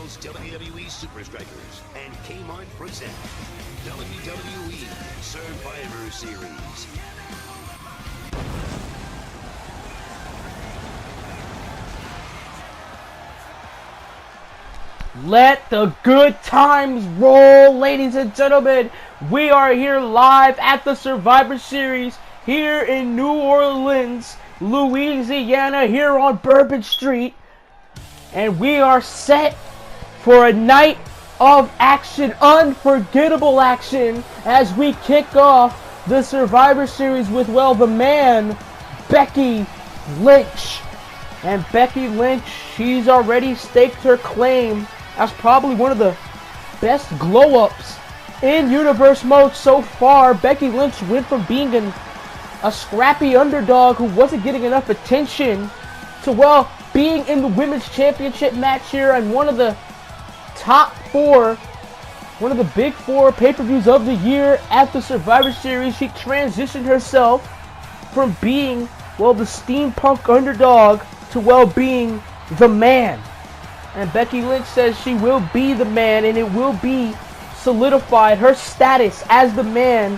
World's WWE Super Strikers and Kmart present WWE Survivor Series. Let the good times roll, ladies and gentlemen. We are here live at the Survivor Series here in New Orleans, Louisiana, here on Bourbon Street. And we are set for a night of action, unforgettable action, as we kick off the Survivor Series with, well, the man, Becky Lynch. And Becky Lynch, she's already staked her claim as probably one of the best glow-ups in Universe Mode so far. Becky Lynch went from being a scrappy underdog who wasn't getting enough attention to, well, being in the Women's Championship match here and one of the top four, one of the big four pay-per-views of the year at the Survivor Series. She transitioned herself from being, well, the steampunk underdog to, well, being the man. And Becky Lynch says she will be the man, and it will be solidified. Her status as the man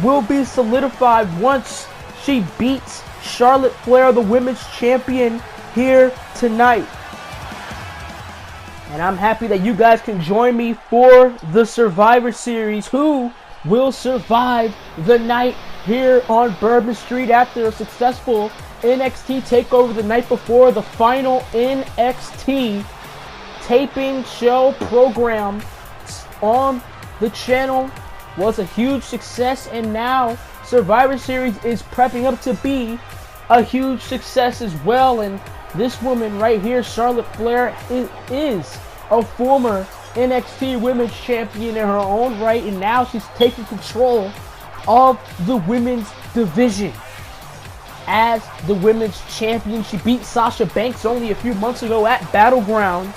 will be solidified once she beats Charlotte Flair, the women's champion, here tonight. And I'm happy that you guys can join me for the Survivor Series. Who will survive the night here on Bourbon Street after a successful NXT takeover the night before? The final NXT taping show program on the channel was a huge success, and now Survivor Series is prepping up to be a huge success as well. And this woman right here, Charlotte Flair, is a former NXT Women's Champion in her own right, and now she's taking control of the women's division as the women's champion. She beat Sasha Banks only a few months ago at Battleground.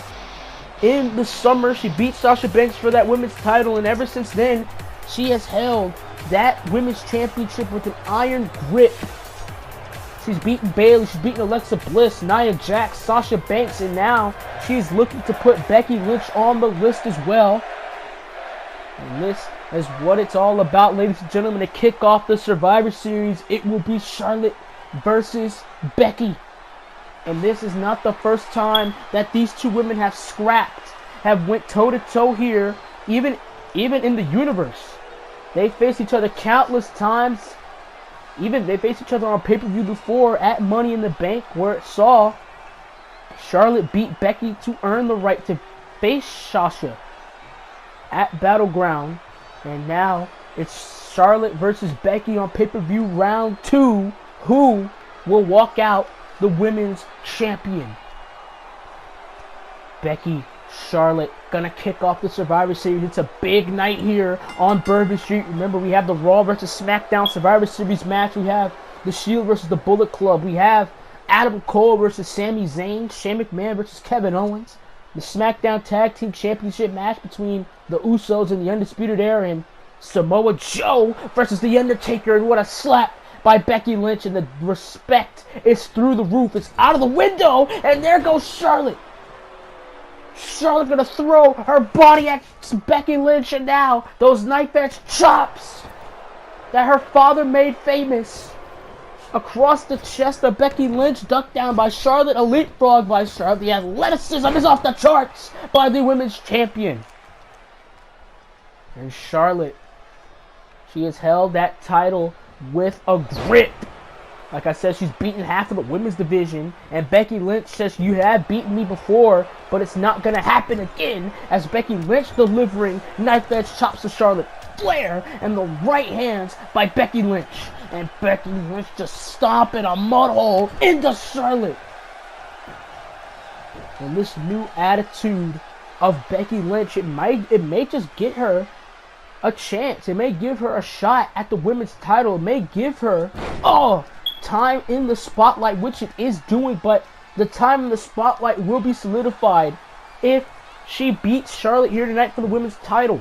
In the summer, she beat Sasha Banks for that women's title, and ever since then, she has held that women's championship with an iron grip. She's beaten Bayley, she's beaten Alexa Bliss, Nia Jax, Sasha Banks, and now she's looking to put Becky Lynch on the list as well. And this is what it's all about, ladies and gentlemen. To kick off the Survivor Series, it will be Charlotte versus Becky. And this is not the first time that these two women have scrapped, have went toe-to-toe here, even in the universe. They faced each other countless times. Even they faced each other on pay-per-view before at Money in the Bank, where it saw Charlotte beat Becky to earn the right to face Sasha at Battleground. And now it's Charlotte versus Becky on pay-per-view round 2. Who will walk out the women's champion? Becky, Charlotte, gonna kick off the Survivor Series. It's a big night here on Bourbon Street. Remember, we have the Raw versus SmackDown Survivor Series match. We have the Shield versus the Bullet Club. We have Adam Cole versus Sami Zayn. Shane McMahon versus Kevin Owens. The SmackDown Tag Team Championship match between the Usos and the Undisputed Era, and Samoa Joe versus The Undertaker. And what a slap by Becky Lynch, and the respect is through the roof. It's out of the window, and there goes Charlotte. Charlotte gonna throw her body at Becky Lynch, and now those knife edge chops that her father made famous across the chest of Becky Lynch, ducked down by Charlotte, a leapfrog by Charlotte. The athleticism is off the charts by the women's champion. And Charlotte, she has held that title with a grip. Like I said, she's beaten half of the women's division, and Becky Lynch says, you have beaten me before, but it's not going to happen again, as Becky Lynch delivering knife edge chops to Charlotte Flair, and the right hands by Becky Lynch. And Becky Lynch just stomping a mud hole into Charlotte. And this new attitude of Becky Lynch, it may just get her a chance. It may give her a shot at the women's title. It may give her, time in the spotlight, which it is doing, but the time in the spotlight will be solidified if she beats Charlotte here tonight for the women's title.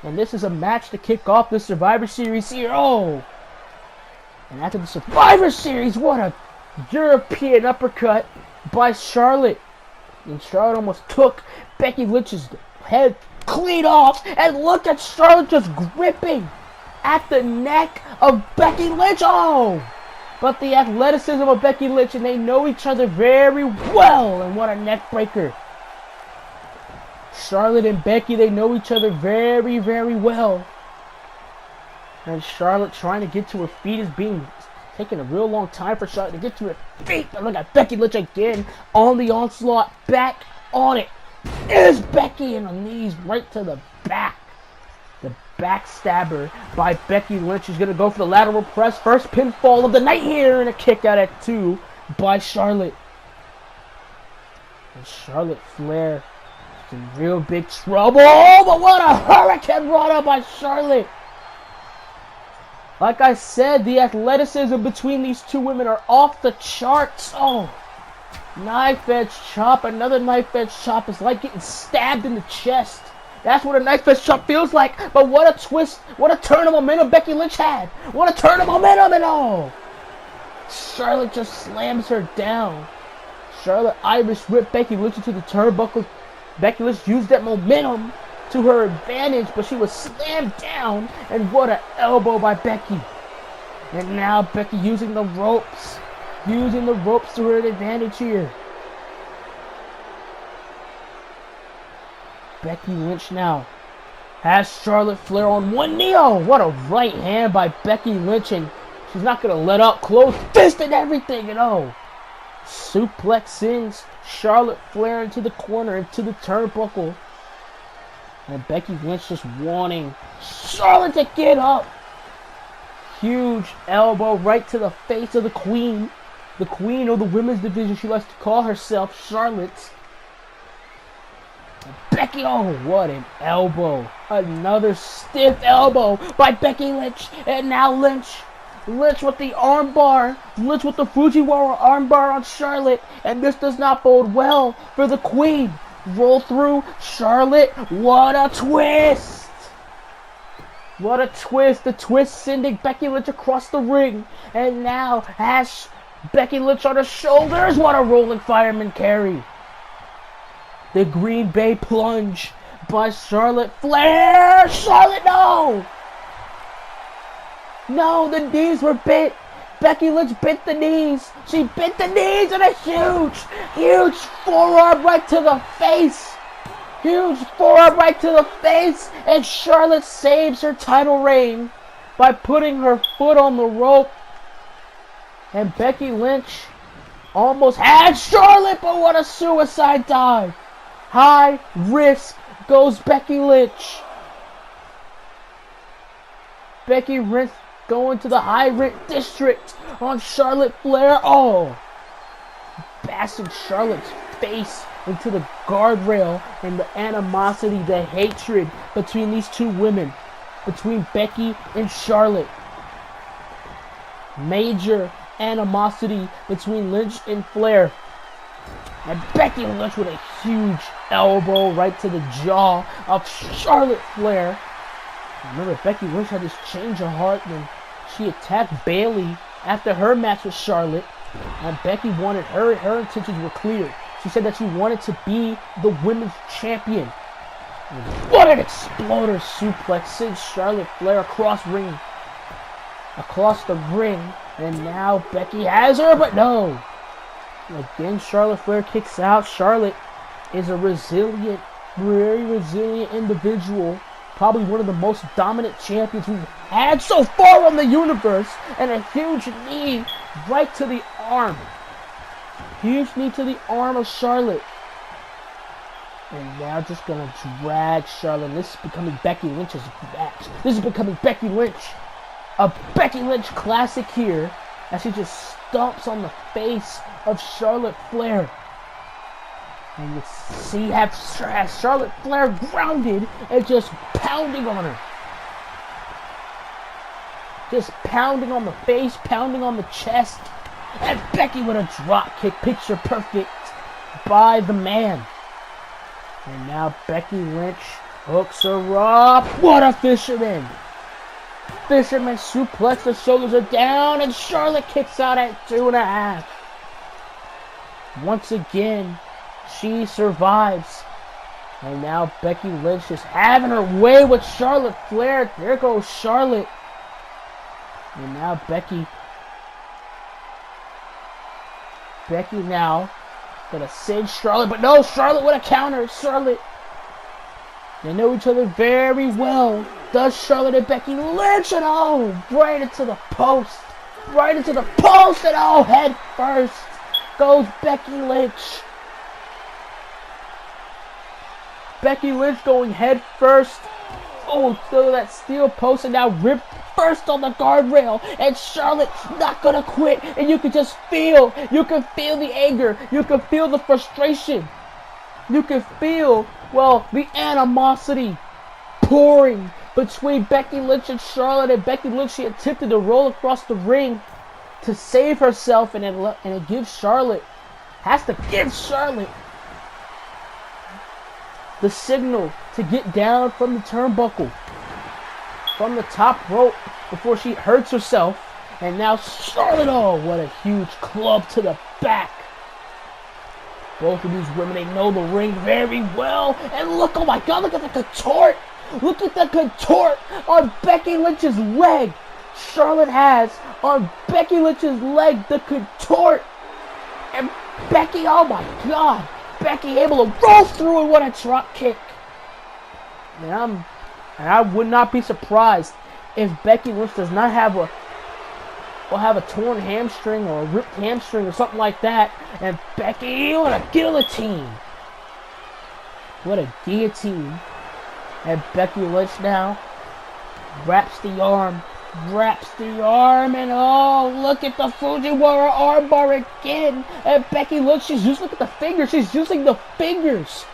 And this is a match to kick off the Survivor Series here. And after the Survivor Series, what a European uppercut by Charlotte. And Charlotte almost took Becky Lynch's head clean off. And look at Charlotte just gripping at the neck of Becky Lynch. Oh! But the athleticism of Becky Lynch, and they know each other very well. And what a neck breaker. Charlotte and Becky, they know each other very, very well. And Charlotte trying to get to her feet is taking a real long time for Charlotte to get to her feet. But look at Becky Lynch again on the onslaught. Back on it is Becky, and her knees right to the back. The backstabber by Becky Lynch is going to go for the lateral press. First pinfall of the night here, and a kick out at 2 by Charlotte. And Charlotte Flair is in real big trouble. Oh, but what a hurricane rana by Charlotte. Like I said, the athleticism between these two women are off the charts. Oh, knife edge chop. Another knife edge chop is like getting stabbed in the chest. That's what a knife edge chop feels like. But what a twist. What a turn of momentum Becky Lynch had. What a turn of momentum and all. Charlotte just slams her down. Charlotte Irish whipped Becky Lynch into the turnbuckle. Becky Lynch used that momentum to her advantage, but she was slammed down. And what an elbow by Becky. And now Becky using the ropes. Using the ropes to her advantage here. Becky Lynch now has Charlotte Flair on one knee. Oh, what a right hand by Becky Lynch, and she's not going to let up. Close fist and everything, and oh. Suplex sends Charlotte Flair into the corner, into the turnbuckle. And Becky Lynch just wanting Charlotte to get up. Huge elbow right to the face of the queen. The queen of the women's division, she likes to call herself, Charlotte. Becky, oh, what an elbow. Another stiff elbow by Becky Lynch. And now Lynch with the armbar. Lynch with the Fujiwara armbar on Charlotte. And this does not bode well for the queen. Roll through Charlotte. What a twist. What a twist. The twist sending Becky Lynch across the ring. And now has Becky Lynch on her shoulders. What a rolling fireman carry. The Green Bay plunge by Charlotte Flair. Charlotte, no! No, the knees were bit. Becky Lynch bit the knees. She bit the knees, and a huge forearm right to the face. Huge forearm right to the face. And Charlotte saves her title reign by putting her foot on the rope. And Becky Lynch almost had Charlotte, but what a suicide dive. High risk goes Becky Lynch. Becky Lynch going to the high risk district on Charlotte Flair. Oh, bashing Charlotte's face into the guardrail, and the animosity, the hatred between these two women, between Becky and Charlotte. Major animosity between Lynch and Flair. And Becky Lynch with a huge elbow right to the jaw of Charlotte Flair. Remember, Becky Lynch had this change of heart when she attacked Bayley after her match with Charlotte. And Becky wanted her intentions were clear. She said that she wanted to be the women's champion. And what an exploder suplex sends Charlotte Flair across the ring. And now Becky has her, but no. Again, Charlotte Flair kicks out. Charlotte is a resilient, very resilient individual. Probably one of the most dominant champions we've had so far on the universe. And a huge knee right to the arm. Huge knee to the arm of Charlotte. And now just going to drag Charlotte. This is becoming Becky Lynch's match. This is becoming Becky Lynch. A Becky Lynch classic here. As she just stomps on the face of Charlotte Flair. And you see has Charlotte Flair grounded and just pounding on her. Just pounding on the face, pounding on the chest. And Becky with a drop kick, picture perfect by the man. And now Becky Lynch hooks her up. What a fisherman. Fisherman suplex, the shoulders are down, and Charlotte kicks out at 2.5. Once again, She survives. And now Becky Lynch is having her way with Charlotte Flair. There goes Charlotte. And now Becky now gonna send Charlotte, but no, Charlotte with a counter. Charlotte, they know each other very well. Does Charlotte and Becky Lynch, and oh, right into the post. Right into the post, and oh, head first goes Becky Lynch. Becky Lynch going head first. Oh, through that steel post, and now ripped first on the guardrail. And Charlotte's not gonna quit. And you can just feel, the anger. You can feel the frustration. You can feel, well, the animosity pouring between Becky Lynch and Charlotte. And Becky Lynch, she attempted to roll across the ring to save herself, and it gives Charlotte, the signal to get down from the turnbuckle, from the top rope, before she hurts herself. And now Charlotte, oh, what a huge club to the back. Both of these women, they know the ring very well. And look, oh my God, look at the contort. Look at the contort on Becky Lynch's leg. Charlotte has on Becky Lynch's leg the contort. And Becky, oh my God, Becky able to roll through, and what a drop kick. And I would not be surprised if Becky Lynch does not have a torn hamstring or a ripped hamstring or something like that. And Becky, what a guillotine. What a guillotine. And Becky Lynch now wraps the arm, and oh, look at the Fujiwara armbar again. And Becky Lynch, look at the fingers, she's using the fingers.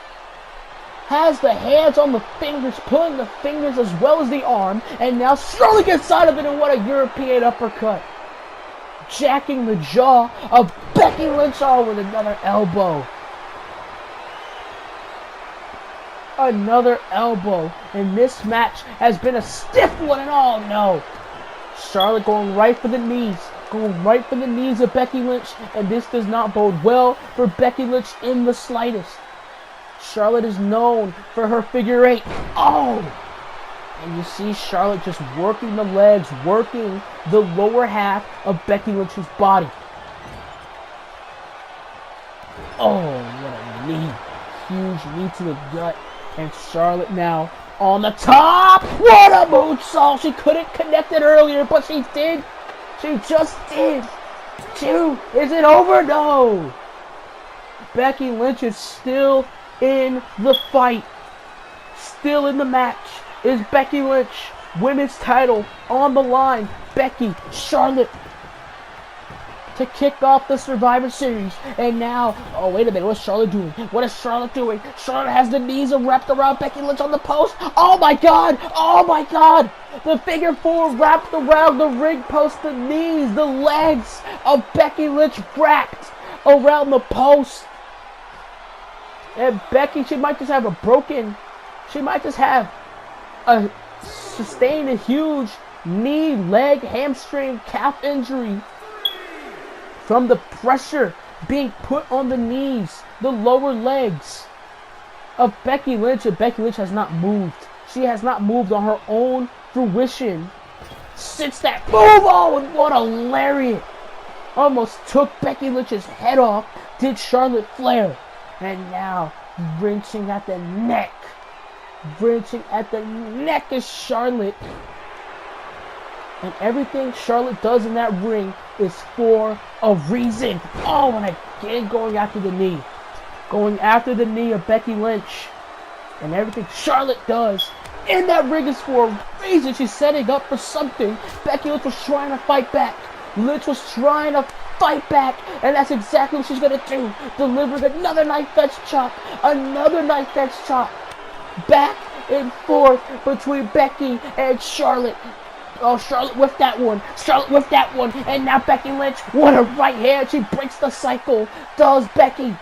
Has the hands on the fingers, pulling the fingers as well as the arm. And now Charlotte gets out of it, and what a European uppercut. Jacking the jaw of Becky Lynch, oh, with another elbow. Another elbow. And this match has been a stiff one, and oh no. Charlotte going right for the knees. Going right for the knees of Becky Lynch. And this does not bode well for Becky Lynch in the slightest. Charlotte is known for her figure eight. Oh! And you see Charlotte just working the legs, working the lower half of Becky Lynch's body. Oh, what a knee. Huge knee to the gut. And Charlotte now on the top. What a moonsault. She couldn't connect it earlier, but she did. She just did. Is it over? No. Becky Lynch is still in the fight. Still in the match is Becky Lynch. Women's title on the line. Becky, Charlotte to kick off the Survivor Series. And now, oh wait a minute, what's Charlotte doing? What is Charlotte doing? Charlotte has the knees wrapped around Becky Lynch on the post. Oh my God! Oh my God! The figure four wrapped around the ring post, the knees, the legs of Becky Lynch wrapped around the post. And Becky, she might just have sustained a huge knee, leg, hamstring, calf injury from the pressure being put on the knees, the lower legs of Becky Lynch. And Becky Lynch has not moved. She has not moved on her own fruition since that move. Oh, and what a lariat. Almost took Becky Lynch's head off, did Charlotte Flair. And now, wrenching at the neck. Wrenching at the neck is Charlotte. And everything Charlotte does in that ring is for a reason. Oh, and again going after the knee. Going after the knee of Becky Lynch. And everything Charlotte does in that ring is for a reason. She's setting up for something. Becky Lynch was trying to fight back. Lynch was trying to fight back, and that's exactly what she's gonna do. Delivering another knife edge chop, another knife edge chop, back and forth between Becky and Charlotte. Oh, Charlotte with that one, Charlotte with that one, and now Becky Lynch, what a right hand, she breaks the cycle, does Becky.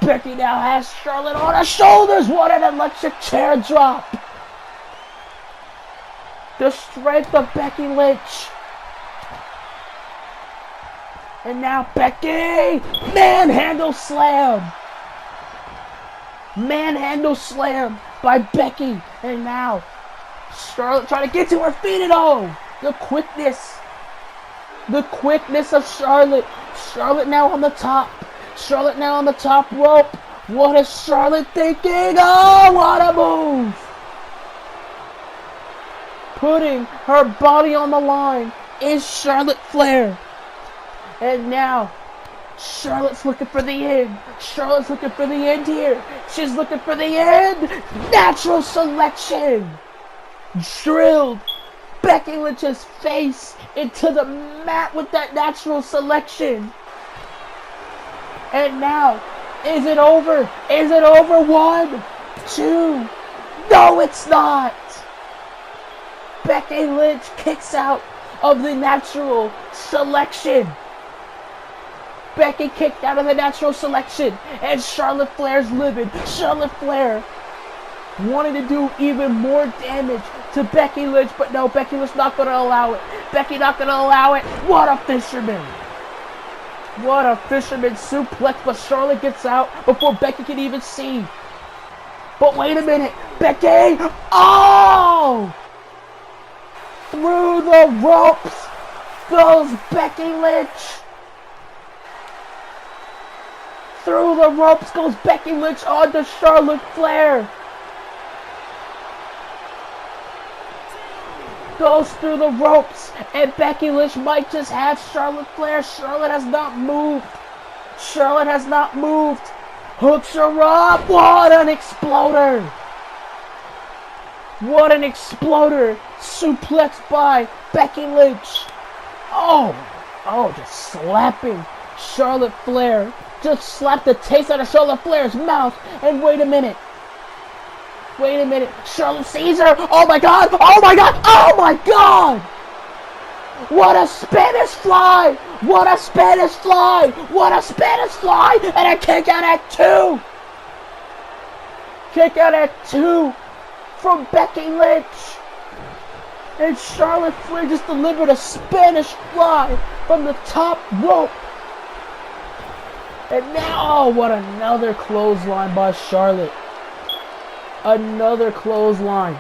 Becky now has Charlotte on her shoulders, what an electric chair drop. The strength of Becky Lynch. And now Becky, manhandle slam. Manhandle slam by Becky. And now Charlotte trying to get to her feet and all. The quickness of Charlotte. Charlotte now on the top. Charlotte now on the top rope. What is Charlotte thinking? Oh, what a move! Putting her body on the line is Charlotte Flair. And now Charlotte's looking for the end. Charlotte's looking for the end here. She's looking for the end. Natural selection. Drilled Becky Lynch's face into the mat with that natural selection. And now, is it over? Is it over? 1, 2. No, it's not. Becky Lynch kicks out of the natural selection. Becky kicked out of the natural selection, and Charlotte Flair's livid. Charlotte Flair wanted to do even more damage to Becky Lynch, but no, Becky Lynch not going to allow it. Becky not going to allow it. What a fisherman. What a fisherman suplex, but Charlotte gets out before Becky can even see. But wait a minute, Becky! Oh! Through the ropes goes Becky Lynch. Through the ropes goes Becky Lynch onto Charlotte Flair. Goes through the ropes, and Becky Lynch might just have Charlotte Flair. Charlotte has not moved. Charlotte has not moved. Hooks her up. What an exploder. What an exploder. Suplex by Becky Lynch. Oh, just slapping Charlotte Flair. Just slapped the taste out of Charlotte Flair's mouth. And wait a minute. Charlotte sees her. Oh my God. Oh my God. Oh my God. What a Spanish fly. What a Spanish fly. What a Spanish fly. And a kick out at 2. Kick out at 2 from Becky Lynch. And Charlotte Flair just delivered a Spanish fly from the top rope. And now, oh, what another clothesline by Charlotte. Another clothesline.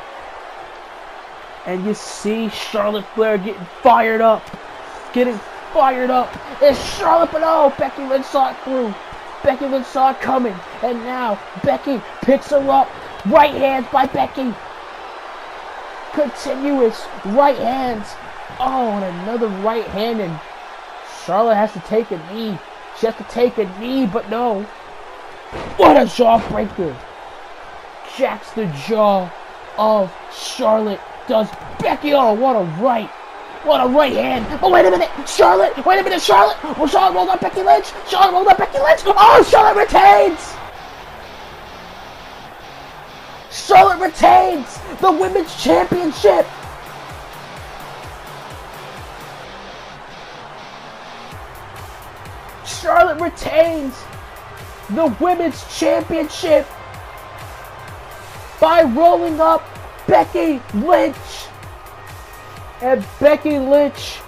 And you see Charlotte Flair getting fired up. It's Charlotte, but oh, Becky Lynch saw it through. Becky Lynch saw it coming. And now, Becky picks her up. Right hands by Becky. Continuous right hands. Oh, and another right hand. And Charlotte has to take a knee. She has to take a knee, but no. What a jawbreaker. Jacks the jaw of Charlotte. Does Becky. Oh, what a right. What a right hand. Oh, wait a minute. Charlotte. Well, Charlotte rolled up Becky Lynch. Oh, Charlotte retains. Charlotte retains the Women's Championship. Charlotte retains the Women's Championship by rolling up Becky Lynch. And Becky Lynch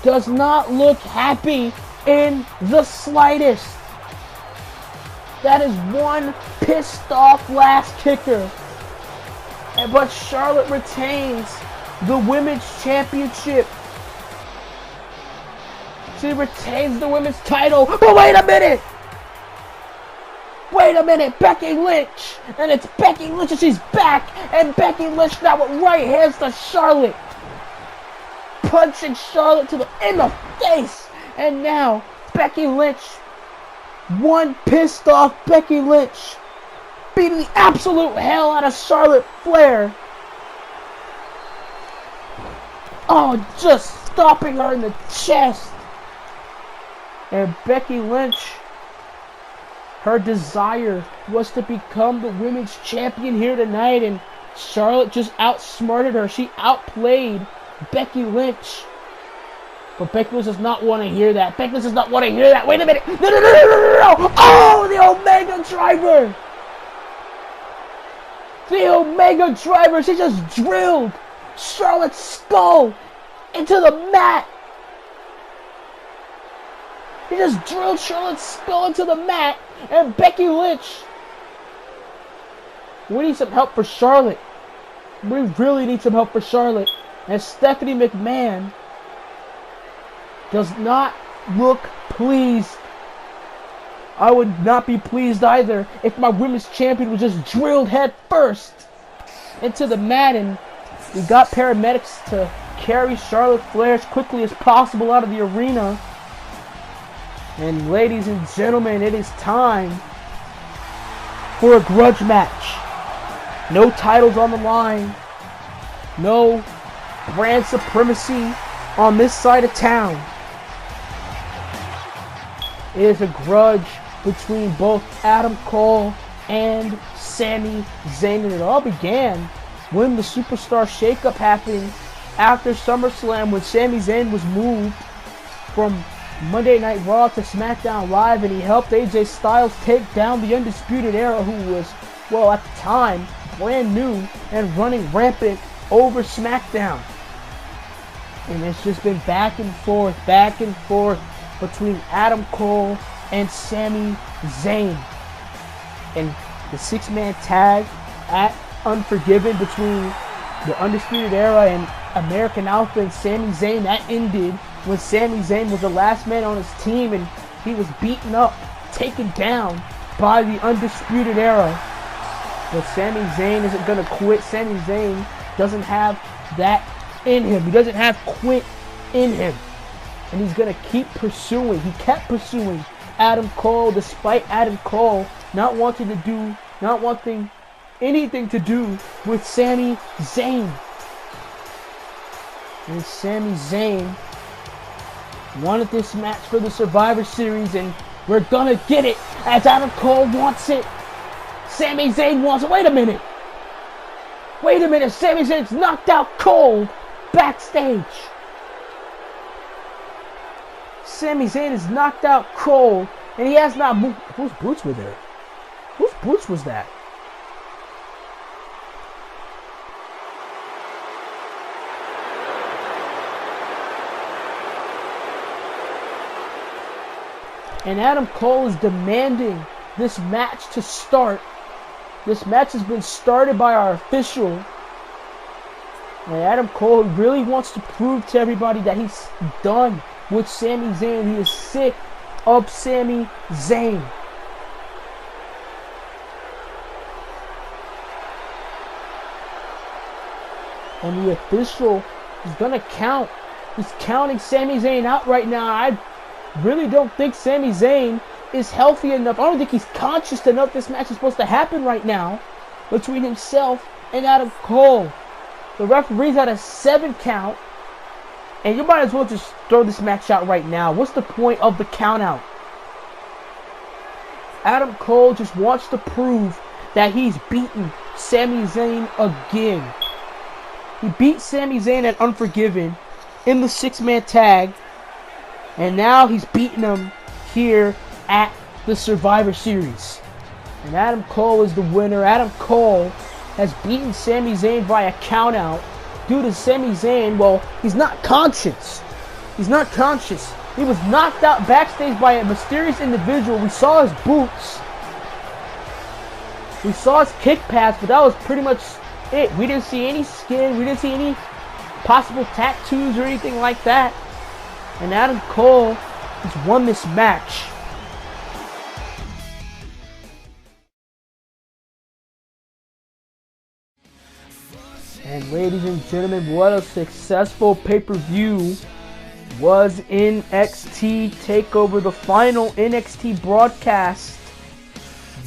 does not look happy in the slightest. That is one pissed off last kicker. But Charlotte retains the Women's Championship. She retains the women's title. But wait a minute! Becky Lynch! And it's Becky Lynch and she's back! And Becky Lynch now with right hands to Charlotte. Punching Charlotte in the face! And now, Becky Lynch, one pissed off Becky Lynch, beating the absolute hell out of Charlotte Flair. Oh, just stopping her in the chest. And Becky Lynch, her desire was to become the women's champion here tonight, and Charlotte just outsmarted her. She outplayed Becky Lynch. But Becky Lynch does not want to hear that. Wait a minute. No. Oh, the Omega Driver. She just drilled Charlotte's skull into the mat. He just drilled Charlotte's skull into the mat, and Becky Lynch We need some help for Charlotte. We really need some help for Charlotte. And Stephanie McMahon does not look pleased. I would not be pleased either if my women's champion was just drilled head first into the mat, and we got paramedics to carry Charlotte Flair as quickly as possible out of the arena. And ladies and gentlemen, it is time for a grudge match. No titles on the line. No brand supremacy on this side of town. It is a grudge between both Adam Cole and Sami Zayn. And it all began when the Superstar Shakeup happened after SummerSlam, when Sami Zayn was moved from Monday Night Raw to SmackDown Live, and he helped AJ Styles take down the Undisputed Era, who was, well, at the time, brand new and running rampant over SmackDown. And it's just been back and forth between Adam Cole and Sami Zayn. And the six-man tag at Unforgiven between the Undisputed Era and American Alpha and Sami Zayn, that ended when Sami Zayn was the last man on his team and he was beaten up, taken down by the Undisputed Era. But Sami Zayn isn't going to quit. Sami Zayn doesn't have that in him. He doesn't have quit in him. And he's going to keep pursuing. He kept pursuing Adam Cole despite Adam Cole not wanting anything to do with Sami Zayn. And Sami Zayn wanted this match for the Survivor Series, and we're gonna get it as Adam Cole wants it. Sami Zayn wants it. Wait a minute. Sami Zayn's knocked out cold backstage. Sami Zayn is knocked out cold, and he has not moved. Whose boots were there? Whose boots was that? And Adam Cole is demanding this match to start. This match has been started by our official. And Adam Cole really wants to prove to everybody that he's done with Sami Zayn. He is sick of Sami Zayn. And the official is going to count. He's counting Sami Zayn out right now. I really don't think Sami Zayn is healthy enough. I don't think he's conscious enough. This match is supposed to happen right now between himself and Adam Cole. The referee's at a 7 count. And you might as well just throw this match out right now. What's the point of the count out? Adam Cole just wants to prove that he's beaten Sami Zayn again. He beat Sami Zayn at Unforgiven in the 6-man tag. And now he's beating him here at the Survivor Series. And Adam Cole is the winner. Adam Cole has beaten Sami Zayn via countout due to Sami Zayn, well, he's not conscious. He was knocked out backstage by a mysterious individual. We saw his boots. We saw his kick pass, but that was pretty much it. We didn't see any skin. We didn't see any possible tattoos or anything like that. And Adam Cole has won this match. And ladies and gentlemen, what a successful pay-per-view was NXT TakeOver. The final NXT broadcast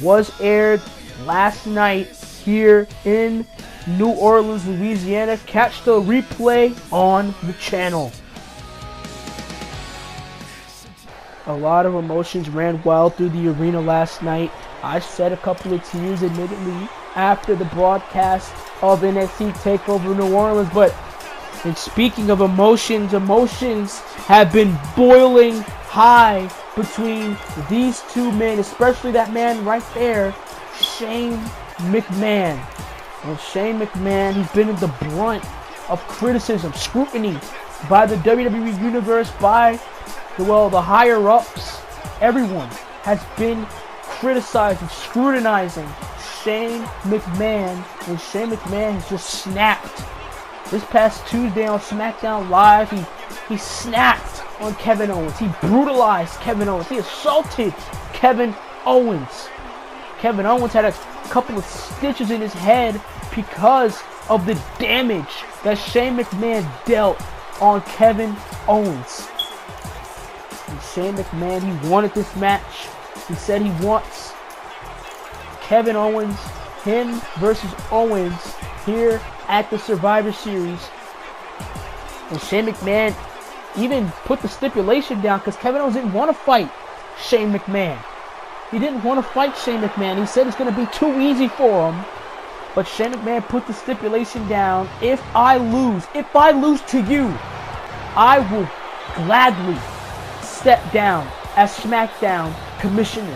was aired last night here in New Orleans, Louisiana. Catch the replay on the channel. A lot of emotions ran wild through the arena last night. I shed a couple of tears, admittedly, after the broadcast of NXT TakeOver New Orleans. But and speaking of emotions have been boiling high between these two men, especially that man right there, Shane McMahon. And Shane McMahon, he's been in the brunt of criticism, scrutiny by the WWE Universe, by the higher-ups. Everyone has been criticizing, scrutinizing Shane McMahon, and Shane McMahon has just snapped. This past Tuesday on SmackDown Live, he snapped on Kevin Owens. He brutalized Kevin Owens. He assaulted Kevin Owens. Kevin Owens had a couple of stitches in his head because of the damage that Shane McMahon dealt on Kevin Owens. And Shane McMahon, he wanted this match. He said he wants Kevin Owens, him versus Owens here at the Survivor Series. And Shane McMahon even put the stipulation down because Kevin Owens didn't want to fight Shane McMahon. He didn't want to fight Shane McMahon. He said it's going to be too easy for him. But Shane McMahon put the stipulation down. If I lose to you, I will gladly step down as SmackDown commissioner.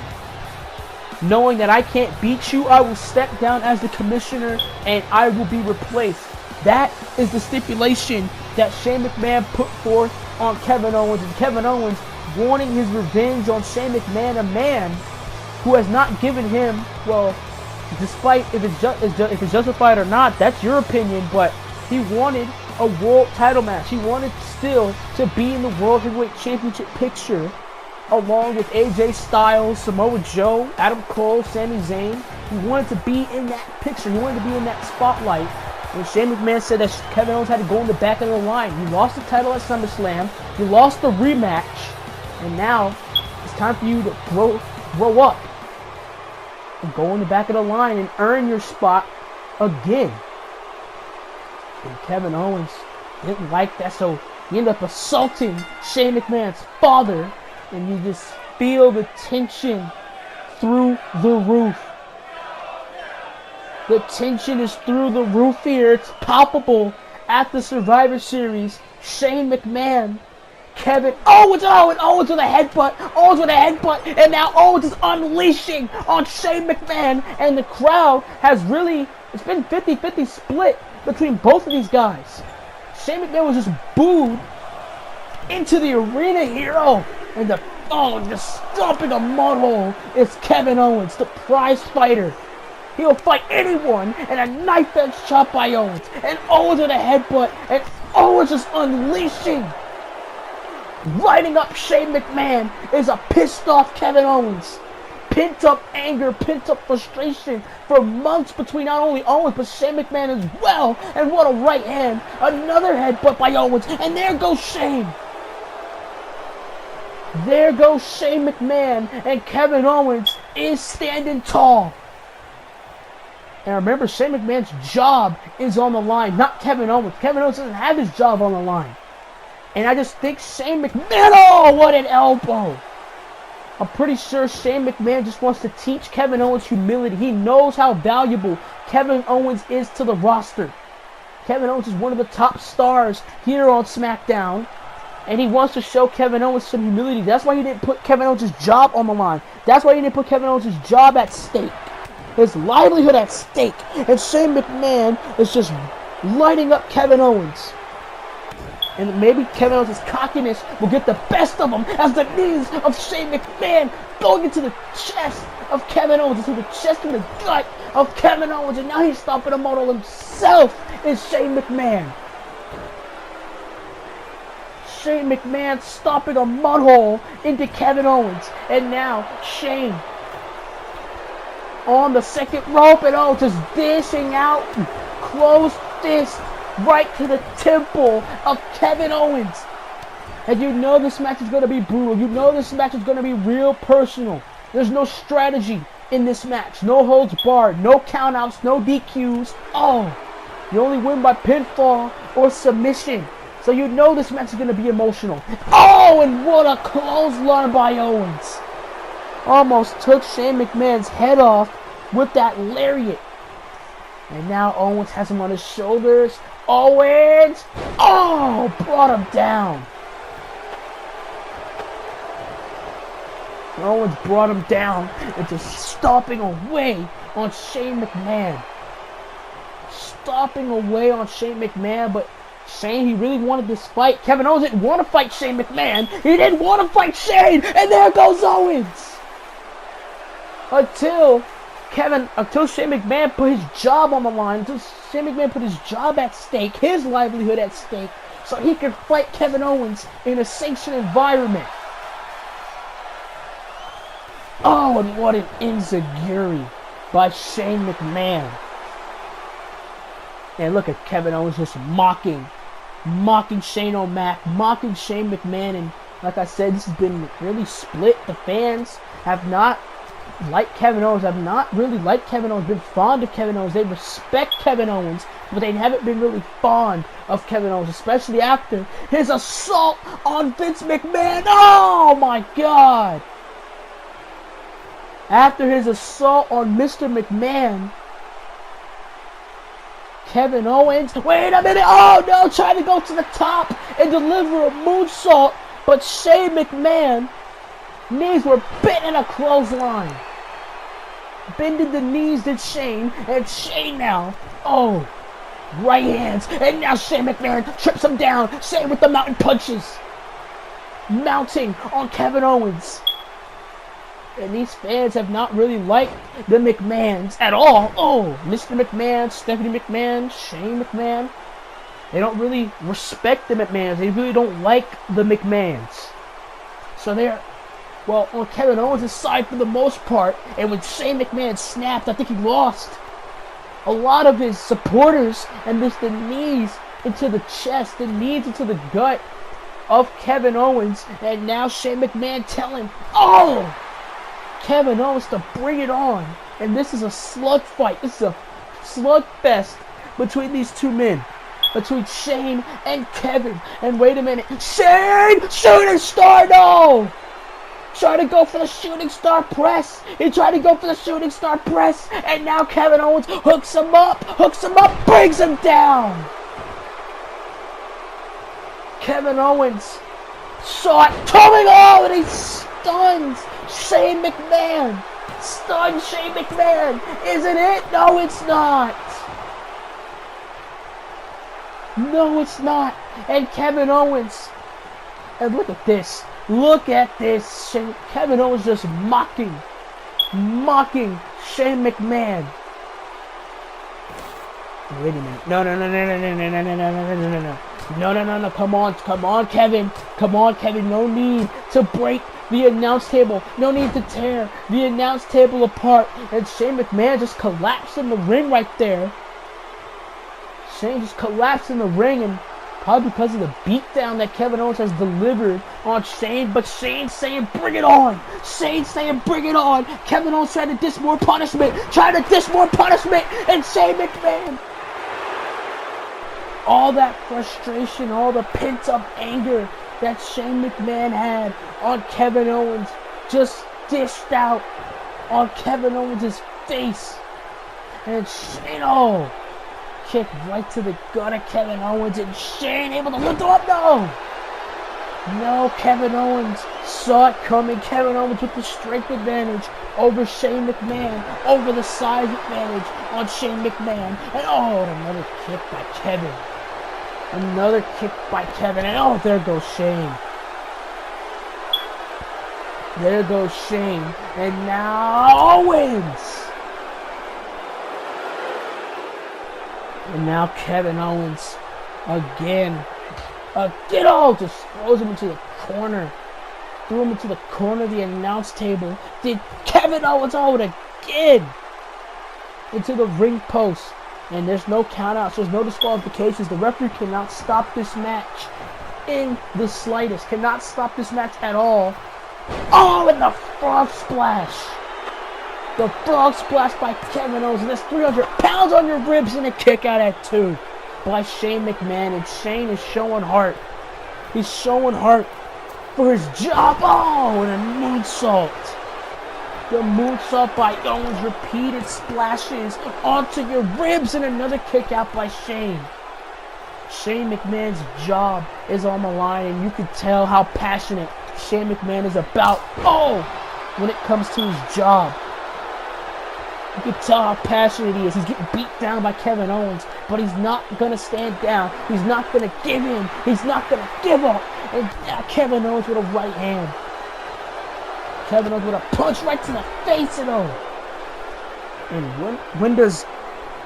Knowing that I can't beat you, I will step down as the commissioner and I will be replaced. That is the stipulation that Shane McMahon put forth on Kevin Owens. And Kevin Owens wanting his revenge on Shane McMahon, a man who has not given him, well, despite if it's justified or not, that's your opinion, but he wanted a world title match. He wanted still to be in the World Heavyweight Championship picture along with AJ Styles, Samoa Joe, Adam Cole, Sami Zayn. He wanted to be in that picture. He wanted to be in that spotlight. And Shane McMahon said that Kevin Owens had to go in the back of the line. He lost the title at SummerSlam. He lost the rematch. And now it's time for you to grow up and go in the back of the line and earn your spot again. And Kevin Owens didn't like that, so he ended up assaulting Shane McMahon's father. And you just feel the tension through the roof. The tension is through the roof here. It's palpable at the Survivor Series. Shane McMahon, Kevin Owens, Owens with a headbutt, and now Owens is unleashing on Shane McMahon, and the crowd has really, it's been 50-50 split between both of these guys. Shane McMahon was just booed into the arena here. And just stomping a mud hole is Kevin Owens, the prize fighter. He'll fight anyone, and a knife edge chop by Owens. And Owens with a headbutt, and Owens just unleashing. Lighting up Shane McMahon is a pissed off Kevin Owens. Pent up anger, pent up frustration for months between not only Owens, but Shane McMahon as well. And what a right hand. Another headbutt by Owens, and there goes Shane. There goes Shane McMahon, and Kevin Owens is standing tall. And remember, Shane McMahon's job is on the line, not Kevin Owens. Kevin Owens doesn't have his job on the line. And I just think Shane McMahon, what an elbow. I'm pretty sure Shane McMahon just wants to teach Kevin Owens humility. He knows how valuable Kevin Owens is to the roster. Kevin Owens is one of the top stars here on SmackDown. And he wants to show Kevin Owens some humility. That's why he didn't put Kevin Owens' job on the line. That's why he didn't put Kevin Owens' job at stake. His livelihood at stake. And Shane McMahon is just lighting up Kevin Owens. And maybe Kevin Owens' cockiness will get the best of him as the knees of Shane McMahon going into the chest of Kevin Owens, into the chest and the gut of Kevin Owens. And now he's stomping a model himself is Shane McMahon. Shane McMahon stomping a mud hole into Kevin Owens. And now Shane on the second rope, and just dishing out closed fist right to the temple of Kevin Owens. And you know this match is going to be brutal. You know this match is going to be real personal. There's no strategy in this match. No holds barred, no countouts, no DQs. You only win by pinfall or submission. So you know this match is going to be emotional. And what a clothesline by Owens. Almost took Shane McMahon's head off with that lariat. And now Owens has him on his shoulders. Owens! Brought him down. Owens brought him down and just stomping away on Shane McMahon. Stomping away on Shane McMahon, but Shane, he really wanted this fight. Kevin Owens didn't want to fight Shane McMahon. He didn't want to fight Shane. And there goes Owens. Until until Shane McMahon put his job on the line, until Shane McMahon put his job at stake, his livelihood at stake, so he could fight Kevin Owens in a sanctioned environment. Oh, and what an enziguri by Shane McMahon. And look at Kevin Owens just mocking Shane O'Mac, mocking Shane McMahon. And like I said, this has been really split. The fans have not liked Kevin Owens, have not really liked Kevin Owens, been fond of Kevin Owens. They respect Kevin Owens, but they haven't been really fond of Kevin Owens, especially after his assault on Vince McMahon. Oh my God! After his assault on Mr. McMahon, Kevin Owens, wait a minute, oh no, trying to go to the top and deliver a moonsault, but Shane McMahon, knees were bent in a clothesline. Bended the knees did Shane, and Shane now, oh, right hands, and now Shane McMahon trips him down, Shane with the mountain punches, mounting on Kevin Owens. And these fans have not really liked the McMahons at all. Oh, Mr. McMahon, Stephanie McMahon, Shane McMahon. They don't really respect the McMahons. They really don't like the McMahons. So they're, well, on Kevin Owens' side for the most part. And when Shane McMahon snapped, I think he lost a lot of his supporters. And just the knees into the chest, the knees into the gut of Kevin Owens. And now Shane McMahon telling, oh, Kevin Owens to bring it on. And this is a slug fight. This is a slugfest between these two men. Between Shane and Kevin. And wait a minute. Shane! Shooting star! No! Trying to go for the shooting star press. He tried to go for the shooting star press. And now Kevin Owens hooks him up, brings him down. Kevin Owens saw it coming on, and he stuns Shane McMahon. Stuns Shane McMahon. Isn't it? No, it's not. No, it's not. And Kevin Owens. And look at this. Look at this. Kevin Owens just mocking Shane McMahon. Wait a minute. No. No. Come on, Kevin. No need to break the announce table. No need to tear the announce table apart. And Shane McMahon just collapsed in the ring right there. Shane just collapsed in the ring, and probably because of the beatdown that Kevin Owens has delivered on Shane. But Shane saying, bring it on. Kevin Owens trying to dish more punishment. And Shane McMahon, all that frustration, all the pent-up anger that Shane McMahon had on Kevin Owens just dished out on Kevin Owens' face. And Shane, oh, kick right to the gut of Kevin Owens, and Shane able to lift him up. No, Kevin Owens saw it coming. Kevin Owens with the strength advantage over Shane McMahon, over the size advantage on Shane McMahon. And oh, another kick by Kevin. And oh, there goes Shane. And now Owens. And now Kevin Owens again, just throws him into the corner. Threw him into the corner of the announce table. Did Kevin Owens out again into the ring post. And there's no countouts, there's no disqualifications. The referee cannot stop this match in the slightest. Cannot stop this match at all. Oh, and the frog splash. The frog splash by Kevin Owens. And that's 300 pounds on your ribs, and a kick out at 2 by Shane McMahon. And Shane is showing heart. He's showing heart for his job. Oh, and a moonsault. The moonsault by Owens. Repeated splashes onto your ribs, and another kick out by Shane. Shane McMahon's job is on the line, and you can tell how passionate Shane McMahon is about, when it comes to his job. You can tell how passionate he is. He's getting beat down by Kevin Owens, but he's not going to stand down. He's not going to give in. He's not going to give up. And now Kevin Owens with a right hand. Kevin Owens with a punch right to the face, and And when does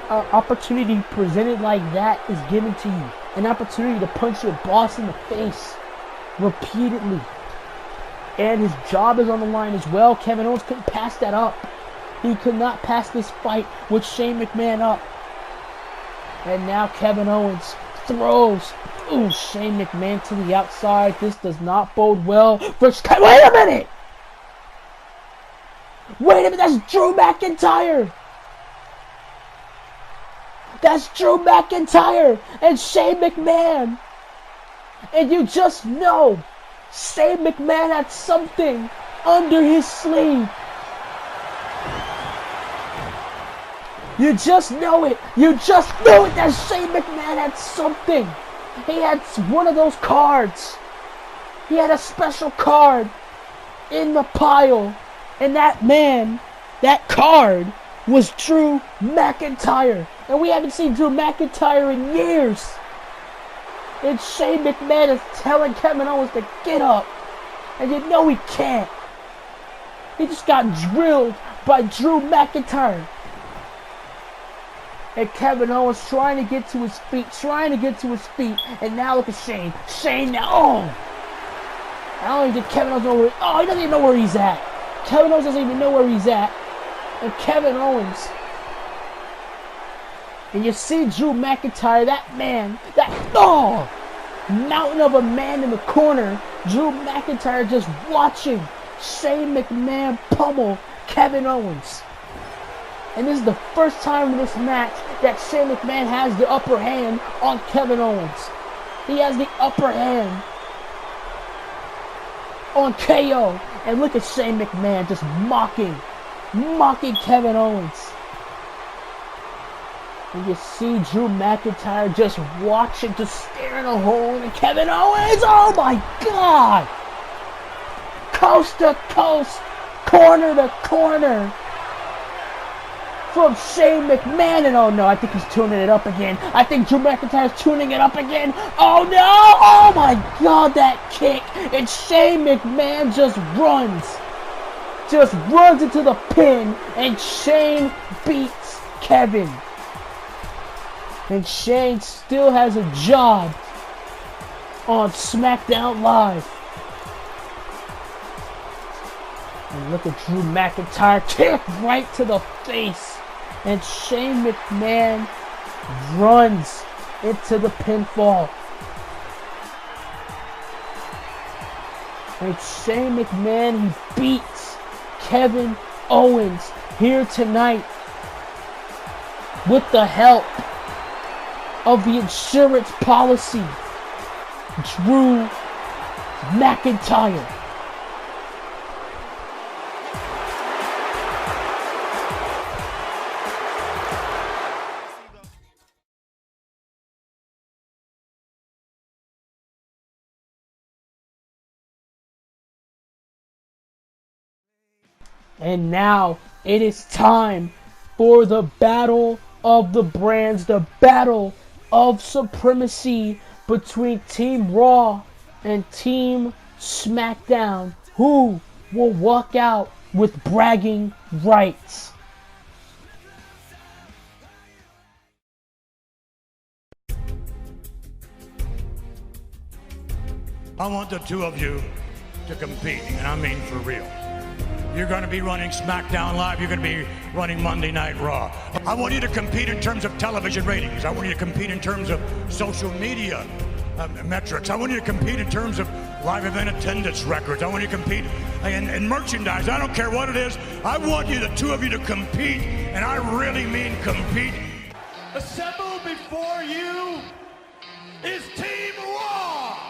opportunity presented like that is given to you, an opportunity to punch your boss in the face repeatedly, and his job is on the line as well, Kevin Owens couldn't pass that up. He could not pass this fight with Shane McMahon up. And now Kevin Owens throws Shane McMahon to the outside. This does not bode well for... Wait a minute! Wait a minute, that's Drew McIntyre! That's Drew McIntyre and Shane McMahon! And you just know Shane McMahon had something under his sleeve. You just know it. You just know it that Shane McMahon had something. He had one of those cards. He had a special card in the pile. And that card was Drew McIntyre. And we haven't seen Drew McIntyre in years. And Shane McMahon is telling Kevin Owens to get up. And you know he can't. He just got drilled by Drew McIntyre. And Kevin Owens trying to get to his feet, and now look at Shane. Shane now, I don't even think Kevin Owens know where, he doesn't even know where he's at. Kevin Owens doesn't even know where he's at. And Kevin Owens, and you see Drew McIntyre, that man, mountain of a man in the corner, Drew McIntyre just watching Shane McMahon pummel Kevin Owens. And this is the first time in this match that Shane McMahon has the upper hand on Kevin Owens. He has the upper hand on KO. And look at Shane McMahon just mocking Kevin Owens. And you see Drew McIntyre just watching, just staring a hole in Kevin Owens. Oh my God! Coast to coast, corner to corner. From Shane McMahon, and oh no, I think he's tuning it up again. I think Drew McIntyre's tuning it up again. Oh no! Oh my God, that kick! And Shane McMahon just runs into the pin, and Shane beats Kevin. And Shane still has a job on SmackDown Live. And look at Drew McIntyre, kick right to the face. And Shane McMahon runs into the pinfall. And Shane McMahon, he beats Kevin Owens here tonight with the help of the insurance policy, Drew McIntyre. And now it is time for the battle of the brands, the battle of supremacy between Team Raw and Team SmackDown. Who will walk out with bragging rights? I want the two of you to compete, and I mean for real. You're going to be running SmackDown Live. You're going to be running Monday Night Raw. I want you to compete in terms of television ratings. I want you to compete in terms of social media metrics. I want you to compete in terms of live event attendance records. I want you to compete in merchandise. I don't care what it is. I want you, the two of you, to compete, and I really mean compete. Assembled before you is Team Raw.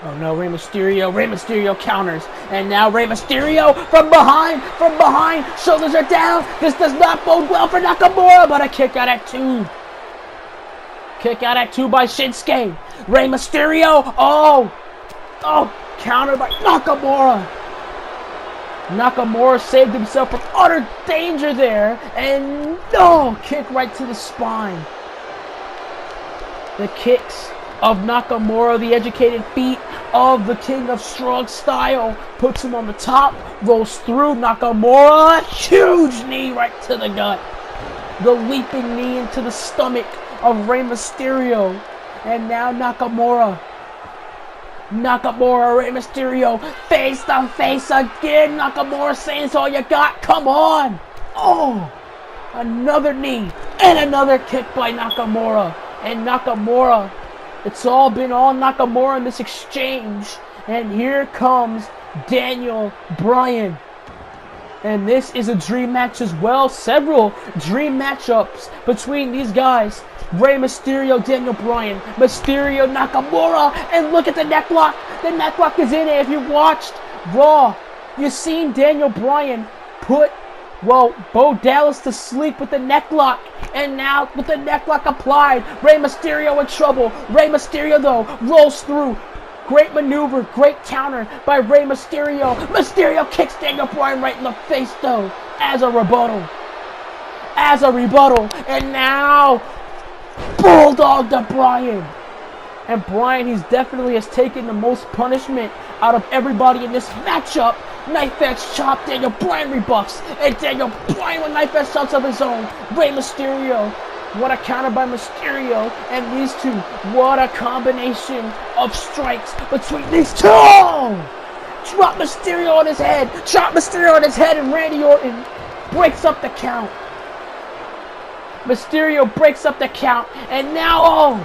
Oh no, Rey Mysterio counters. And now Rey Mysterio from behind, shoulders are down. This does not bode well for Nakamura, but a kick out at 2. Kick out at 2 by Shinsuke. Rey Mysterio, oh, countered by Nakamura. Nakamura saved himself from utter danger there, and kick right to the spine. The kicks of Nakamura, the educated feet of the King of Strong Style, puts him on the top, rolls through Nakamura, huge knee right to the gut. The leaping knee into the stomach of Rey Mysterio, and now Nakamura, Rey Mysterio, face to face again. Nakamura saying it's all you got. Come on. Oh, another knee and another kick by Nakamura. And Nakamura, it's all been on Nakamura in this exchange. And here comes Daniel Bryan. And this is a dream match as well. Several dream matchups between these guys. Rey Mysterio, Daniel Bryan, Mysterio, Nakamura, and look at the neck lock. The neck lock is in it. If you watched Raw, you've seen Daniel Bryan put, Bo Dallas to sleep with the neck lock. And now with the neck lock applied, Rey Mysterio in trouble. Rey Mysterio, though, rolls through. Great maneuver, great counter by Rey Mysterio. Mysterio kicks Daniel Bryan right in the face, though, as a rebuttal. And now Bulldog to Bryan. And Bryan, he's definitely has taken the most punishment out of everybody in this matchup. Knife edge chop, Daniel Bryan rebuffs. And Daniel Bryan with knife edge chops of his own. Rey Mysterio. What a counter by Mysterio. And these two. What a combination of strikes between these two. Drop Mysterio on his head. And Randy Orton breaks up the count. Mysterio breaks up the count, and now,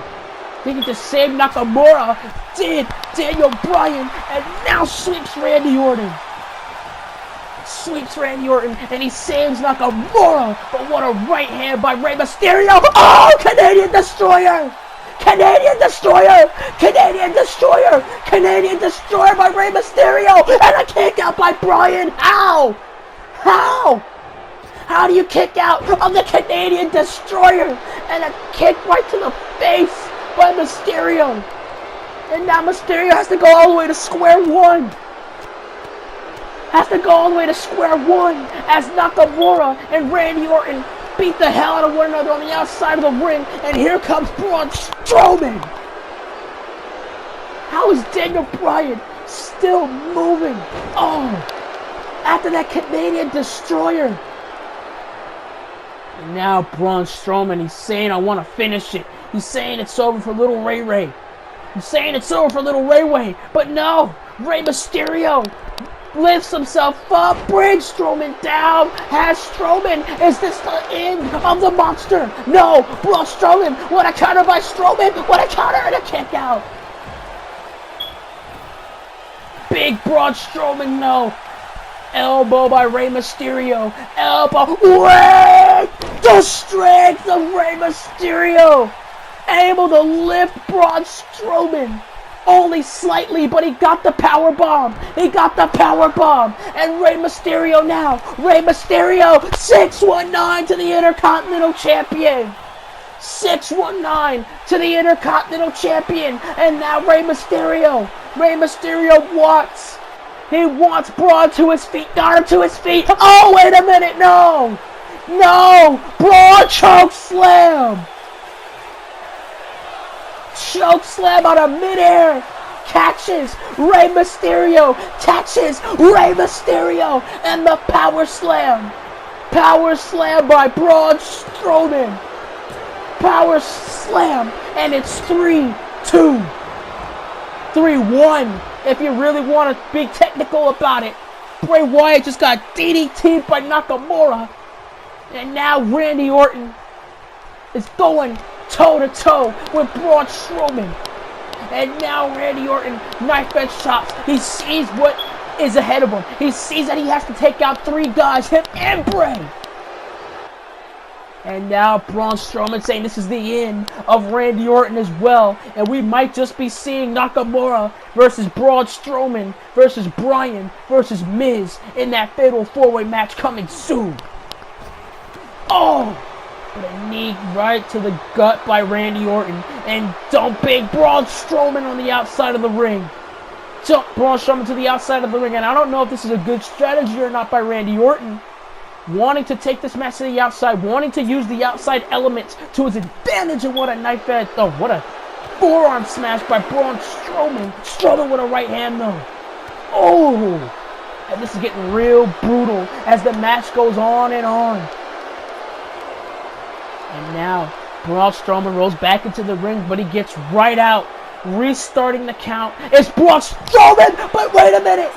thinking to save Nakamura, did Daniel Bryan, and now sweeps Randy Orton, and he saves Nakamura, but what a right hand by Rey Mysterio. Oh, Canadian Destroyer by Rey Mysterio, and a kick out by Bryan. How do you kick out of the Canadian Destroyer? And a kick right to the face by Mysterio. And now Mysterio has to go all the way to square one. As Nakamura and Randy Orton beat the hell out of one another on the outside of the ring. And here comes Braun Strowman. How is Daniel Bryan still moving? After that Canadian Destroyer. And now Braun Strowman, he's saying, I want to finish it. He's saying it's over for little Ray Ray. But no, Rey Mysterio lifts himself up, brings Strowman down, has Strowman. Is this the end of the monster? No, Braun Strowman, what a counter by Strowman, what a counter and a kick out. Big Braun Strowman, no. Elbow by Rey Mysterio. Wait! The strength of Rey Mysterio. Able to lift Braun Strowman. Only slightly, but he got the power bomb. And Rey Mysterio now. 619 to the Intercontinental Champion. 619 to the Intercontinental Champion. And now Rey Mysterio wants. He wants Braun to his feet. Got him to his feet. Oh, wait a minute. No. Braun choke slam. Out of midair. Catches Rey Mysterio. And the power slam. By Braun Strowman. And it's 3-2. 3-1. If you really want to be technical about it. Bray Wyatt just got DDT'd by Nakamura. And now Randy Orton is going toe-to-toe with Braun Strowman. And now Randy Orton, knife edge chops. He sees what is ahead of him. He sees that he has to take out 3 guys, him and Bray. And now Braun Strowman saying this is the end of Randy Orton as well. And we might just be seeing Nakamura versus Braun Strowman versus Bryan versus Miz in that fatal 4-way match coming soon. Oh! But a knee right to the gut by Randy Orton. And dumping Braun Strowman on the outside of the ring. Jump Braun Strowman to the outside of the ring. And I don't know if this is a good strategy or not by Randy Orton. Wanting to take this match to the outside, wanting to use the outside elements to his advantage, and what a knife edge, oh, what a forearm smash by Braun Strowman. Strowman with a right hand though. Oh, and this is getting real brutal as the match goes on and on. And now Braun Strowman rolls back into the ring, but he gets right out, restarting the count. It's Braun Strowman, but wait a minute,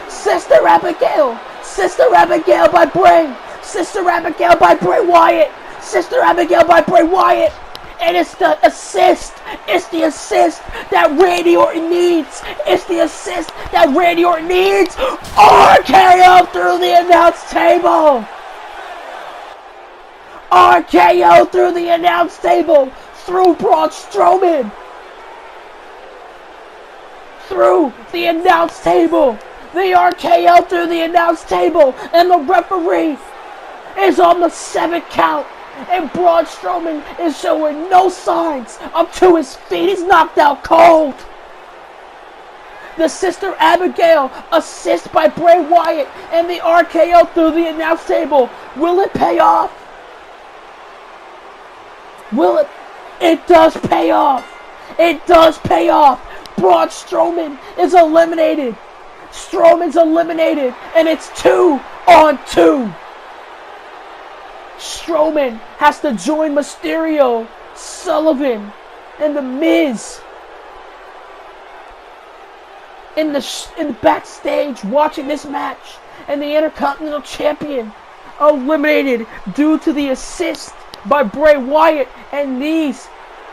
Sister Abigail by Bray. Sister Abigail by Bray Wyatt. Sister Abigail by Bray Wyatt. And it's the assist. It's the assist that Randy Orton needs. It's the assist that Randy Orton needs. RKO through the announce table. RKO through the announce table. Through Braun Strowman. Through the announce table. The RKO through the announce table, and the referee is on the 7th count, and Braun Strowman is showing no signs up to his feet. He's knocked out cold. The Sister Abigail assist by Bray Wyatt and the RKO through the announce table. Will it pay off? Will it? It does pay off. It does pay off. Braun Strowman is eliminated. Strowman's eliminated, and it's 2-on-2. Strowman has to join Mysterio, Sullivan, and The Miz in the backstage watching this match, and the Intercontinental Champion eliminated due to the assist by Bray Wyatt, and these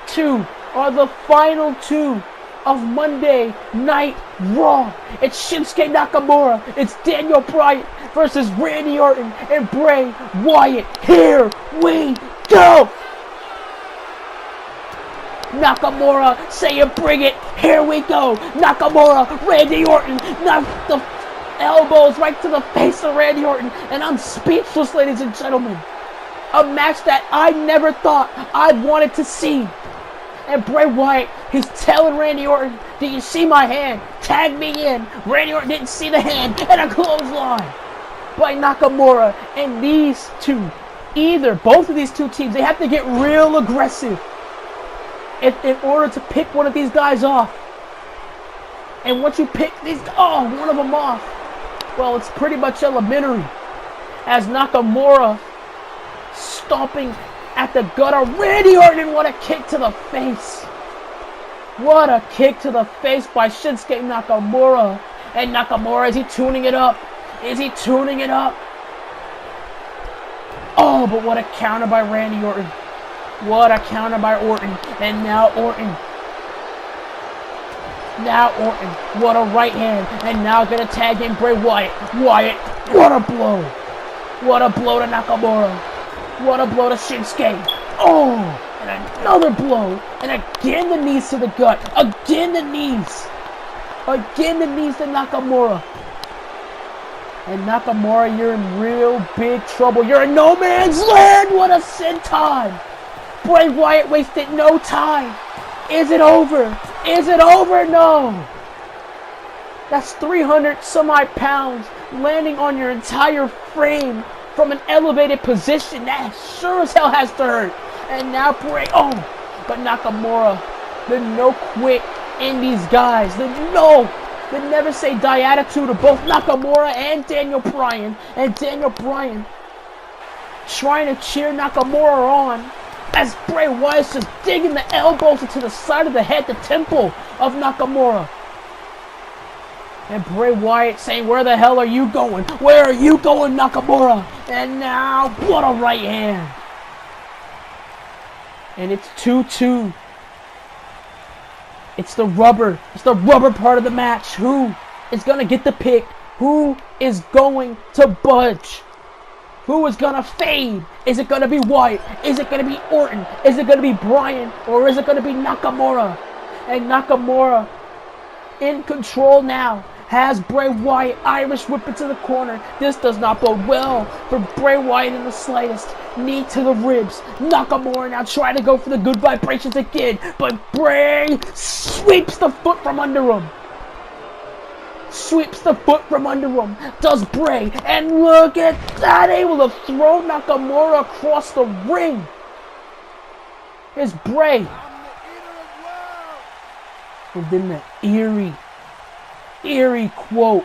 two are the final two of Monday Night Raw. It's Shinsuke Nakamura, it's Daniel Bryan versus Randy Orton and Bray Wyatt. Here we go. Nakamura saying bring it. Here we go. Nakamura, Randy Orton, knock the elbows right to the face of Randy Orton. And I'm speechless, ladies and gentlemen. A match that I never thought I wanted to see. And Bray Wyatt, he's telling Randy Orton, "Did you see my hand? Tag me in." Randy Orton didn't see the hand, and a clothesline by Nakamura. And these two, both of these two teams, they have to get real aggressive in order to pick one of these guys off. And once you pick one of them off, well, it's pretty much elementary. As Nakamura stomping at the gutter. Randy Orton, what a kick to the face. What a kick to the face by Shinsuke Nakamura. And Nakamura, is he tuning it up? Is he tuning it up? Oh, but what a counter by Randy Orton. What a counter by Orton. And now Orton. What a right hand. And now gonna tag in Bray Wyatt. Wyatt, what a blow. What a blow to Nakamura. What a blow to Shinsuke. Oh, and another blow. And again the knees to the gut. Again the knees. Again the knees to Nakamura. And Nakamura, you're in real big trouble. You're in no man's land. What a senton. Bray Wyatt wasted no time. Is it over? Is it over? No. That's 300 some odd pounds landing on your entire frame from an elevated position. That sure as hell has to hurt. And now Bray, but Nakamura, the no quit in these guys. The never say die attitude of both Nakamura and Daniel Bryan. And Daniel Bryan trying to cheer Nakamura on as Bray Wyatt's just digging the elbows into the side of the head, the temple of Nakamura. And Bray Wyatt saying, "Where the hell are you going? Where are you going, Nakamura?" And now, what a right hand. And it's 2-2. It's the rubber. It's the rubber part of the match. Who is going to get the pick? Who is going to budge? Who is going to fade? Is it going to be Wyatt? Is it going to be Orton? Is it going to be Bryan? Or is it going to be Nakamura? And Nakamura in control now. Has Bray Wyatt Irish whip into the corner. This does not bode well for Bray Wyatt in the slightest. Knee to the ribs. Nakamura now trying to go for the good vibrations again. But Bray sweeps the foot from under him. Sweeps the foot from under him. Does Bray. And look at that. Able to throw Nakamura across the ring. Here's Bray. And then the eerie quote,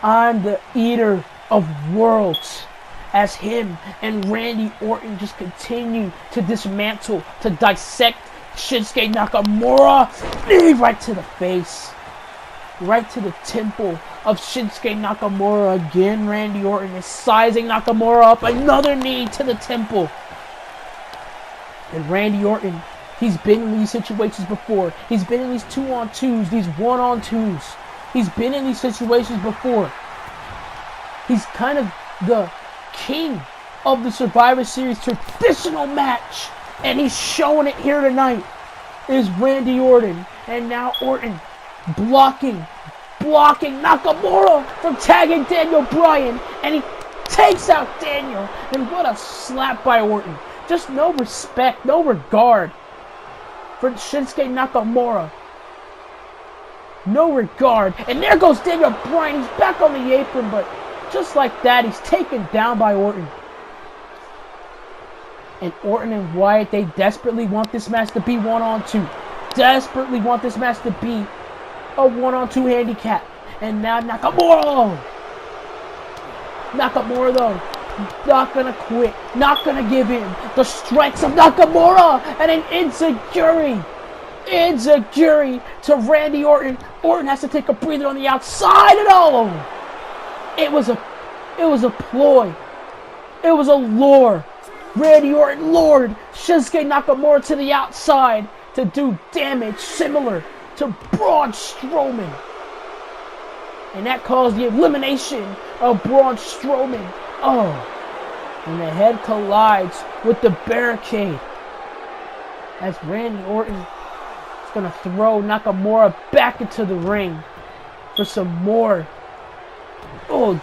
"I'm the eater of worlds," as him and Randy Orton just continue to dismantle, to dissect Shinsuke Nakamura. Knee right to the face, right to the temple of Shinsuke Nakamura. Again, Randy Orton is sizing Nakamura up. Another knee to the temple. And Randy Orton, he's been in these situations before. He's been in these 2-on-2s, these 1-on-2s. He's been in these situations before. He's kind of the king of the Survivor Series traditional match. And he's showing it here tonight. Is Randy Orton. And now Orton blocking Nakamura from tagging Daniel Bryan. And he takes out Daniel. And what a slap by Orton. Just no respect, no regard for Shinsuke Nakamura. No regard. And there goes Daniel Bryan. He's back on the apron, but just like that, he's taken down by Orton. And Orton and Wyatt, they desperately want this match to be 1-on-2. Desperately want this match to be a 1-on-2 handicap. And now Nakamura. Nakamura, though, not gonna quit. Not gonna give in. The strikes of Nakamura. And an Enziguri to Randy Orton. Orton has to take a breather on the outside and all. It was a ploy. It was a lure. Randy Orton lured Shinsuke Nakamura to the outside to do damage similar to Braun Strowman. And that caused the elimination of Braun Strowman. Oh. And the head collides with the barricade. As Randy Orton is going to throw Nakamura back into the ring for some more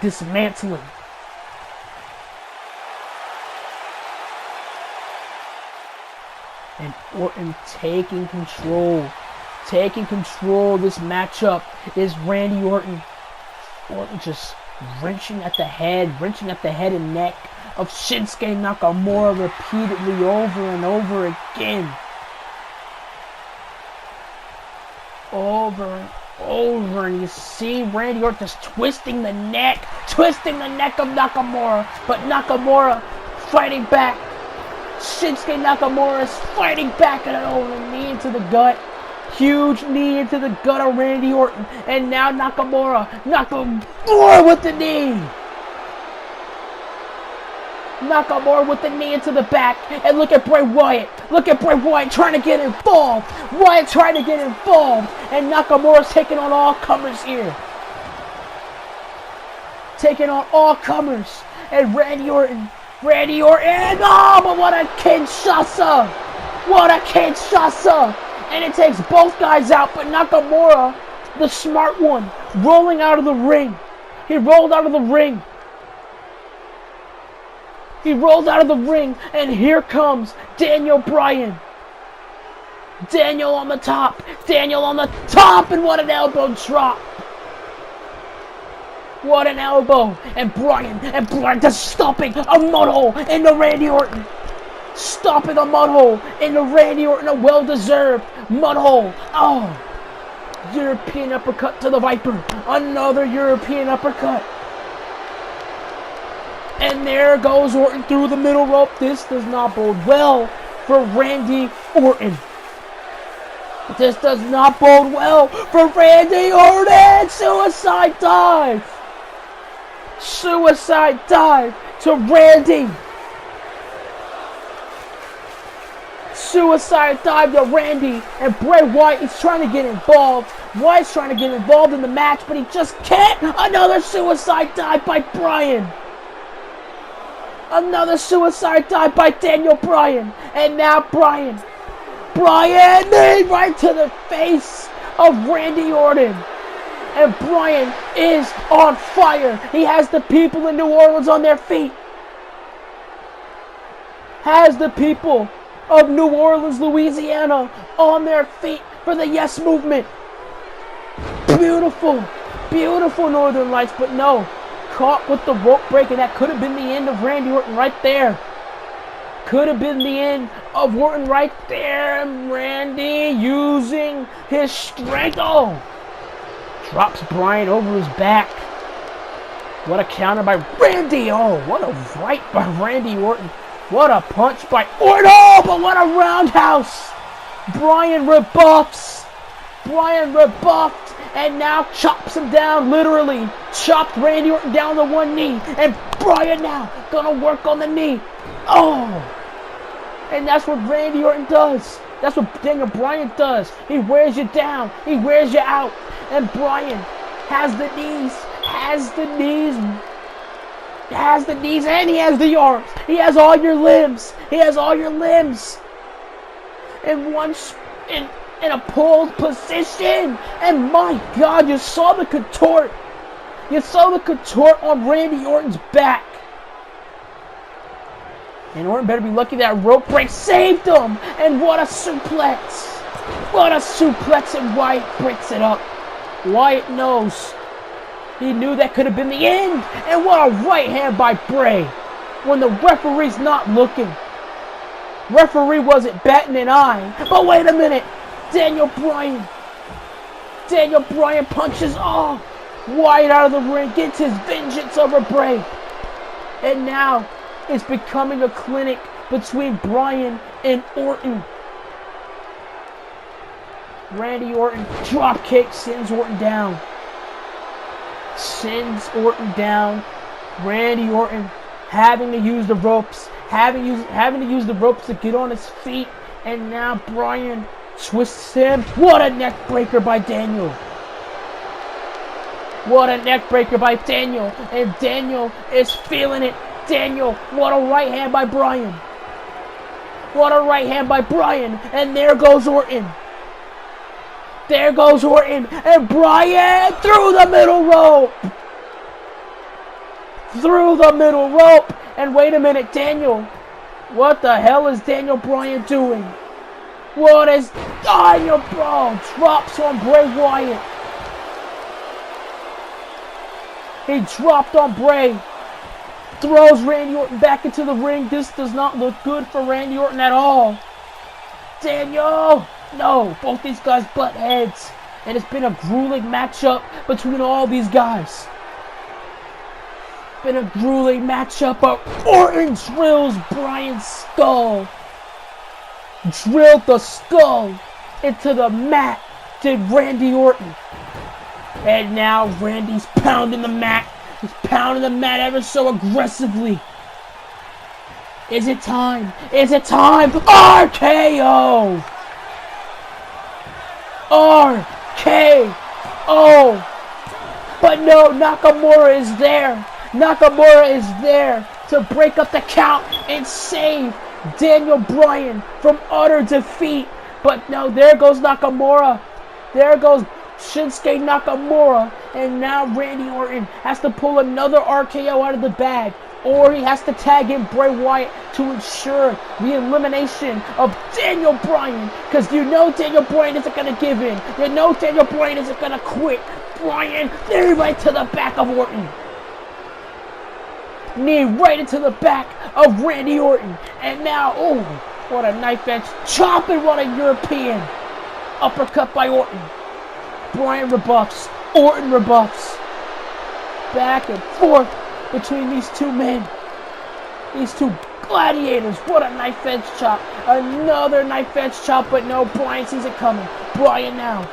dismantling. And Orton taking control of this matchup is Randy Orton. Orton just wrenching at the head and neck of Shinsuke Nakamura repeatedly over and over again. Over and over, and you see Randy Orton just twisting the neck of Nakamura, but Nakamura fighting back. Shinsuke Nakamura is fighting back, and a knee into the gut. Huge knee into the gut of Randy Orton. And now Nakamura with the knee. Nakamura with the knee into the back. And look at Bray Wyatt. Trying to get involved. And Nakamura's taking on all comers here. And Randy Orton. Oh, but what a Kinshasa. And it takes both guys out, but Nakamura, the smart one, rolling out of the ring. He rolled out of the ring, and here comes Daniel Bryan. Daniel on the top, and what an elbow drop. And Bryan just stomping a mud hole into Randy Orton. A well-deserved mud hole. Oh, European uppercut to the Viper. Another European uppercut. And there goes Orton through the middle rope. This does not bode well for Randy Orton. Suicide dive to Randy. And Bray Wyatt is trying to get involved. Wyatt's trying to get involved in the match, but he just can't. Another suicide dive by Bryan. Another suicide dive by Daniel Bryan. And now Bryan knee right to the face of Randy Orton. And Bryan is on fire. He has the people in New Orleans on their feet. Has the people of New Orleans, Louisiana on their feet for the Yes Movement. Beautiful, beautiful Northern Lights, but no. Caught with the rope break, and that could have been the end of Randy Orton right there. Could have been the end of Orton right there. Randy using his strength. Oh! Drops Bryan over his back. What a counter by Randy. Oh, what a right by Randy Orton. What a punch by Orton. Oh, but what a roundhouse. Bryan rebuffs. Bryan rebuffed. And now chops him down, literally. Chopped Randy Orton down to one knee. And Bryan now gonna work on the knee. Oh! And that's what Randy Orton does. That's what Daniel Bryan does. He wears you down. He wears you out. And Bryan has the knees. And he has the arms. He has all your limbs. In a pulled position. And my God, you saw the contort. On Randy Orton's back. And Orton better be lucky that rope break saved him. And what a suplex. And Wyatt breaks it up. Wyatt knows. He knew that could have been the end. And what a right hand by Bray. When the referee's not looking. Referee wasn't batting an eye. But wait a minute. Daniel Bryan punches Wyatt out of the ring. Gets his vengeance over Bray. And now it's becoming a clinic between Bryan and Orton. Randy Orton drop kick, sends Orton down. Randy Orton having to use the ropes, having to use the ropes to get on his feet, and now Bryan twists him. What a neck breaker by Daniel. And Daniel is feeling it. Daniel, what a right hand by Bryan. And there goes Orton. And Bryan through the middle rope. And wait a minute, Daniel. What the hell is Daniel Bryan doing? What is Daniel Bryan? Drops on Bray Wyatt. He dropped on Bray. Throws Randy Orton back into the ring. This does not look good for Randy Orton at all. Daniel! No, both these guys butt heads. And it's been a grueling matchup between all these guys. But Orton drills Bryan's skull. Drilled the skull into the mat, did Randy Orton. And now Randy's pounding the mat. He's pounding the mat ever so aggressively. Is it time? RKO! But no, Nakamura is there to break up the count and save Daniel Bryan from utter defeat. But no, there goes Nakamura. There goes Shinsuke Nakamura. And now Randy Orton has to pull another RKO out of the bag. Or he has to tag in Bray Wyatt to ensure the elimination of Daniel Bryan. Because you know Daniel Bryan isn't going to give in. You know Daniel Bryan isn't going to quit. Bryan, knee right to the back of Orton. Knee right into the back of Randy Orton. And now, what a knife edge chop, and what a European uppercut by Orton. Bryan rebuffs. Orton rebuffs. Back and forth between these two men. These two gladiators. What a knife edge chop. Another knife edge chop, but no, Bryan sees it coming. Bryan now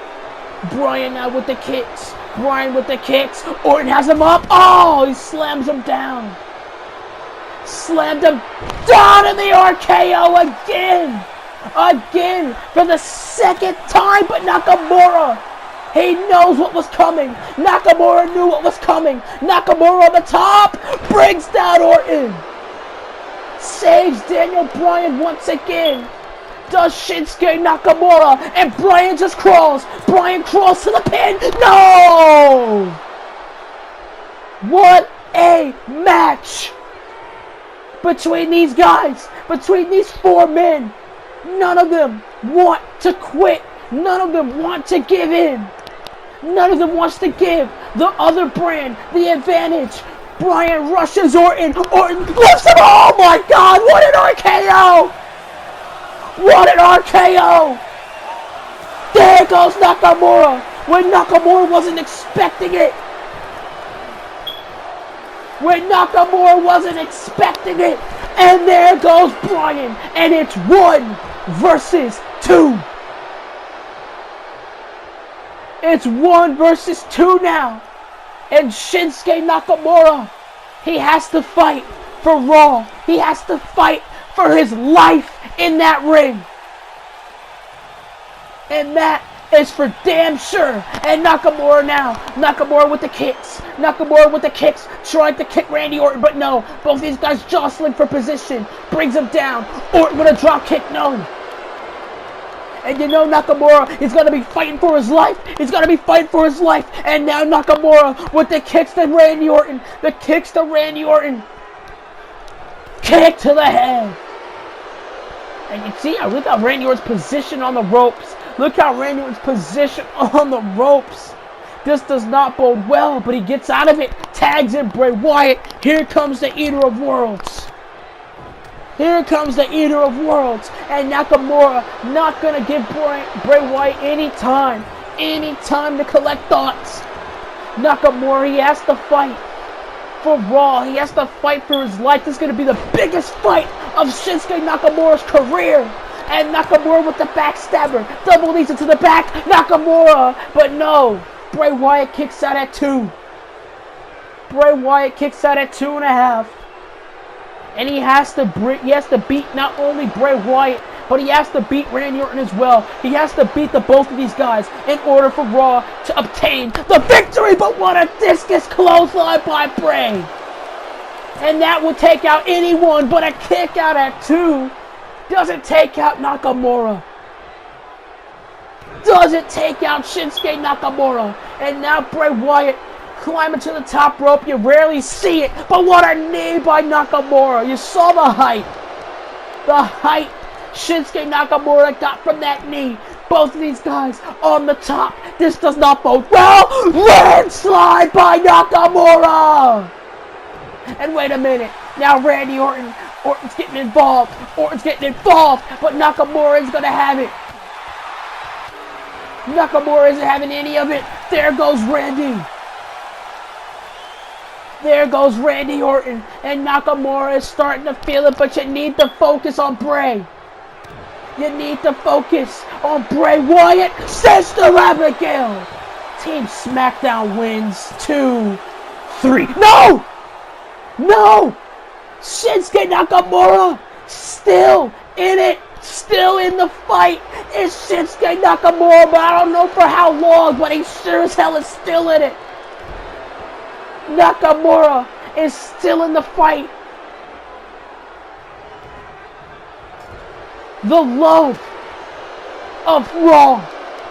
with the kicks. Orton has him up. He slams him down. Slammed him down in the RKO again for the second time. But Nakamura, he knows what was coming. Nakamura knew what was coming. Nakamura on the top brings down Orton. saves Daniel Bryan once again. Does Shinsuke Nakamura, and Bryan just crawls. Bryan crawls to the pin. No! What a match between these guys, between these four men. None of them want to quit. None of them want to give in. None of them wants to give the other brand the advantage. Bryan rushes Orton. Orton lifts him. Oh my God, what an RKO! What an RKO! There goes Nakamura when Nakamura wasn't expecting it. When Nakamura wasn't expecting it. And there goes Bryan. And it's 1 versus 2. It's 1 versus 2 now. And Shinsuke Nakamura, he has to fight for Raw. He has to fight for his life in that ring. And that is for damn sure. And Nakamura now. Nakamura with the kicks. Nakamura with the kicks. Trying to kick Randy Orton, but no. Both these guys jostling for position. Brings him down. Orton with a drop kick. No. And you know Nakamura is going to be fighting for his life. He's going to be fighting for his life. And now Nakamura with the kicks to Randy Orton. The kicks to Randy Orton. Kick to the head. And you see, look how Randy Orton's position on the ropes. Look how Randy Orton's position on the ropes. This does not bode well, but he gets out of it. Tags in Bray Wyatt. Here comes the Eater of Worlds. Here comes the Eater of Worlds. And Nakamura not going to give Bray Wyatt any time to collect thoughts. Nakamura, he has to fight for Raw. He has to fight for his life. This is going to be the biggest fight of Shinsuke Nakamura's career. And Nakamura with the backstabber. Double knees into the back. Nakamura. But no. Bray Wyatt kicks out at 2. Bray Wyatt kicks out at 2.5. And he has to beat not only Bray Wyatt, but he has to beat Randy Orton as well. He has to beat the both of these guys in order for Raw to obtain the victory. But what a discus clothesline by Bray. And that will take out anyone, but a kick out at 2 doesn't take out Nakamura. Doesn't take out Shinsuke Nakamura. And now Bray Wyatt climbing to the top rope. You rarely see it, but what a knee by Nakamura. You saw the height. The height Shinsuke Nakamura got from that knee. Both of these guys on the top. This does not bode well. Landslide by Nakamura. And wait a minute. Now Randy Orton's getting involved. But Nakamura is going to have it. Nakamura isn't having any of it. There goes Randy. There goes Randy Orton. And Nakamura is starting to feel it, but you need to focus on Bray. You need to focus on Bray Wyatt. Sister Abigail. Team SmackDown wins 2, 3. No! No! Shinsuke Nakamura still in it. Still in the fight. It's Shinsuke Nakamura, but I don't know for how long, but he sure as hell is still in it. Nakamura is still in the fight. The love of Raw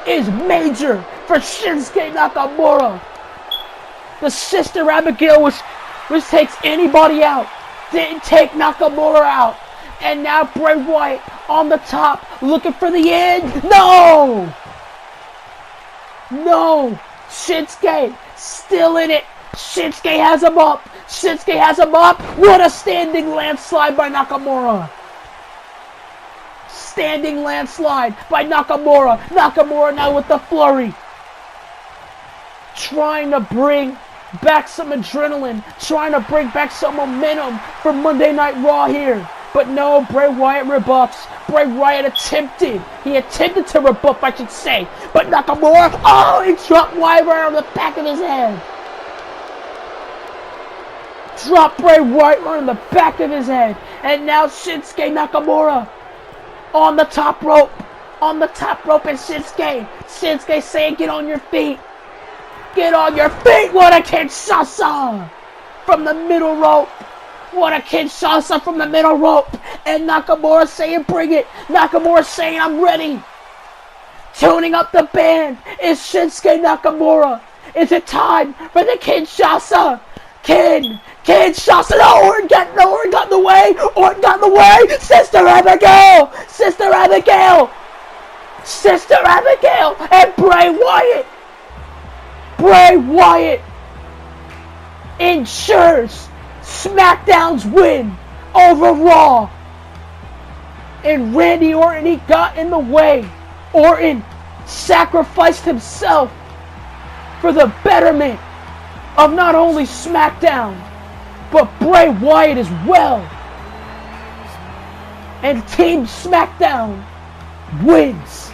is major for Shinsuke Nakamura. The Sister Abigail, which takes anybody out, didn't take Nakamura out. And now Bray Wyatt on the top, looking for the end. No! No! Shinsuke still in it. Shinsuke has him up. Shinsuke has him up. What a standing landslide by Nakamura. Standing landslide by Nakamura. Nakamura now with the flurry. Trying to bring back some adrenaline. Trying to bring back some momentum for Monday Night Raw here. But no, Bray Wyatt rebuffs. Bray Wyatt attempted. He attempted to rebuff, I should say. But Nakamura, oh, he dropped Wyatt right on the back of his head. Dropped Bray Wyatt right on the back of his head. And now Shinsuke Nakamura on the top rope. On the top rope is Shinsuke. Shinsuke saying, get on your feet. Get on your feet. What a Kinshasa from the middle rope. What a Kinshasa from the middle rope. And Nakamura saying, bring it. Nakamura saying, I'm ready. Tuning up the band is Shinsuke Nakamura. Is it time for the Kinshasa? Kinshasa. No, Orton got in the way. Orton got in the way. Sister Abigail. And Bray Wyatt. Bray Wyatt ensures SmackDown's win over Raw. And Randy Orton, he got in the way. Orton sacrificed himself for the betterment of not only SmackDown, but Bray Wyatt as well. And Team SmackDown wins.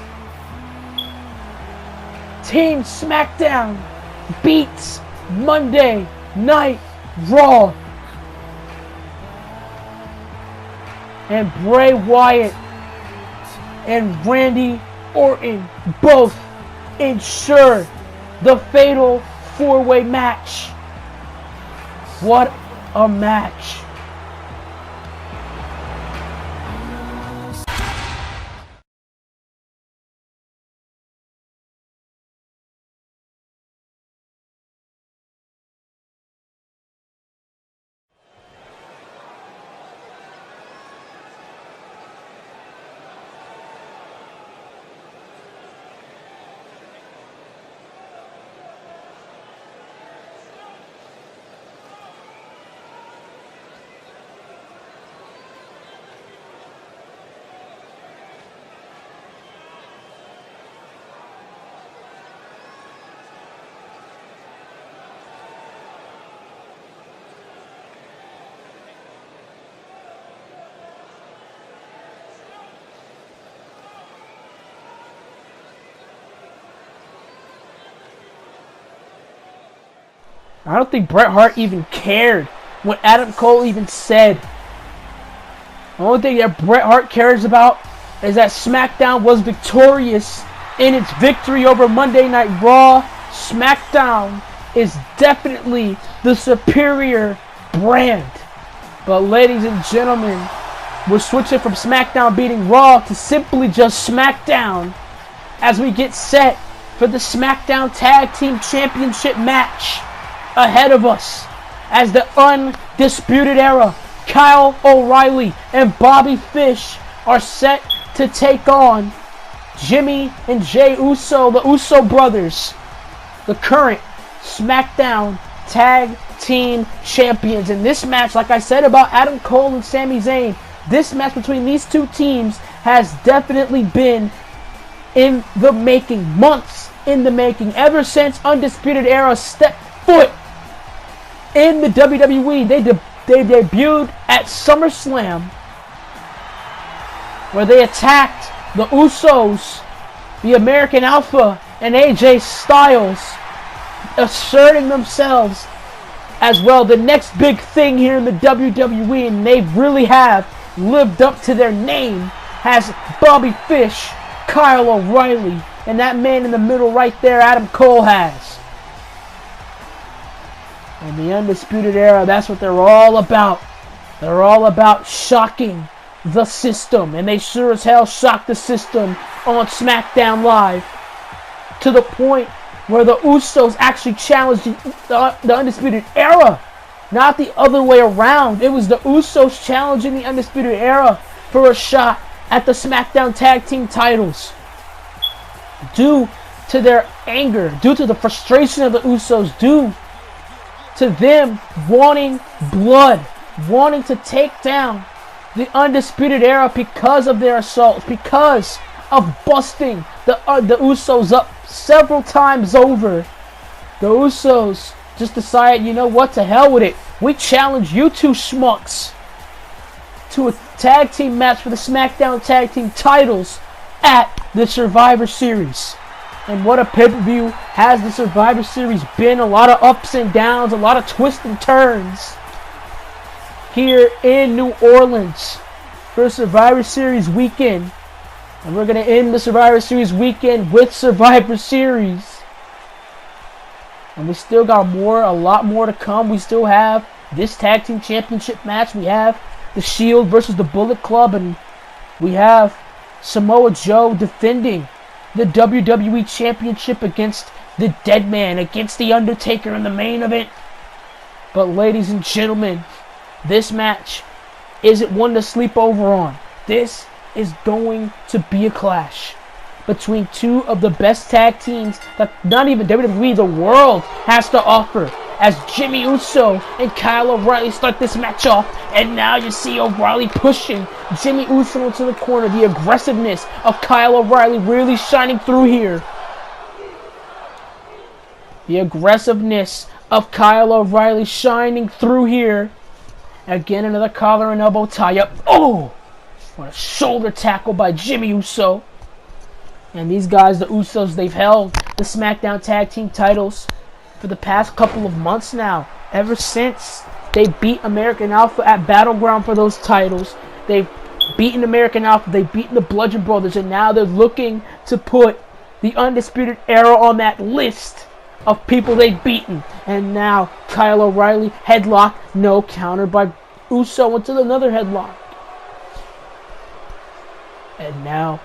Team SmackDown beats Monday Night Raw. And Bray Wyatt and Randy Orton both ensure the fatal 4-way match. What a match. I don't think Bret Hart even cared what Adam Cole even said. The only thing that Bret Hart cares about is that SmackDown was victorious in its victory over Monday Night Raw. SmackDown is definitely the superior brand. But ladies and gentlemen, we're switching from SmackDown beating Raw to simply just SmackDown as we get set for the SmackDown Tag Team Championship match ahead of us as the Undisputed Era, Kyle O'Reilly and Bobby Fish, are set to take on Jimmy and Jey Uso, the Uso brothers, the current SmackDown Tag Team Champions. In this match, like I said about Adam Cole and Sami Zayn, this match between these two teams has definitely been in the making, months in the making, ever since Undisputed Era stepped foot in the WWE. They debuted at SummerSlam, where they attacked the Usos, the American Alpha, and AJ Styles, asserting themselves as well the next big thing here in the WWE, and they really have lived up to their name, has Bobby Fish, Kyle O'Reilly, and that man in the middle right there, Adam Cole, has. And the Undisputed Era, that's what they're all about. They're all about shocking the system. And they sure as hell shocked the system on SmackDown Live. To the point where the Usos actually challenged the Undisputed Era. Not the other way around. It was the Usos challenging the Undisputed Era for a shot at the SmackDown Tag Team titles. Due to their anger, due to the frustration of the Usos, due to them wanting blood, wanting to take down the Undisputed Era because of their assaults, because of busting the Usos up several times over. The Usos just decided, you know what, to hell with it. We challenge you two schmucks to a tag team match for the SmackDown Tag Team titles at the Survivor Series. And what a pay-per-view has the Survivor Series been. A lot of ups and downs, a lot of twists and turns here in New Orleans for Survivor Series weekend. And we're going to end the Survivor Series weekend with Survivor Series. And we still got more, a lot more to come. We still have this tag team championship match. We have the Shield versus the Bullet Club, and we have Samoa Joe defending the WWE Championship against the Dead Man, against the Undertaker in the main event. But ladies and gentlemen, this match isn't one to sleep over on. This is going to be a clash between two of the best tag teams that not even WWE, the world, has to offer, as Jimmy Uso and Kyle O'Reilly start this match off. And now you see O'Reilly pushing Jimmy Uso into the corner. The aggressiveness of Kyle O'Reilly really shining through here. The aggressiveness of Kyle O'Reilly shining through here. Again, another collar and elbow tie-up. Oh! What a shoulder tackle by Jimmy Uso. And these guys, the Usos, they've held the SmackDown Tag Team titles for the past couple of months now. Ever since they beat American Alpha at Battleground for those titles. They've beaten American Alpha. They've beaten the Bludgeon Brothers. And now they're looking to put the Undisputed Era on that list of people they've beaten. And now Kyle O'Reilly, headlock, no, counter by Uso into another headlock. And now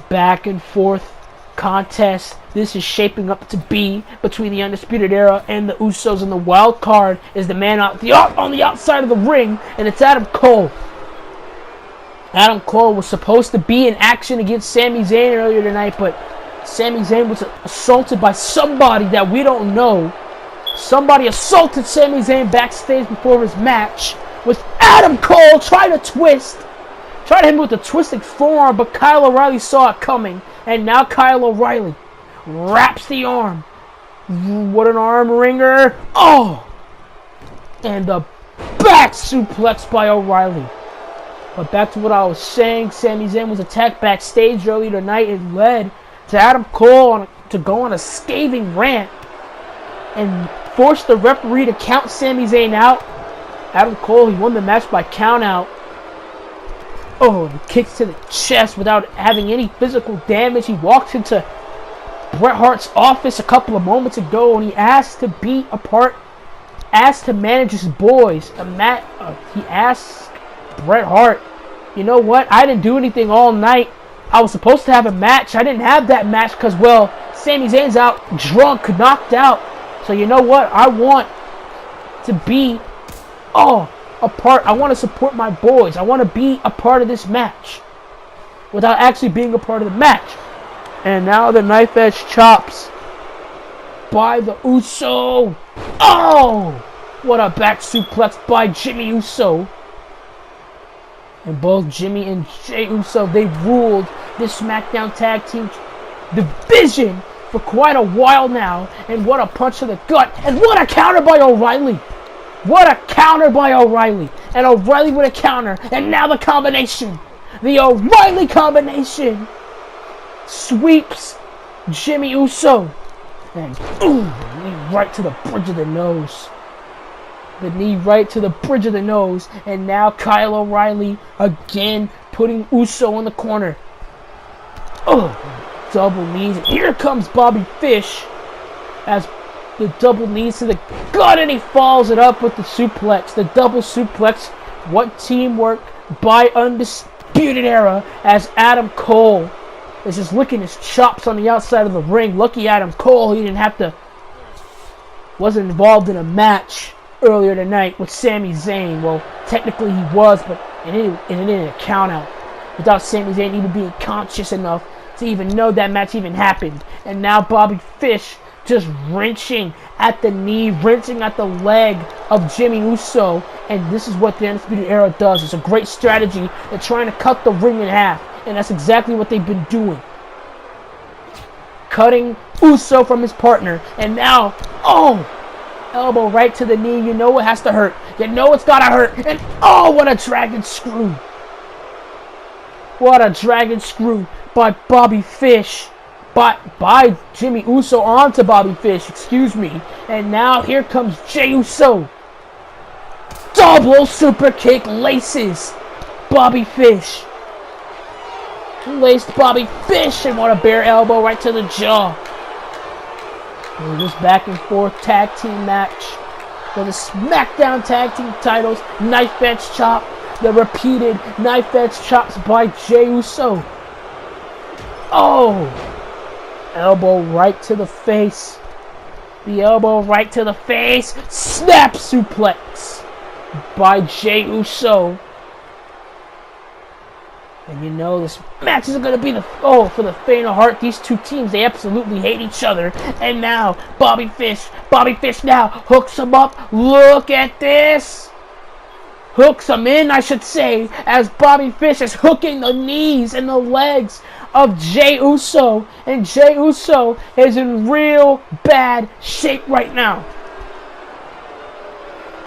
back and forth contest. This is shaping up to be between the Undisputed Era and the Usos. And the wild card is the man on the outside of the ring, and it's Adam Cole. Adam Cole was supposed to be in action against Sami Zayn earlier tonight, but Sami Zayn was assaulted by somebody that we don't know. Somebody assaulted Sami Zayn backstage before his match, with Adam Cole trying to twist. Tried to hit him with a twisting forearm, but Kyle O'Reilly saw it coming. And now Kyle O'Reilly wraps the arm. What an arm wringer. Oh! And the back suplex by O'Reilly. But back to what I was saying. Sami Zayn was attacked backstage earlier tonight and led to Adam Cole to go on a scathing rant and forced the referee to count Sami Zayn out. Adam Cole, he won the match by count out. Oh, and kicks to the chest without having any physical damage. He walks into Bret Hart's office a couple of moments ago, and he asked to be a part, asked to manage his boys. He asked Bret Hart, you know what? I didn't do anything all night. I was supposed to have a match. I didn't have that match because, well, Sami Zayn's out, drunk, knocked out. So you know what? I want to be, a part. I want to support my boys. I want to be a part of this match without actually being a part of the match. And now the knife edge chops by the Uso. Oh! What a back suplex by Jimmy Uso. And both Jimmy and Jey Uso, they ruled this SmackDown Tag Team division for quite a while now. And what a punch to the gut. And what a counter by O'Reilly. What a counter by O'Reilly. And O'Reilly with a counter. And now the combination. The O'Reilly combination sweeps Jimmy Uso. And knee right to the bridge of the nose. The knee right to the bridge of the nose. And now Kyle O'Reilly again putting Uso in the corner. Double knees. And here comes Bobby Fish as the double knees to the gut, and he follows it up with the suplex. The double suplex. What teamwork by Undisputed Era as Adam Cole is just licking his chops on the outside of the ring. Lucky Adam Cole, he wasn't involved in a match earlier tonight with Sami Zayn. Well, technically he was, but it didn't a count out without Sami Zayn even being conscious enough to even know that match even happened. And now Bobby Fish just wrenching at the knee, wrenching at the leg of Jimmy Uso. And this is what the Undisputed Era does. It's a great strategy. They're trying to cut the ring in half. And that's exactly what they've been doing. Cutting Uso from his partner. And now, elbow right to the knee. You know it has to hurt. You know it's gotta hurt. And what a dragon screw. What a dragon screw by Bobby Fish. By Jimmy Uso onto Bobby Fish, excuse me. And now here comes Jey Uso. Double super kick laces Bobby Fish. Laced Bobby Fish, and what a bare elbow right to the jaw. And this back and forth tag team match for the SmackDown Tag Team titles. Knife edge chop. The repeated knife edge chops by Jey Uso. Oh! Elbow right to the face. The elbow right to the face. Snap suplex by Jey Uso. And you know this match is going to be for the faint of heart. These two teams, they absolutely hate each other. And now, Bobby Fish now hooks him up. Look at this. Hooks him in, I should say, as Bobby Fish is hooking the knees and the legs of Jey Uso. And Jey Uso is in real bad shape right now.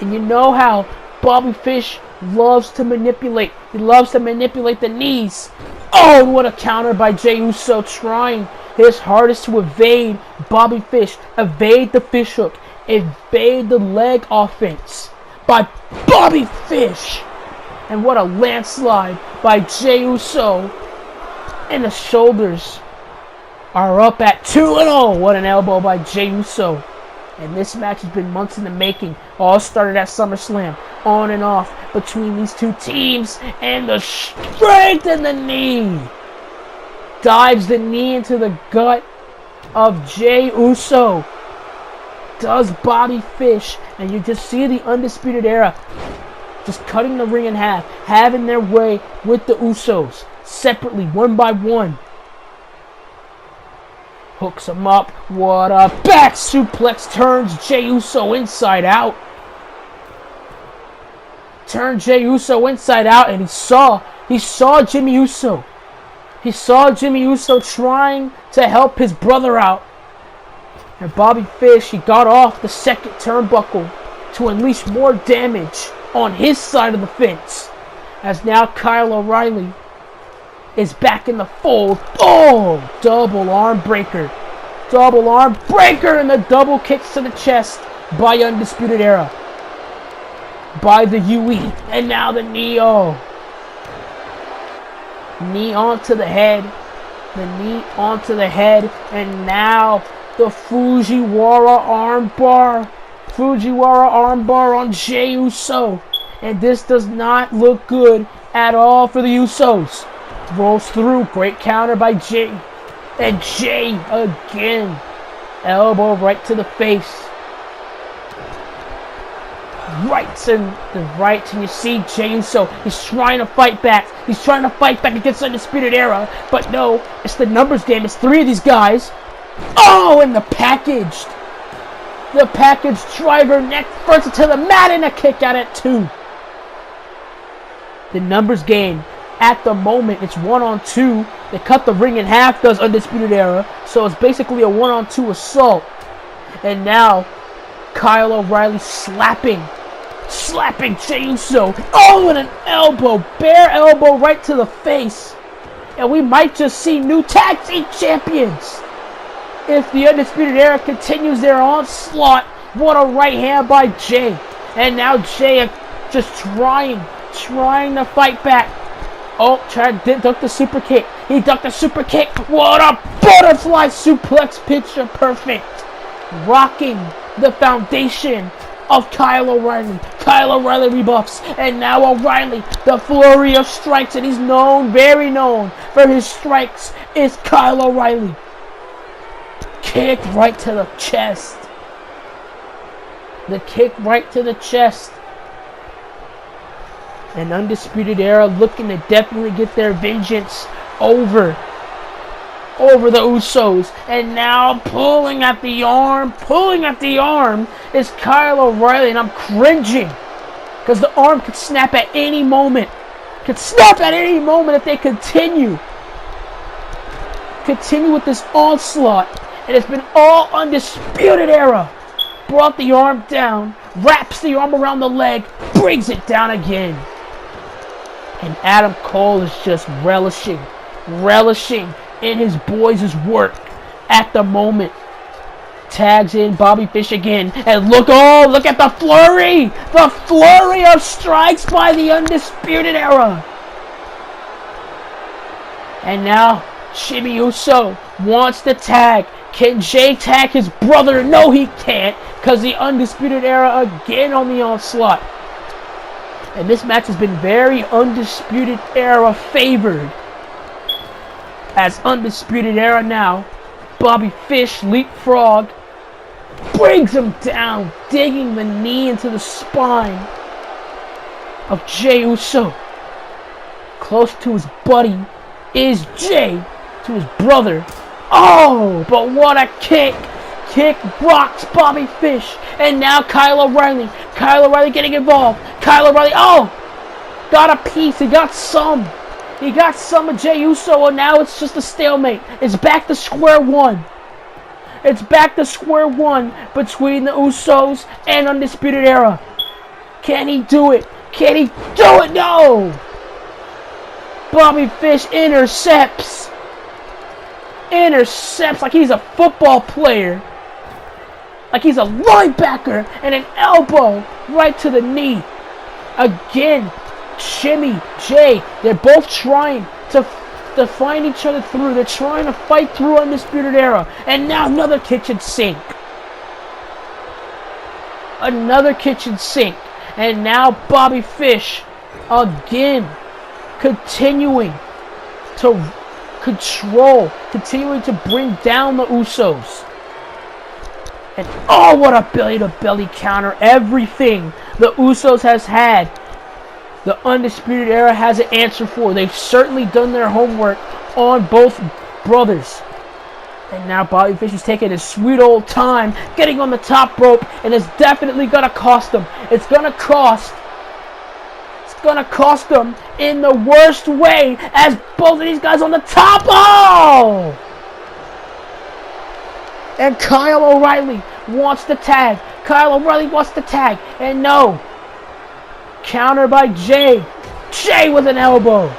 And you know how Bobby Fish loves to manipulate. He loves to manipulate the knees. Oh, what a counter by Jey Uso, trying his hardest to evade Bobby Fish. Evade the fish hook. Evade the leg offense by Bobby Fish. And what a landslide by Jey Uso. And the shoulders are up at 2-0. What an elbow by Jey Uso. And this match has been months in the making. All started at SummerSlam. On and off between these two teams. And the strength in the knee. Dives the knee into the gut of Jey Uso. Does Bobby Fish. And you just see the Undisputed Era just cutting the ring in half. Having their way with the Usos. Separately, one by one. Hooks him up. What a back suplex. Turns Jey Uso inside out. Turned Jey Uso inside out, and he saw Jimmy Uso. He saw Jimmy Uso trying to help his brother out. And Bobby Fish, he got off the second turnbuckle to unleash more damage on his side of the fence. As now Kyle O'Reilly is back in the fold. Oh, double arm breaker. Double arm breaker, and the double kicks to the chest by Undisputed Era. By the UE. And now the knee. Oh. Knee onto the head. The knee onto the head. And now the Fujiwara armbar. Fujiwara armbar on Jey Uso. And this does not look good at all for the Usos. Rolls through. Great counter by Jey. And Jey again. Elbow right to the face. Right and you see Jey Uso. He's trying to fight back. He's trying to fight back against Undisputed Era. But no, it's the numbers game. It's three of these guys. Oh, and the package driver neck first to the mat and a kick out at 2. The numbers game. At the moment, it's 1-on-2. They cut the ring in half, does Undisputed Era. So it's basically a 1-on-2 assault. And now, Kyle O'Reilly slapping Jey Uso. Oh, and an elbow. Bare elbow right to the face. And we might just see new tag team champions. If the Undisputed Era continues their onslaught. What a right hand by Jey. And now Jey just trying to fight back. Oh, tried to duck the super kick. He ducked the super kick. What a butterfly suplex, picture perfect. Rocking the foundation of Kyle O'Reilly. Kyle O'Reilly rebuffs. And now O'Reilly, the flurry of strikes. And he's very known for his strikes, is Kyle O'Reilly. Kick right to the chest. The kick right to the chest. And Undisputed Era looking to definitely get their vengeance over the Usos. And now pulling at the arm is Kyle O'Reilly. And I'm cringing because the arm could snap at any moment. If they continue with this onslaught. And it's been all Undisputed Era. Brought the arm down, wraps the arm around the leg, brings it down again. And Adam Cole is just relishing in his boys' work at the moment. Tags in Bobby Fish again. And look at the flurry! The flurry of strikes by the Undisputed Era. And now, Jimmy Uso wants to tag. Can Jey tag his brother? No, he can't. because the Undisputed Era again on the onslaught. And this match has been very Undisputed Era favored. As Undisputed Era now, Bobby Fish leapfrog, brings him down, digging the knee into the spine of Jey Uso. Close to his buddy is Jey, to his brother. Oh, but what a kick! Kick rocks Bobby Fish. And now Kyle O'Reilly. Kyle O'Reilly getting involved. Kyle O'Reilly, oh! Got a piece. He got some. He got some of Jey Uso, and now it's just a stalemate. It's back to square one. It's back to square one between the Usos and Undisputed Era. Can he do it? Can he do it? No! Bobby Fish intercepts. Intercepts like he's a football player. Like he's a linebacker, and an elbow right to the knee. Again, Jimmy, Jey, they're both trying to find each other through. They're trying to fight through Undisputed Era. And now another kitchen sink. Another kitchen sink. And now Bobby Fish again continuing to control, continuing to bring down the Usos. And oh, what a belly-to-belly counter. Everything the Usos has had, the Undisputed Era has an answer for. They've certainly done their homework on both brothers. And now Bobby Fish is taking his sweet old time, getting on the top rope, and it's definitely going to cost him. It's going to cost him in the worst way, as both of these guys on the top. Oh! And Kyle O'Reilly wants the tag. Kyle O'Reilly wants the tag. And no. Counter by Jey. Jey with an elbow.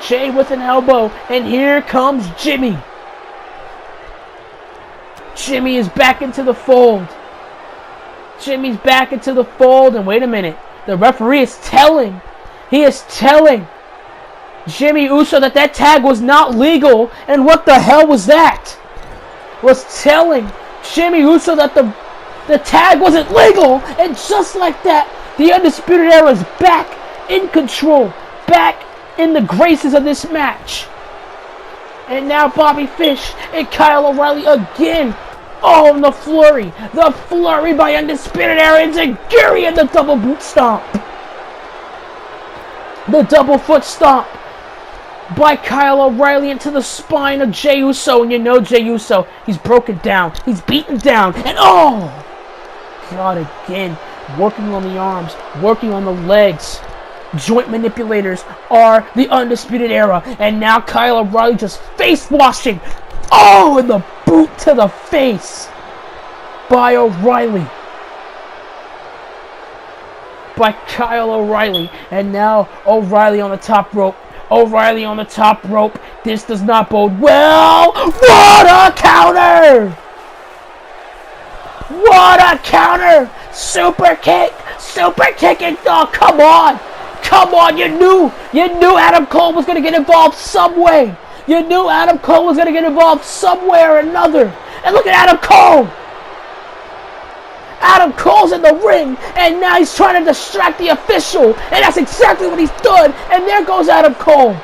Jey with an elbow. And here comes Jimmy. Jimmy is back into the fold. Jimmy's back into the fold. And wait a minute. The referee is telling. He is telling Jimmy Uso that tag was not legal. And what the hell was that? Was telling Jimmy Uso that the tag wasn't legal. And just like that, the Undisputed Era is back in control. Back in the graces of this match. And now Bobby Fish and Kyle O'Reilly again. Oh, and the flurry. The flurry by Undisputed Era Enziguri and the double boot stomp. The double foot stomp by Kyle O'Reilly into the spine of Jey Uso. And you know Jey Uso, he's broken down. He's beaten down. And oh! God, again, working on the arms, working on the legs. Joint manipulators are the Undisputed Era. And now Kyle O'Reilly just face washing. Oh, and the boot to the face by O'Reilly. By Kyle O'Reilly. And now O'Reilly on the top rope. O'Reilly on the top rope. This does not bode well. What a counter! What a counter! Super kick! Super kicking! Oh, come on! Come on! You knew Adam Cole was going to get involved some way. You knew Adam Cole was going to get involved some way or another. And look at Adam Cole! Adam Cole's in the ring, and now he's trying to distract the official, and that's exactly what he's done. And there goes Adam Cole.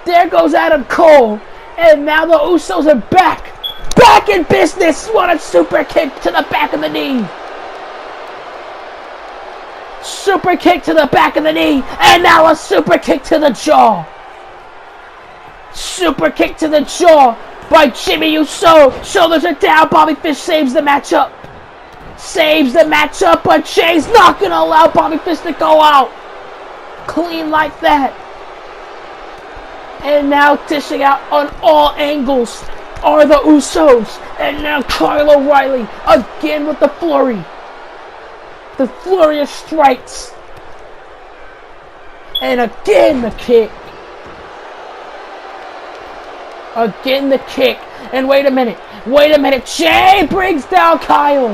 There goes Adam Cole, and now the Usos are back in business. What a super kick to the back of the knee. Super kick to the back of the knee, and now a super kick to the jaw. Super kick to the jaw by Jimmy Uso. Shoulders are down. Bobby Fish saves the matchup. Saves the matchup, but Jey's not going to allow Bobby Fish to go out clean like that. And now dishing out on all angles are the Usos. And now Kyle O'Reilly again with the flurry. The flurry of strikes. And again the kick. Again the kick. And wait a minute. Jey brings down Kyle.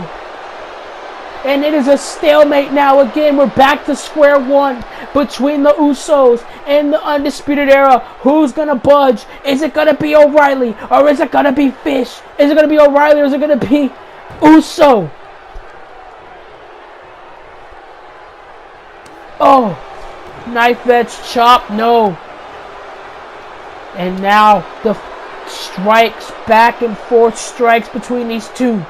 And it is a stalemate now. Again, we're back to square one between the Usos and the Undisputed Era. Who's going to budge? Is it going to be O'Reilly or is it going to be Fish? Is it going to be O'Reilly or is it going to be Uso? Oh, knife edge chop, no. And now the strikes, back and forth strikes between these two.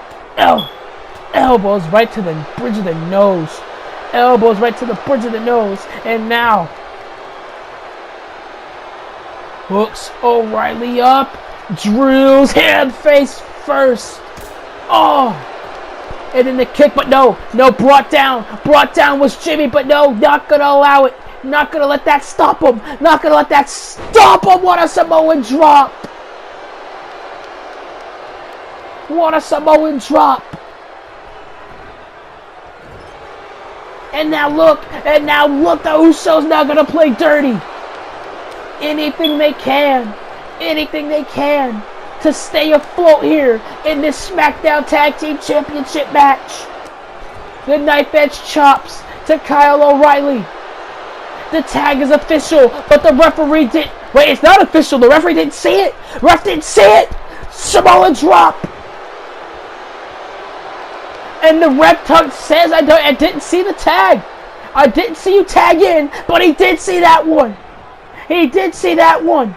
Elbows right to the bridge of the nose. Elbows right to the bridge of the nose. And now hooks O'Reilly up. Drills hand face first. Oh. And then the kick, but no, brought down. Brought down was Jimmy, but no, not going to allow it. Not going to let that stop him. Not going to let that stop him. What a Samoan drop. What a Samoan drop. And now look, the Usos now going to play dirty. Anything they can to stay afloat here in this SmackDown Tag Team Championship match. The knife edge chops to Kyle O'Reilly. The tag is official, but the referee didn't. Wait, it's not official. The referee didn't see it. Ref didn't see it. Samoan drop. And the ref says, I didn't see the tag. I didn't see you tag in, but he did see that one. He did see that one.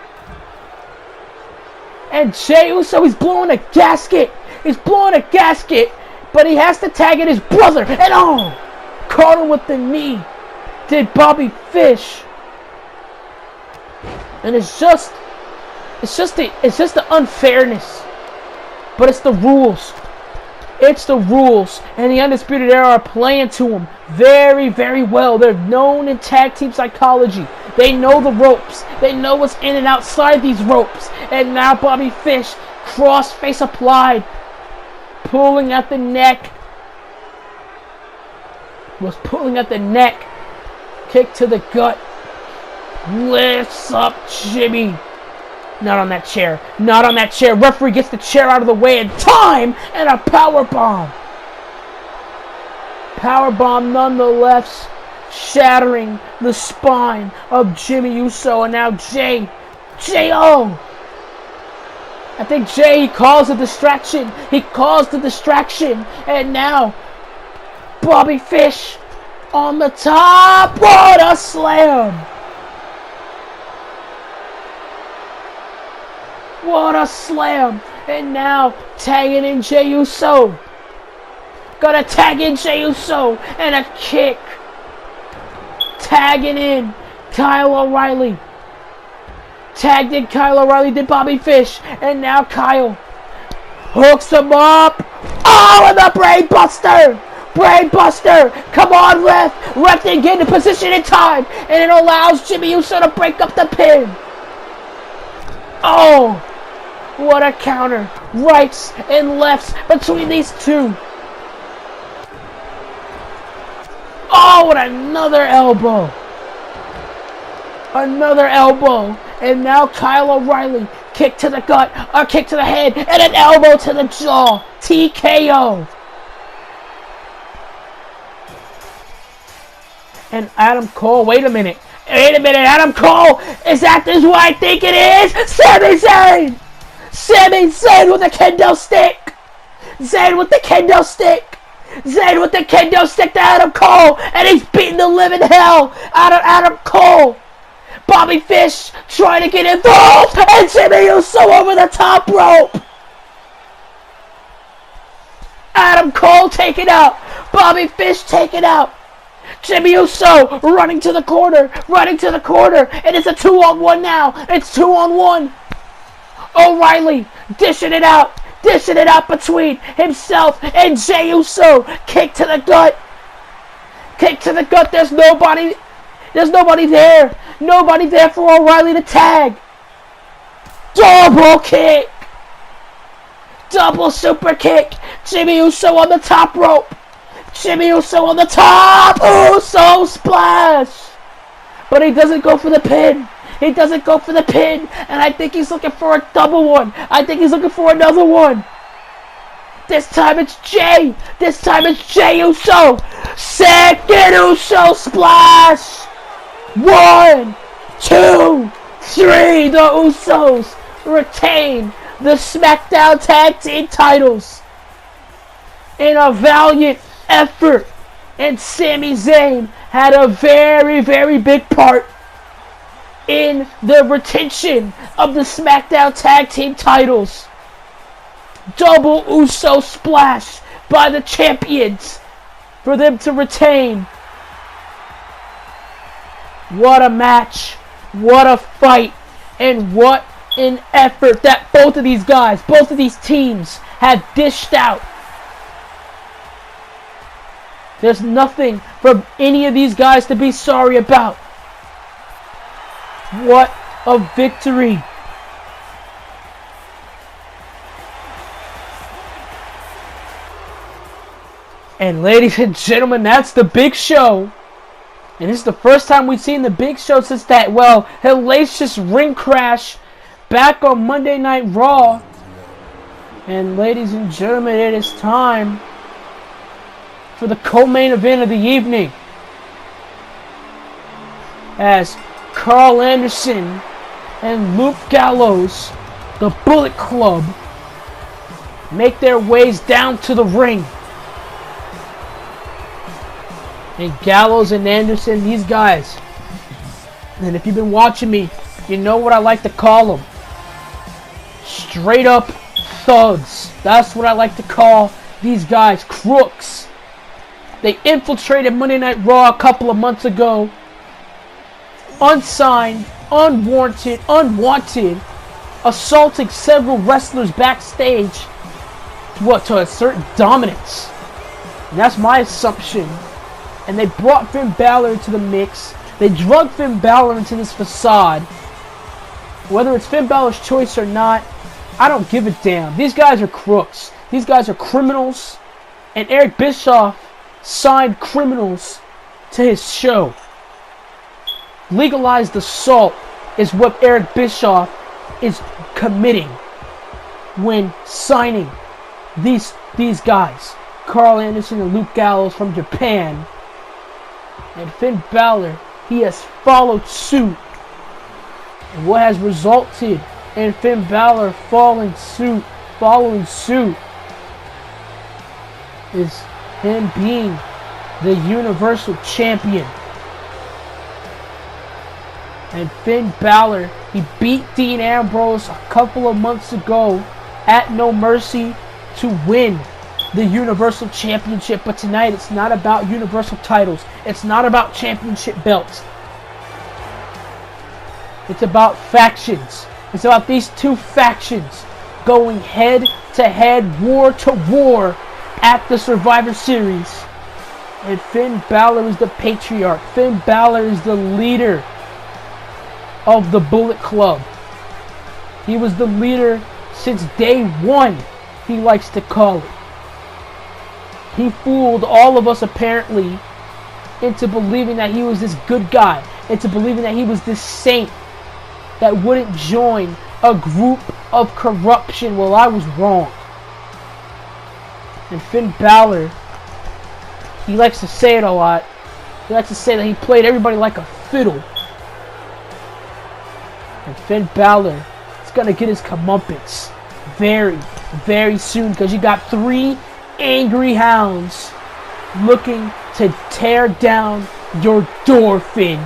And Jey Uso is blowing a gasket. He's blowing a gasket, but he has to tag in his brother. And caught him with the knee. Did Bobby Fish. And it's just the unfairness. But it's the rules. It's the rules. And the Undisputed Era are playing to them very, very well. They're known in tag team psychology. They know the ropes. They know what's in and outside these ropes. And now Bobby Fish, cross-face applied. Pulling at the neck. Was pulling at the neck. Kick to the gut. Lifts up Jimmy. Not on that chair. Not on that chair. Referee gets the chair out of the way in time. And a power bomb. Power bomb nonetheless. Shattering the spine of Jimmy Uso. And now J.O. I think Jey calls a distraction. He calls the distraction. And now Bobby Fish on the top. What a slam. What a slam. And now tagging in Jey Uso. Gonna tag in Jey Uso. And a kick. Tagging in Kyle O'Reilly. Tagged in Kyle O'Reilly did Bobby Fish. And now Kyle hooks him up. Oh, and the Brain Buster. Brain Buster. Come on, ref. Ref didn't get into position in time. And it allows Jimmy Uso to break up the pin. Oh, what a counter. Rights and lefts between these two. Oh, and another elbow. Another elbow. And now Kyle O'Reilly. Kick to the gut. A kick to the head. And an elbow to the jaw. TKO. And Adam Cole. Wait a minute. Adam Cole. Is that this who I think it is? Sami Zayn. Sami Zayn with a kendo stick. Zayn with the kendo stick. Zayn with the kendo stick to Adam Cole. And he's beating the living hell out of Adam Cole. Bobby Fish trying to get involved. And Jimmy Uso over the top rope. Adam Cole taken out. Bobby Fish taken out. Jimmy Uso running to the corner. And it's a 2-on-1 now. It's 2-on-1. O'Reilly dishing it out between himself and Jey Uso. Kick to the gut. There's nobody there. Nobody there for O'Reilly to tag. Double kick. Double super kick. Jimmy Uso on the top rope. Jimmy Uso on the top. Uso splash. But he doesn't go for the pin. And I think he's looking for a double one. I think he's looking for another one. This time it's Jay. This time it's Jay Uso. Second Uso splash. 1, 2, 3. The Usos retain the SmackDown Tag Team titles in a valiant effort. And Sami Zayn had a very, very big part in the retention of the SmackDown Tag Team titles. Double Uso splash by the champions for them to retain. What a match, what a fight, and what an effort that both of these guys, both of these teams have dished out. There's nothing for any of these guys to be sorry about. What a victory. And ladies and gentlemen, that's the Big Show. And this is the first time we've seen the Big Show since that, well, hellacious ring crash back on Monday Night Raw. And ladies and gentlemen, it is time for the co-main event of the evening, as Carl Anderson and Luke Gallows, the Bullet Club, make their ways down to the ring. And Gallows and Anderson, these guys, and if you've been watching me, you know what I like to call them. Straight up thugs. That's what I like to call these guys. Crooks. They infiltrated Monday Night Raw a couple of months ago. Unsigned, unwanted, assaulting several wrestlers backstage to assert dominance. And that's my assumption. And they brought Finn Balor into the mix. They drug Finn Balor into this facade. Whether it's Finn Balor's choice or not, I don't give a damn. These guys are crooks. These guys are criminals. And Eric Bischoff signed criminals to his show. Legalized assault is what Eric Bischoff is committing when signing these guys. Carl Anderson and Luke Gallows from Japan. And Finn Balor, he has followed suit. And what has resulted in Finn Balor following suit is him being the Universal Champion. And Finn Balor, he beat Dean Ambrose a couple of months ago at No Mercy to win the Universal Championship. But tonight it's not about Universal titles. It's not about championship belts. It's about factions. It's about these two factions going head to head, war to war at the Survivor Series. And Finn Balor is the patriarch. Finn Balor is the leader of the Bullet Club. He was the leader since day one, he likes to call it. He fooled all of us apparently into believing that he was this good guy, into believing that he was this saint that wouldn't join a group of corruption. Well, I was wrong. And Finn Balor, he likes to say it a lot. He likes to say that he played everybody like a fiddle. And Finn Balor is going to get his comeuppance very, very soon, because you got three angry hounds looking to tear down your door, Finn.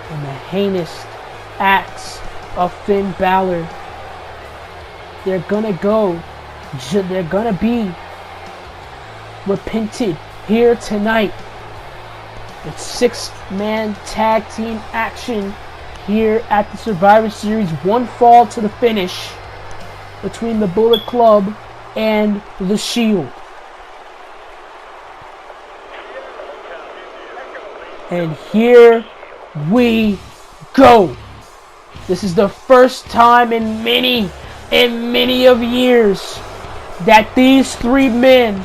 And the heinous acts of Finn Balor, they're gonna be repented here tonight. It's 6-man tag team action here at the Survivor Series. One fall to the finish between the Bullet Club and the Shield. And here we go. This is the first time in many of years that these three men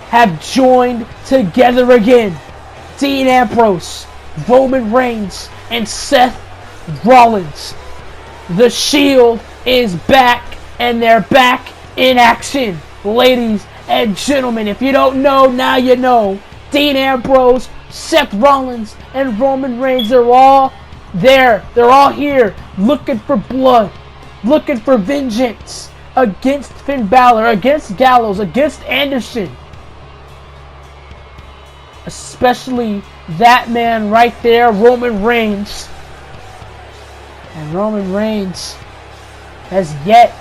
have joined together again. Dean Ambrose, Roman Reigns, and Seth Rollins. The Shield is back And they're back in action. Ladies and gentlemen, if you don't know, now you know. Dean Ambrose, Seth Rollins, and Roman Reigns are all there. They're all here looking for blood, looking for vengeance against Finn Balor, against Gallows, against Anderson. Especially that man right there, Roman Reigns. And Roman Reigns has yet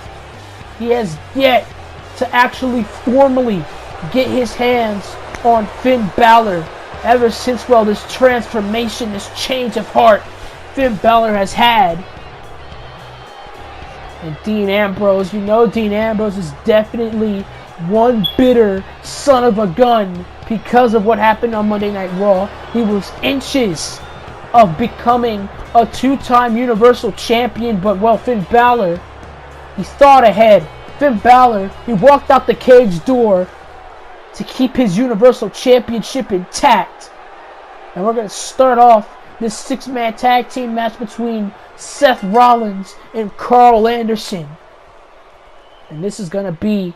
to actually formally get his hands on Finn Balor. Ever since, well, this transformation, this change of heart Finn Balor has had. And Dean Ambrose, you know Dean Ambrose is definitely one bitter son of a gun because of what happened on Monday Night Raw. He was inches of becoming a two-time Universal Champion, but, well, Finn Balor, he thought ahead. Finn Balor, he walked out the cage door to keep his Universal Championship intact. And we're going to start off this six-man tag team match between Seth Rollins and Carl Anderson. And this is going to be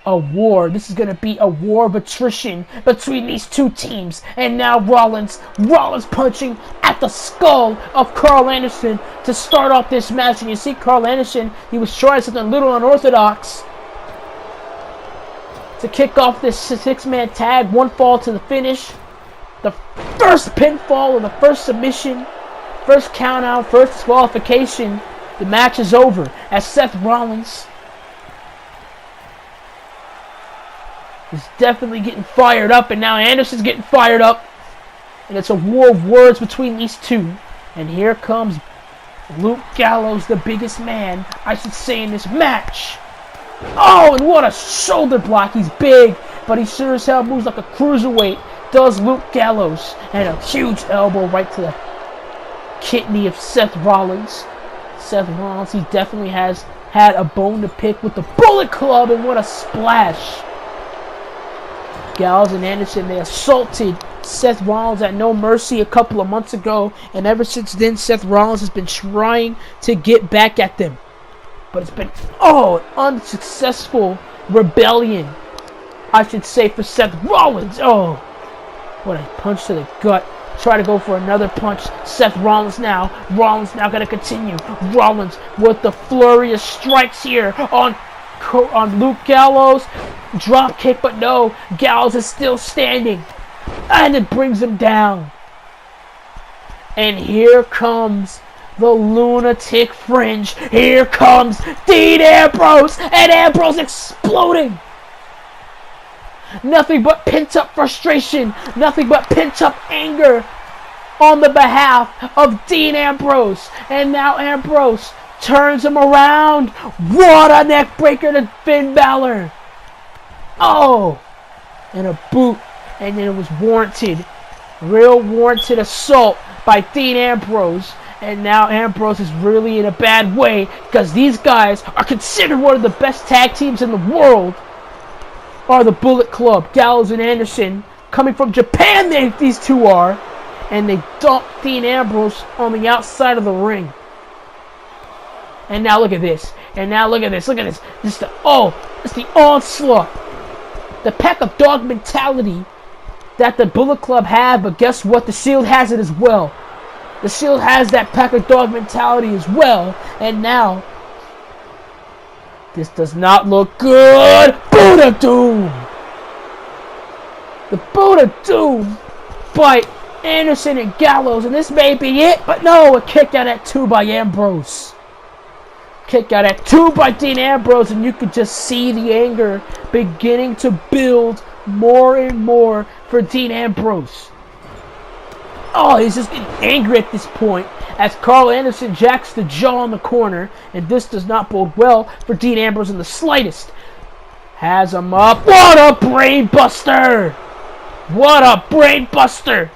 a war. This is going to be a war of attrition between these two teams. And now Rollins punching at the skull of Carl Anderson to start off this match. And you see Carl Anderson, he was trying something a little unorthodox to kick off this six-man tag. One fall to the finish. The first pinfall or the first submission, first count out, first disqualification. The match is over as Seth Rollins is definitely getting fired up, and now Anderson's getting fired up. And it's a war of words between these two. And here comes Luke Gallows, the biggest man, I should say, in this match. Oh, and what a shoulder block. He's big, but he sure as hell moves like a cruiserweight. Does Luke Gallows. And a huge elbow right to the kidney of Seth Rollins. Seth Rollins, he definitely has had a bone to pick with the Bullet Club, and what a splash. Gallows and Anderson, they assaulted Seth Rollins at No Mercy a couple of months ago, and ever since then, Seth Rollins has been trying to get back at them. But it's been, an unsuccessful rebellion, I should say, for Seth Rollins. Oh, what a punch to the gut. Try to go for another punch. Seth Rollins now. Rollins now going to continue. Rollins with the flurry of strikes here on Luke Gallows. Drop kick, but no. Gallows is still standing. And it brings him down. And here comes the lunatic fringe. Here comes Dean Ambrose. And Ambrose exploding. Nothing but pent-up frustration. Nothing but pent-up anger on the behalf of Dean Ambrose. And now Ambrose turns him around. What a neck breaker to Finn Balor. Oh, and a boot. And then it was warranted. Real warranted assault by Dean Ambrose. And now Ambrose is really in a bad way because these guys are considered one of the best tag teams in the world. Are the Bullet Club, Gallows and Anderson, coming from Japan, these two are, and they dump Dean Ambrose on the outside of the ring. And now look at this, look at this, it's the onslaught, the pack of dog mentality that the Bullet Club have, but guess what, the Shield has it as well. The Shield has that pack of dog mentality as well, and now this does not look good. Boot of Doom. The Boot of Doom by Anderson and Gallows. And this may be it. But no, a kick out at 2 by Ambrose. Kick out at 2 by Dean Ambrose. And you could just see the anger beginning to build more and more for Dean Ambrose. Oh, he's just getting angry at this point as Carl Anderson jacks the jaw in the corner, and this does not bode well for Dean Ambrose in the slightest. Has him up. What a brain buster! What a brain buster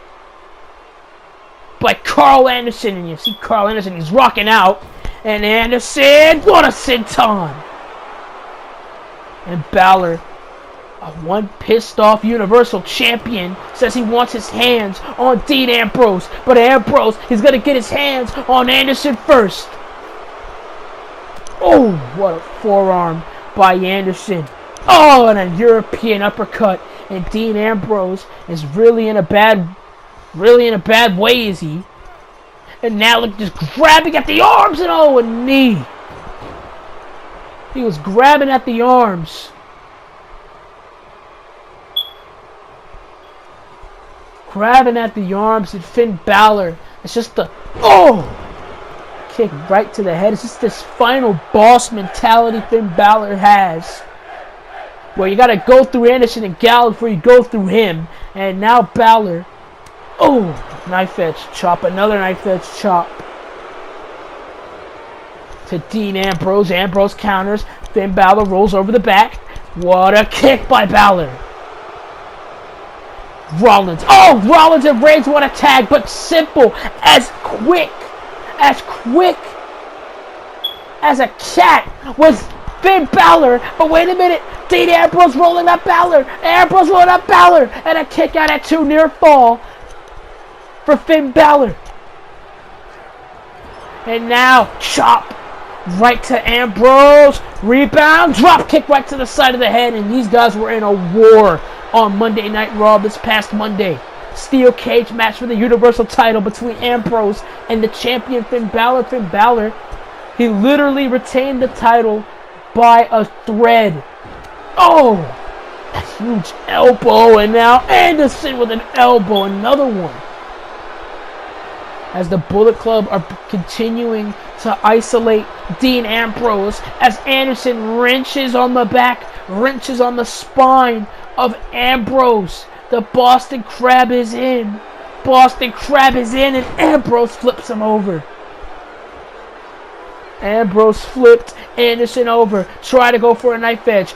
by Carl Anderson, and you see Carl Anderson, he's rocking out, and Anderson, what a senton! And Balor, one pissed off Universal Champion, says he wants his hands on Dean Ambrose. But Ambrose, he's going to get his hands on Anderson first. Oh, what a forearm by Anderson. Oh, and a European uppercut. And Dean Ambrose is really in a bad way, is he? And now look, just grabbing at the arms, and oh, a knee. He was grabbing at the arms. Grabbing at the arms, and Finn Balor. It's just the kick right to the head. It's just this final boss mentality Finn Balor has, where you gotta go through Anderson and Gallows before you go through him. And now Balor. Oh, knife edge chop. Another knife edge chop to Dean Ambrose. Ambrose counters. Finn Balor rolls over the back. What a kick by Balor. Rollins. Oh, Rollins and Reigns, what a tag, but simple, as quick as a cat was Finn Balor. But wait a minute, Dean Ambrose rolling up Balor. Ambrose rolling up Balor, and a kick out at 2, near fall for Finn Balor. And now chop right to Ambrose. Rebound, drop kick right to the side of the head, and these guys were in a war on Monday Night Raw this past Monday. Steel cage match for the Universal title between Ambrose and the champion Finn Balor. Finn Balor, he literally retained the title by a thread. Oh, a huge elbow, and now Anderson with an elbow, another one. As the Bullet Club are continuing to isolate Dean Ambrose, as Anderson wrenches on the back, wrenches on the spine of Ambrose. The Boston Crab is in. Boston Crab is in, and Ambrose flips him over. Ambrose flipped Anderson over. Try to go for a knife edge.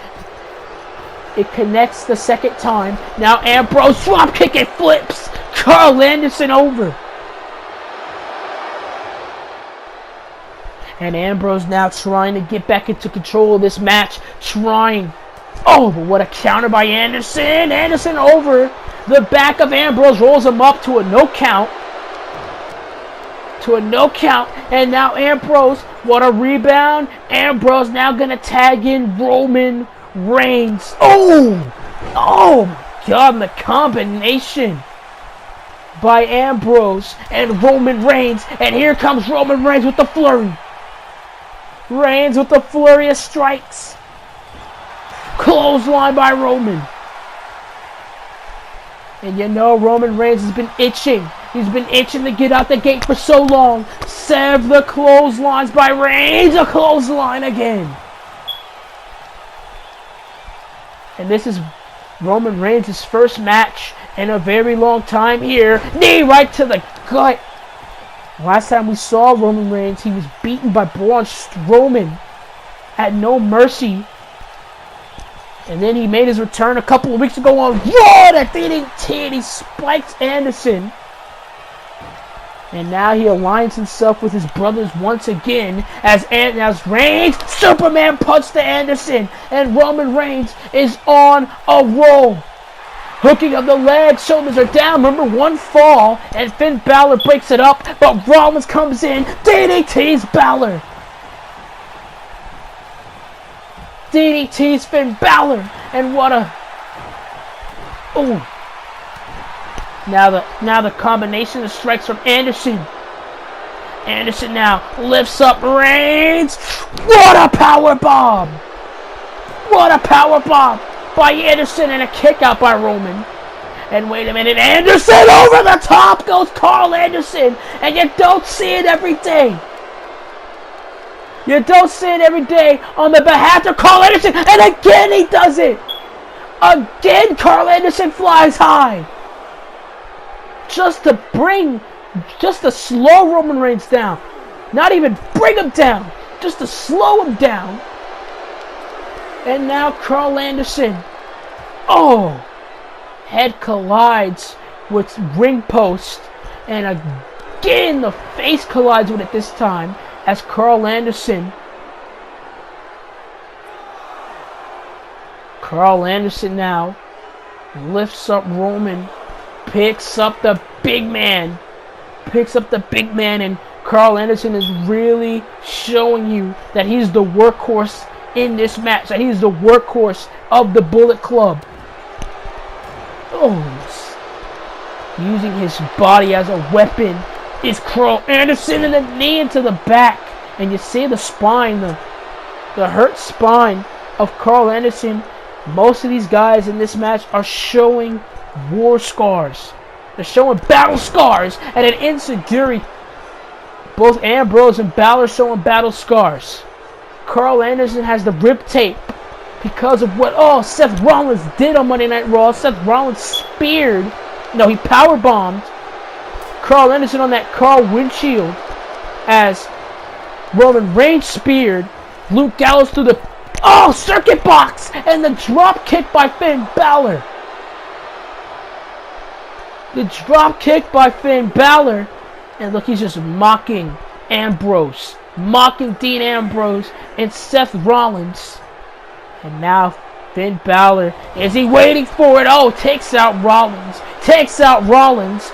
It connects the second time. Now Ambrose drop kick and flips Carl Anderson over. And Ambrose now trying to get back into control of this match. Trying. Oh, but what a counter by Anderson. Anderson over the back of Ambrose. Rolls him up to a no count. And now Ambrose. What a rebound. Ambrose now going to tag in Roman Reigns. Oh my God. The combination by Ambrose and Roman Reigns. And here comes Roman Reigns with the flurry. Reigns with the flurry of strikes. Clothesline by Roman. And you know Roman Reigns has been itching. He's been itching to get out the gate for so long. Sev the clotheslines by Reigns. A clothesline again. And this is Roman Reigns' first match in a very long time here. Knee right to the gut. Last time we saw Roman Reigns, he was beaten by Braun Strowman at No Mercy. And then he made his return a couple of weeks ago on Raw at DDT, and he spikes Anderson. And now he aligns himself with his brothers once again as Reigns, Superman punch to Anderson. And Roman Reigns is on a roll. Hooking of the legs, shoulders are down. Remember, one fall, and Finn Balor breaks it up, but Rollins comes in, DDT's Balor. DDT's Finn Balor, and what a... Oh. Now the combination of strikes from Anderson. Anderson now lifts up Reigns. What a power bomb! What a power bomb by Anderson, and a kick out by Roman. And wait a minute, Anderson over the top goes Carl Anderson, and you don't see it every day. You don't see it every day on the behalf of Carl Anderson, and again he does it. Again, Carl Anderson flies high. Just to slow Roman Reigns down. Not even bring him down, just to slow him down. And now Carl Anderson, head collides with ring post, and again the face collides with it this time as Carl Anderson now lifts up Roman, picks up the big man, and Carl Anderson is really showing you that he's the workhorse in this match. That he's the workhorse of the Bullet Club. Oh, using his body as a weapon is Carl Anderson, and a knee into the back. And you see the spine, the hurt spine of Carl Anderson. Most of these guys in this match are showing war scars. They're showing battle scars. And an insecurity. Both Ambrose and Balor showing battle scars. Carl Anderson has the rib tape because of what Seth Rollins did on Monday Night Raw. Seth Rollins speared. No, he powerbombed Carl Anderson on that car windshield as Roman Reigns speared Luke Gallows through the circuit box, and the drop kick by Finn Balor. The drop kick by Finn Balor. And look, he's just mocking Ambrose. Mocking Dean Ambrose and Seth Rollins. And now Finn Balor, is he waiting for it? Takes out Rollins. Takes out Rollins.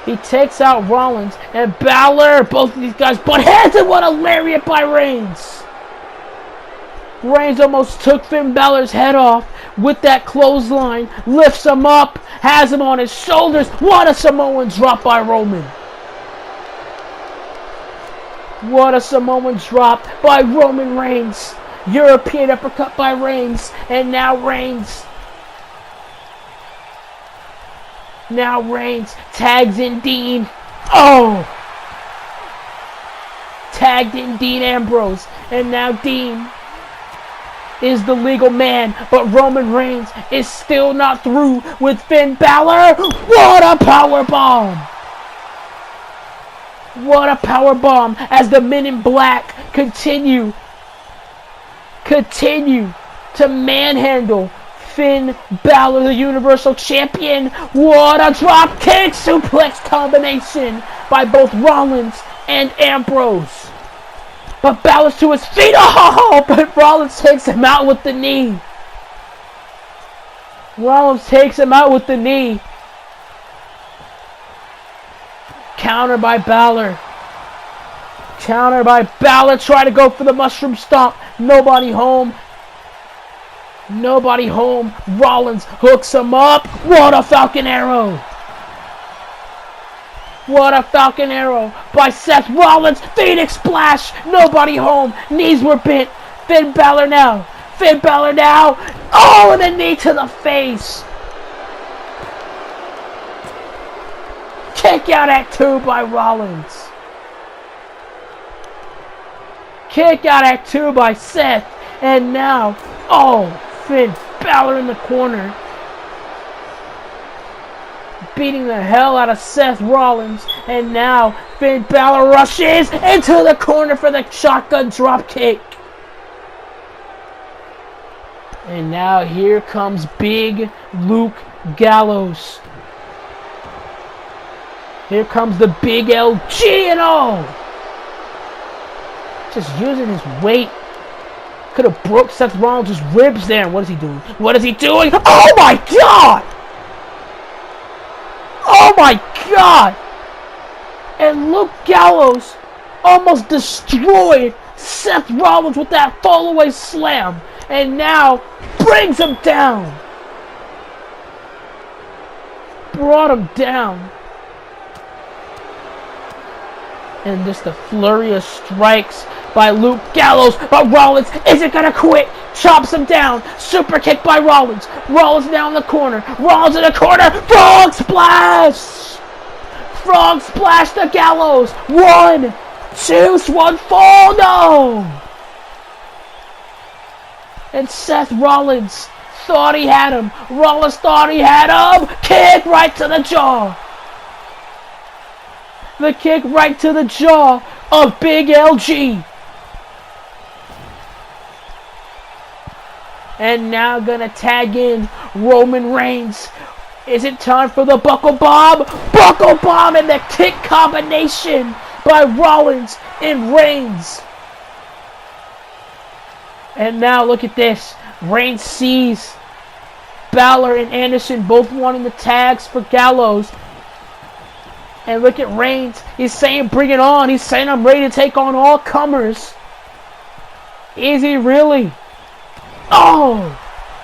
He takes out Rollins and Balor. Both of these guys butt heads, and what a lariat by Reigns. Reigns almost took Finn Balor's head off with that clothesline. Lifts him up. Has him on his shoulders. What a Samoan drop by Roman. What a Samoan drop by Roman Reigns. European uppercut by Reigns. And now Reigns tags in Dean. Tagged in Dean Ambrose. And now Dean is the legal man, but Roman Reigns is still not through with Finn Balor. What a powerbomb! What a powerbomb as the Men in Black continue to manhandle Finn Balor, the Universal Champion. What a drop kick suplex combination by both Rollins and Ambrose. But Balor's to his feet. But Rollins takes him out with the knee. Counter by Balor. Try to go for the mushroom stomp. Nobody home. Rollins hooks him up. What a Falcon Arrow. By Seth Rollins. Phoenix Splash. Nobody home. Knees were bent. Finn Balor now. And a knee to the face. Kick out at 2 by Rollins. Kick out at 2 by Seth. And now, Finn Balor in the corner. Beating the hell out of Seth Rollins. And now Finn Balor rushes into the corner for the shotgun drop kick. And now here comes Big Luke Gallows. Here comes the Big LG and all. Just using his weight. Could have broke Seth Rollins' ribs there. What is he doing? Oh my God! And Luke Gallows almost destroyed Seth Rollins with that fallaway slam. And now brings him down. Brought him down. And just a flurry of strikes by Luke Gallows. But Rollins isn't going to quit. Chops him down. Super kick by Rollins. Rollins now in the corner. Frog splash. Frog splash to Gallows. 1, 2, one fall. No. And Seth Rollins thought he had him. Kick right to the jaw. The kick right to the jaw of Big LG. And now gonna tag in Roman Reigns. Is it time for the buckle bomb? Buckle bomb and the kick combination by Rollins and Reigns. And now look at this. Reigns sees Balor and Anderson both wanting the tags for Gallows. And look at Reigns. He's saying, bring it on. He's saying, I'm ready to take on all comers. Is he really? Oh!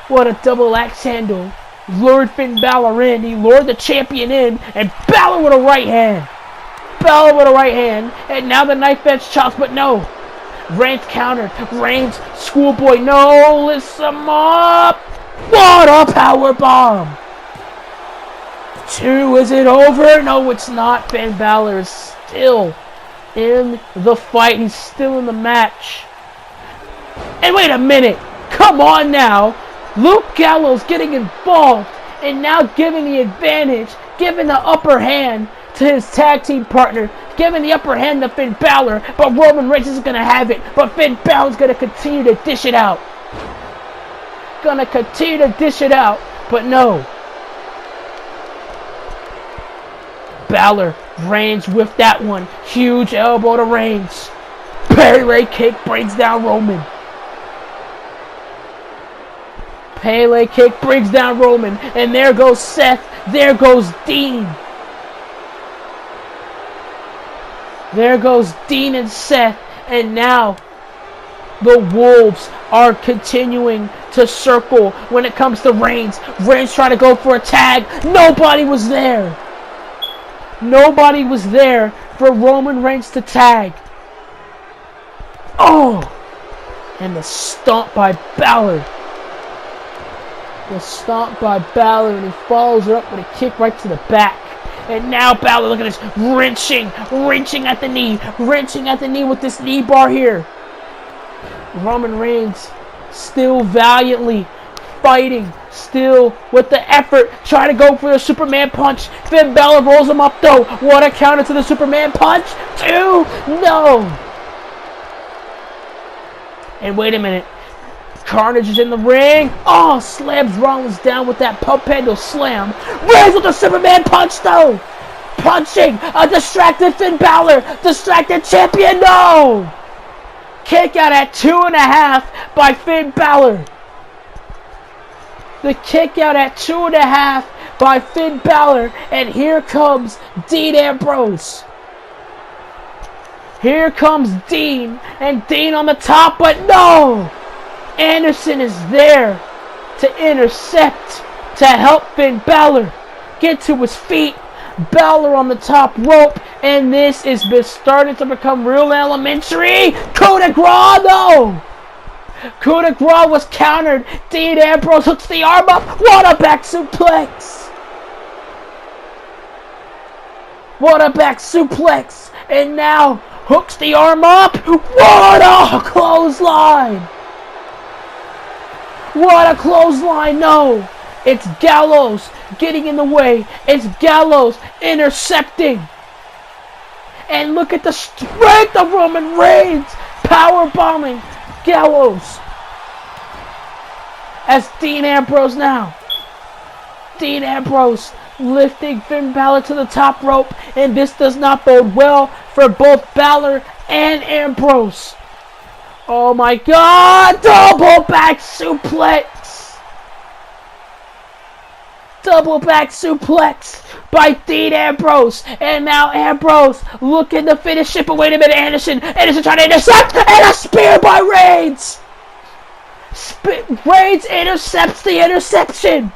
What a double axe handle. Lured Finn Balor in. He lured the champion in. And Balor with a right hand. Balor with a right hand. And now the knife edge chops, but no. Reigns countered. Reigns, schoolboy, no. Lifts him up. What a powerbomb. 2, is it over? No, it's not. Finn Balor is still in the fight. He's still in the match. And wait a minute. Come on now. Luke Gallows getting involved and now giving the advantage, giving the upper hand to his tag team partner, giving the upper hand to Finn Balor, but Roman Reigns is going to have it, but Finn Balor's going to continue to dish it out. Going to continue to dish it out, but no. Balor, Reigns with that one. Huge elbow to Reigns. Pele kick brings down Roman. Pele kick brings down Roman. And there goes Seth. There goes Dean. There goes Dean and Seth. And now the Wolves are continuing to circle when it comes to Reigns. Reigns trying to go for a tag. Nobody was there. Nobody was there for Roman Reigns to tag. Oh! And the stomp by Balor. The stomp by Balor, and he follows her up with a kick right to the back. And now Balor, look at this, wrenching at the knee with this knee bar here. Roman Reigns still valiantly fighting, still with the effort, trying to go for the Superman punch. Finn Balor rolls him up though. What a counter to the Superman punch. 2, no. And wait a minute. Carnage is in the ring. Oh, slams Rollins down with that pump handle slam. Reigns with the Superman punch though. Punching a distracted Finn Balor. Distracted champion, no. Kick out at 2.5 by Finn Balor. The kick out at 2.5 by Finn Balor. And here comes Dean Ambrose. Here comes Dean. And Dean on the top, but no. Anderson is there to intercept, to help Finn Balor get to his feet. Balor on the top rope, and this is starting to become real elementary. Coup de grace, no! Coup de grace was countered. Dean Ambrose hooks the arm up. What a back suplex! What a back suplex! And now hooks the arm up. What a clothesline! What a clothesline, no! It's Gallows getting in the way. It's Gallows intercepting. And look at the strength of Roman Reigns powerbombing Gallows. As Dean Ambrose now. Dean Ambrose lifting Finn Balor to the top rope. And this does not bode well for both Balor and Ambrose. Oh my God! Double back suplex! Double back suplex by Dean Ambrose. And now Ambrose looking to finish it. But wait a minute, Anderson trying to intercept. And a spear by Reigns! Reigns intercepts the interception.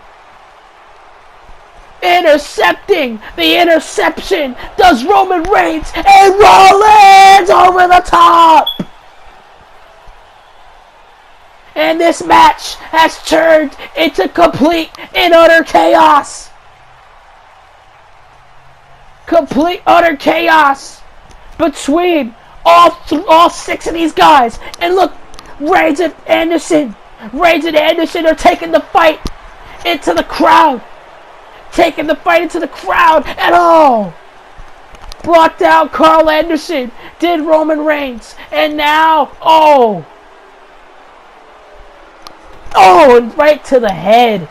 Intercepting the interception does Roman Reigns. And Rollins over the top! And this match has turned into complete and utter chaos. Complete utter chaos between all 6 of these guys. And look, Reigns and Anderson are taking the fight into the crowd. Taking the fight into the crowd at all. Blocked out Carl Anderson. Did Roman Reigns. And now, oh, and right to the head.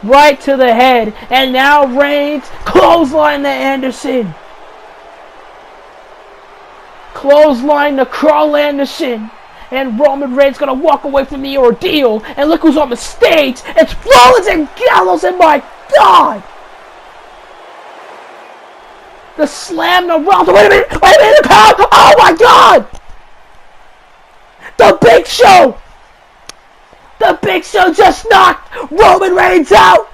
Right to the head. And now Reigns clothesline to Anderson. Clothesline to Carl Anderson. And Roman Reigns gonna walk away from the ordeal. And look who's on the stage. It's Rollins and Gallows, and my God! The slam to Rollins. Wait a minute, the count. Oh my God! The Big Show! The Big Show just knocked Roman Reigns out!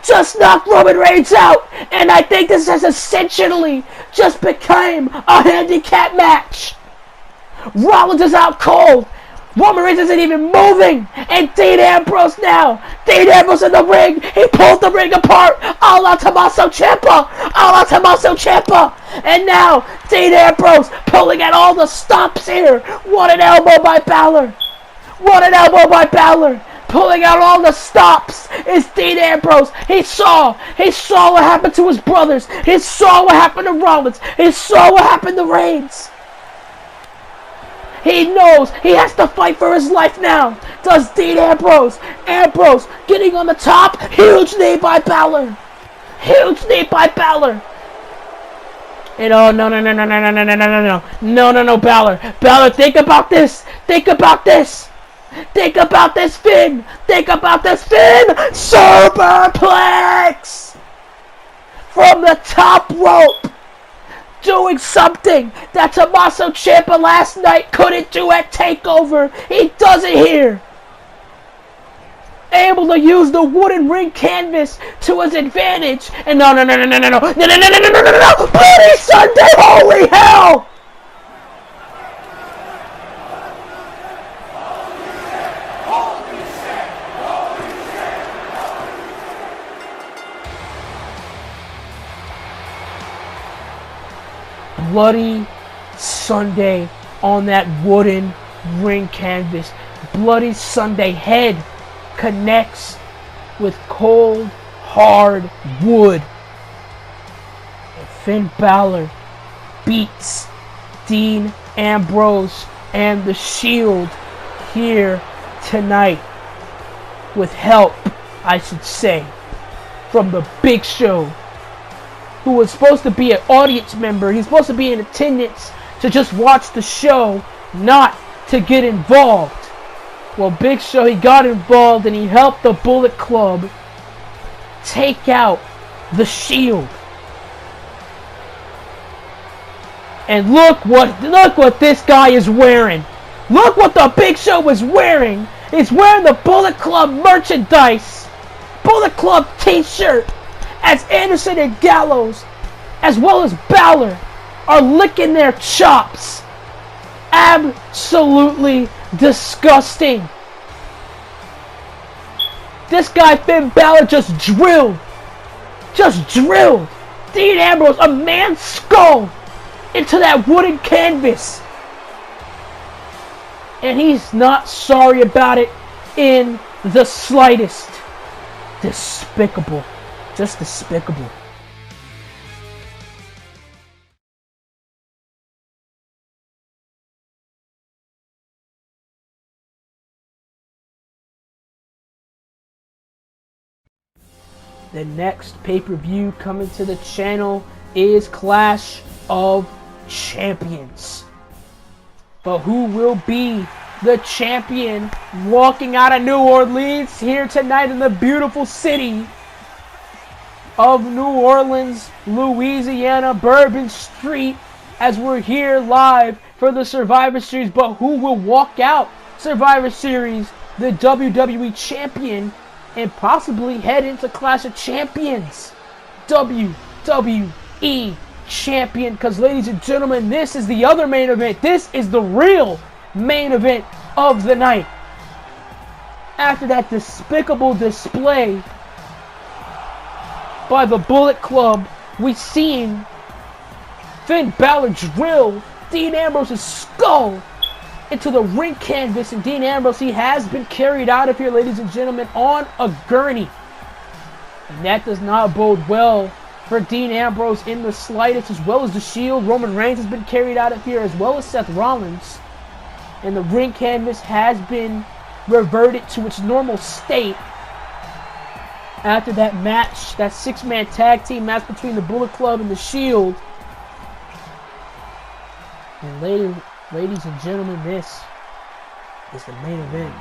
Just knocked Roman Reigns out! And I think this has essentially just became a handicap match! Rollins is out cold! Roman Reigns isn't even moving! And Dean Ambrose now! Dean Ambrose in the ring! He pulled the ring apart! A la Tommaso Ciampa! A la Tommaso Ciampa! And now, Dean Ambrose pulling at all the stops here! What an elbow by Balor! What an elbow by Balor! Pulling out all the stops is Dean Ambrose. He saw what happened to his brothers. He saw what happened to Rollins. He saw what happened to Reigns. He knows he has to fight for his life now. Does Dean Ambrose. Ambrose getting on the top. Huge knee by Balor. Huge knee by Balor. And oh, no, Balor. Balor, think about this. Think about this. Think about this, Finn. Think about this, Finn. Superplex. From the top rope. Doing something that Tommaso Ciampa last night couldn't do at TakeOver. He does it here. Able to use the wooden ring canvas to his advantage. And no. Bloody Sunday, holy hell. Bloody Sunday on that wooden ring canvas. Bloody Sunday head connects with cold, hard wood. And Finn Balor beats Dean Ambrose and the Shield here tonight. With help, I should say, from the Big Show, who was supposed to be an audience member. He's supposed to be in attendance to just watch the show, not to get involved. Well, Big Show, he got involved and he helped the Bullet Club take out the Shield. And look what this guy is wearing. Look what the Big Show is wearing. He's wearing the Bullet Club merchandise. Bullet Club t-shirt. As Anderson and Gallows, as well as Balor, are licking their chops. Absolutely disgusting. This guy, Finn Balor, just drilled Dean Ambrose, a man's skull, into that wooden canvas. And he's not sorry about it in the slightest. Despicable. Just despicable. The next pay-per-view coming to the channel is Clash of Champions. But who will be the champion walking out of New Orleans here tonight in the beautiful city of New Orleans, Louisiana, Bourbon Street, as we're here live for the Survivor Series. But who will walk out Survivor Series, the WWE Champion, and possibly head into Clash of Champions, WWE Champion? Because, ladies and gentlemen, this is the other main event. This is the real main event of the night. After that despicable display by the Bullet Club, we seen Finn Balor drill Dean Ambrose's skull into the ring canvas, and Dean Ambrose, he has been carried out of here, ladies and gentlemen, on a gurney. And that does not bode well for Dean Ambrose in the slightest, as well as the Shield. Roman Reigns has been carried out of here, as well as Seth Rollins. And the ring canvas has been reverted to its normal state after that match, that six-man tag team match between the Bullet Club and the Shield. And ladies and gentlemen, this is the main event.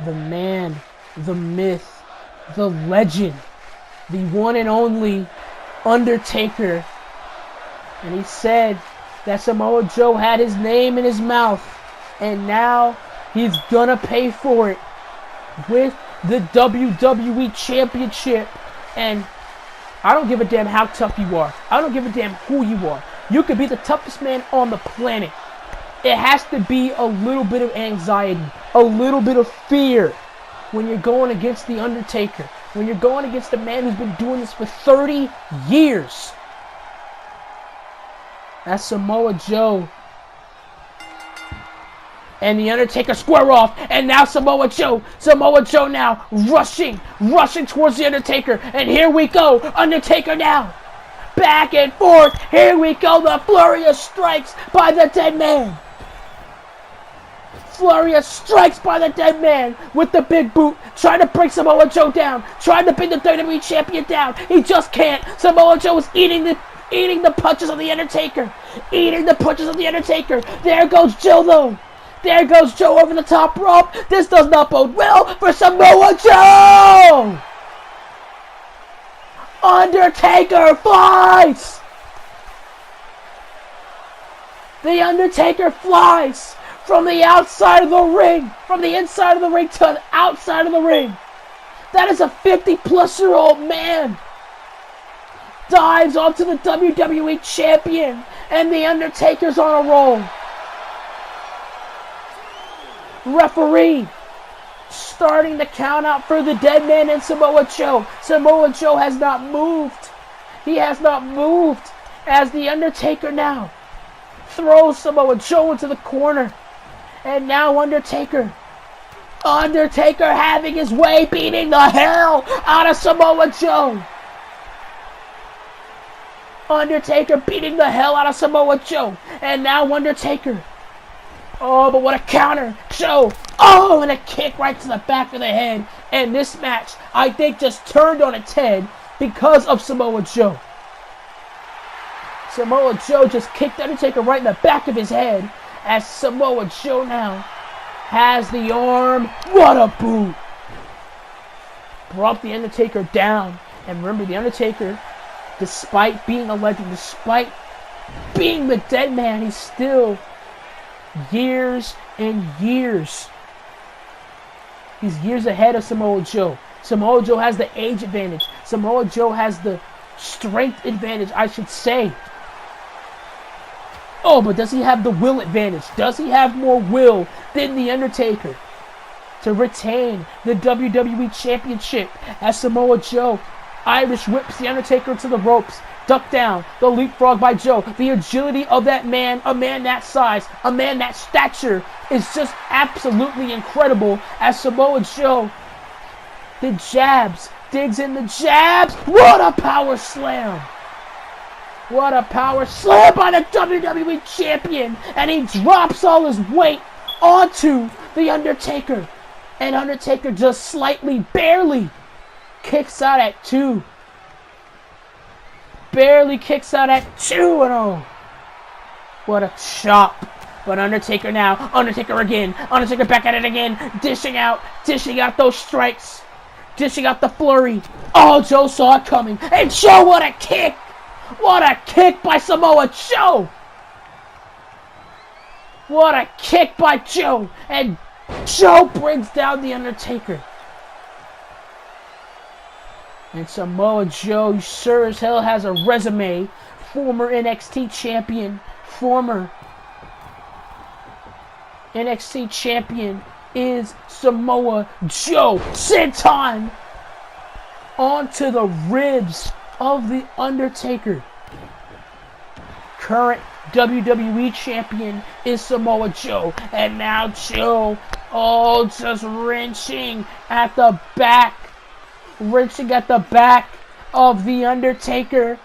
the man, the myth, the legend, the one and only Undertaker. And he said that Samoa Joe had his name in his mouth, and now he's gonna pay for it with the WWE Championship. And I don't give a damn how tough you are. I don't give a damn who you are. You could be the toughest man on the planet. It has to be a little bit of anxiety, a little bit of fear when you're going against The Undertaker, when you're going against a man who's been doing this for 30 years. That's Samoa Joe. And The Undertaker square off. And now Samoa Joe now rushing towards The Undertaker. And here we go. Undertaker now. Back and forth. Here we go. The flurry of strikes by the dead man. Flurry of strikes by the dead man with the big boot. Trying to bring Samoa Joe down. Trying to bring the WWE Champion down. He just can't. Samoa Joe is eating the punches of The Undertaker. Eating the punches of The Undertaker. There goes Joe though. There goes Joe over the top rope. This does not bode well for Samoa Joe. Undertaker flies. The Undertaker flies from the outside of the ring. From the inside of the ring to the outside of the ring. That is a 50-plus-year-old man. Dives onto the WWE Champion. And The Undertaker's on a roll. Referee starting the count out for the dead man and Samoa Joe. Samoa Joe has not moved. He has not moved as The Undertaker now throws Samoa Joe into the corner. And now Undertaker having his way, beating the hell out of Samoa Joe. Undertaker beating the hell out of Samoa Joe. And now Undertaker. Oh, but what a counter. Joe. Oh, and a kick right to the back of the head. And this match, I think, just turned on its head because of Samoa Joe. Samoa Joe just kicked Undertaker right in the back of his head. As Samoa Joe now has the arm. What a boot. Brought The Undertaker down. And remember, The Undertaker, despite being a legend, despite being the dead man, he's still years and years. He's years ahead of Samoa Joe. Samoa Joe has the age advantage. Samoa Joe has the strength advantage, I should say. Oh, but does he have the will advantage? Does he have more will than The Undertaker to retain the WWE Championship as Samoa Joe Irish whips The Undertaker into the ropes? Duck down, the leapfrog by Joe. The agility of that man, a man that size, a man that stature, is just absolutely incredible as Samoa Joe, the jabs, digs in the jabs. What a power slam. What a power slam by the WWE Champion. And he drops all his weight onto The Undertaker. And Undertaker just slightly, barely kicks out at 2. Barely kicks out at 2-0. What a chop. But Undertaker now. Undertaker again. Undertaker back at it again. Dishing out those strikes. Dishing out the flurry. Oh, Joe saw it coming. And Joe, what a kick. What a kick by Samoa Joe. What a kick by Joe. And Joe brings down The Undertaker. And Samoa Joe sure as hell has a resume. Former NXT champion. Former NXT champion is Samoa Joe. Senton onto the ribs of The Undertaker. Current WWE champion is Samoa Joe. And now Joe, just wrenching at the back. Wrenching at the back of The Undertaker.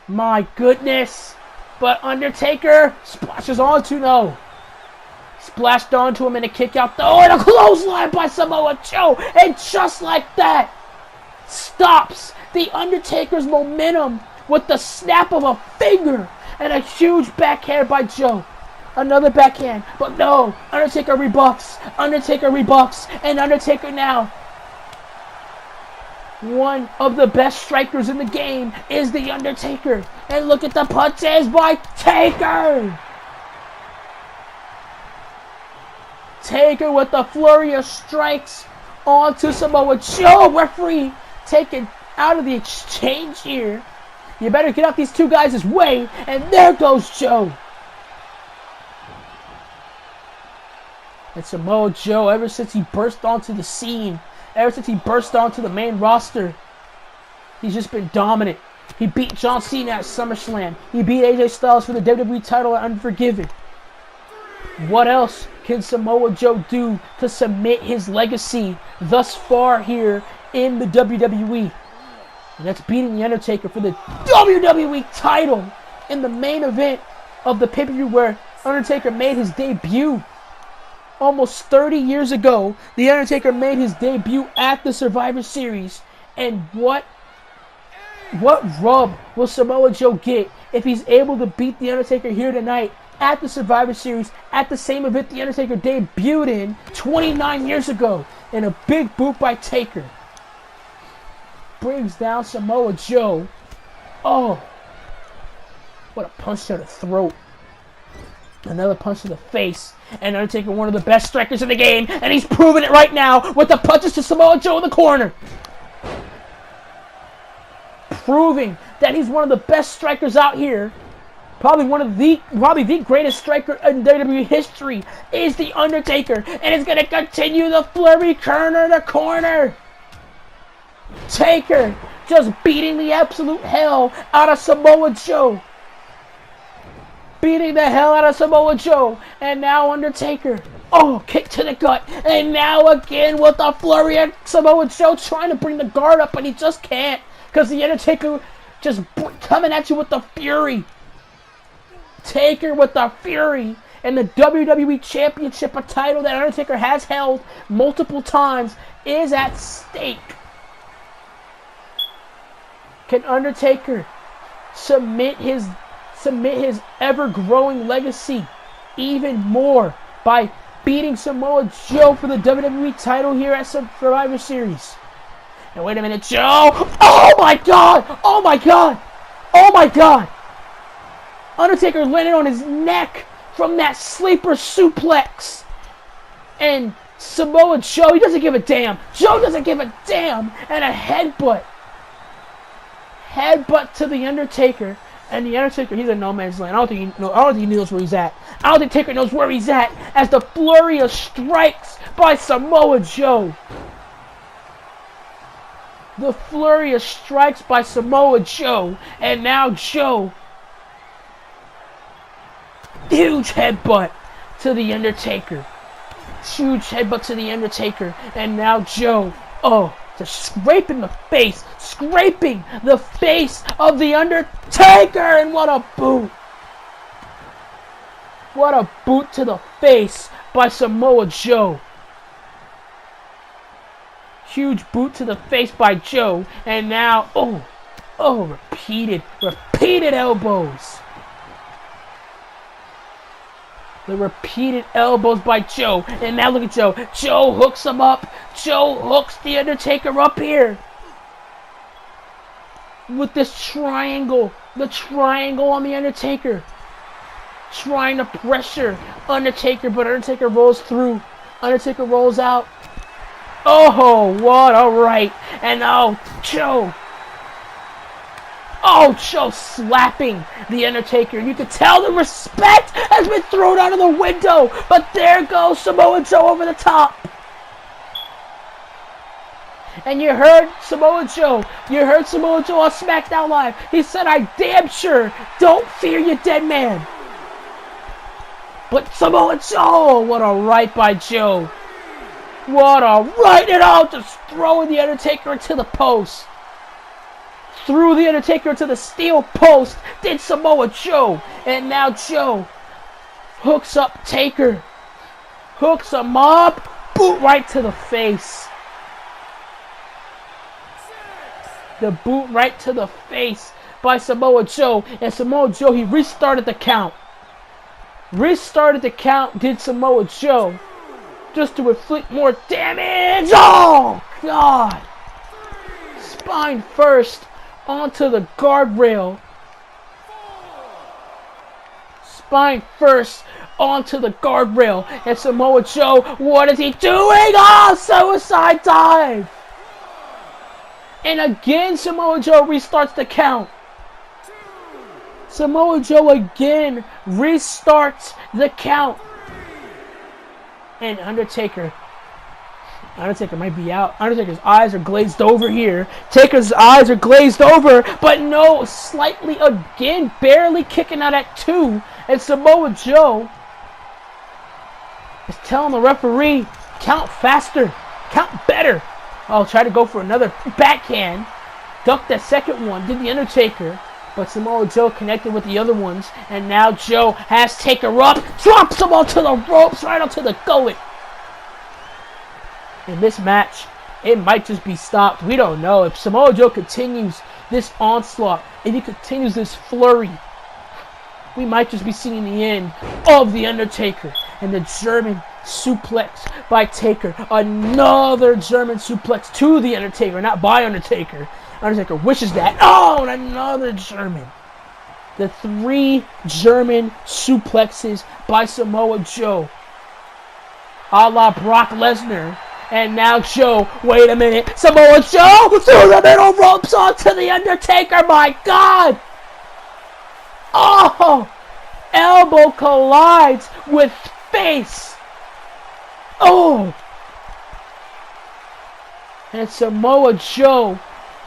My goodness. But Undertaker splashes onto no. Splashed onto him in a kick out. Oh, and a clothesline by Samoa Joe. And just like that, stops The Undertaker's momentum with the snap of a finger. And a huge backhand by Joe. Another backhand. But no. Undertaker rebuffs. Undertaker rebuffs. And Undertaker now, one of the best strikers in the game, is the Undertaker. And look at the punches by Taker. Taker with the flurry of strikes onto Samoa Joe. Referee taken out of the exchange here. You better get out these two guys' way. And there goes Joe. And Samoa Joe, ever since he burst onto the scene, ever since he burst onto the main roster, he's just been dominant. He beat John Cena at SummerSlam. He beat AJ Styles for the WWE title at Unforgiven. What else can Samoa Joe do to cement his legacy thus far here in the WWE? And that's beating The Undertaker for the WWE title in the main event of the pay-per-view where Undertaker made his debut. Almost 30 years ago, The Undertaker made his debut at the Survivor Series. And what rub will Samoa Joe get if he's able to beat The Undertaker here tonight at the Survivor Series, at the same event The Undertaker debuted in 29 years ago, in a big boot by Taker. Brings down Samoa Joe. Oh, what a punch to the throat. Another punch to the face. And Undertaker, one of the best strikers in the game, and he's proving it right now with the punches to Samoa Joe in the corner. Proving that he's one of the best strikers out here. Probably the greatest striker in WWE history is The Undertaker. And it's going to continue the flurry corner to corner. Taker just beating the absolute hell out of Samoa Joe. Beating the hell out of Samoa Joe. And now Undertaker. Oh, kick to the gut. And now again with the flurry of Samoa Joe trying to bring the guard up, but he just can't. Because The Undertaker just coming at you with the fury. Taker with the fury. And the WWE Championship, a title that Undertaker has held multiple times, is at stake. Can Undertaker submit his ever-growing legacy even more by beating Samoa Joe for the WWE title here at Survivor Series? And wait a minute, Joe! Oh my God! Oh my God! Oh my God! Undertaker landed on his neck from that sleeper suplex. And Samoa Joe, he doesn't give a damn. Joe doesn't give a damn. And a headbutt. Headbutt to The Undertaker. And The Undertaker, he's in no man's land. I don't think he knows where he's at. I don't think Taker knows where he's at as the flurry of strikes by Samoa Joe. The flurry of strikes by Samoa Joe. And now Joe. Huge headbutt to The Undertaker. Huge headbutt to The Undertaker. And now Joe. Oh, just scraping the face. Scraping the face of The Undertaker. And what a boot. What a boot to the face by Samoa Joe. Huge boot to the face by Joe. And now, repeated elbows. The repeated elbows by Joe. And now look at Joe. Joe hooks him up. Joe hooks The Undertaker up here. With this triangle. The triangle on The Undertaker. Trying to pressure Undertaker. But Undertaker rolls through. Undertaker rolls out. Oh, what a right. And oh, Joe. Oh, Joe slapping The Undertaker. You could tell the respect has been thrown out of the window. But there goes Samoa Joe over the top. And you heard Samoa Joe. You heard Samoa Joe on SmackDown Live. He said, I damn sure don't fear you, dead man. But Samoa Joe, what a right by Joe. What a right, and oh, just throwing The Undertaker into the post. Threw The Undertaker into the steel post. Did Samoa Joe. And now Joe hooks up Taker. Hooks him up. Boot right to the face. The boot right to the face by Samoa Joe. And Samoa Joe, he restarted the count. restarted the count, did Samoa Joe, just to inflict more damage. Oh, God. Spine first onto the guardrail. Spine first onto the guardrail. And Samoa Joe, what is he doing? Oh, suicide dive. And again, Samoa Joe restarts the count. Samoa Joe again restarts the count. And Undertaker might be out. Undertaker's eyes are glazed over here. Taker's eyes are glazed over, but no, slightly again, barely kicking out at 2. And Samoa Joe is telling the referee, count faster, count better. I'll try to go for another backhand. Ducked that second one, did the Undertaker. But Samoa Joe connected with the other ones. And now Joe has Taker up. Drops him onto the ropes, right onto the gullet. In this match, it might just be stopped. We don't know. If Samoa Joe continues this onslaught, if he continues this flurry, we might just be seeing the end of The Undertaker. And the German suplex by Taker. Another German suplex to The Undertaker, not by Undertaker. Undertaker wishes that. Oh, and another German. The 3 German suplexes by Samoa Joe. A la Brock Lesnar. And now Joe, wait a minute. Samoa Joe through the middle ropes onto The Undertaker. My God. Oh, elbow collides with face. Oh. And Samoa Joe,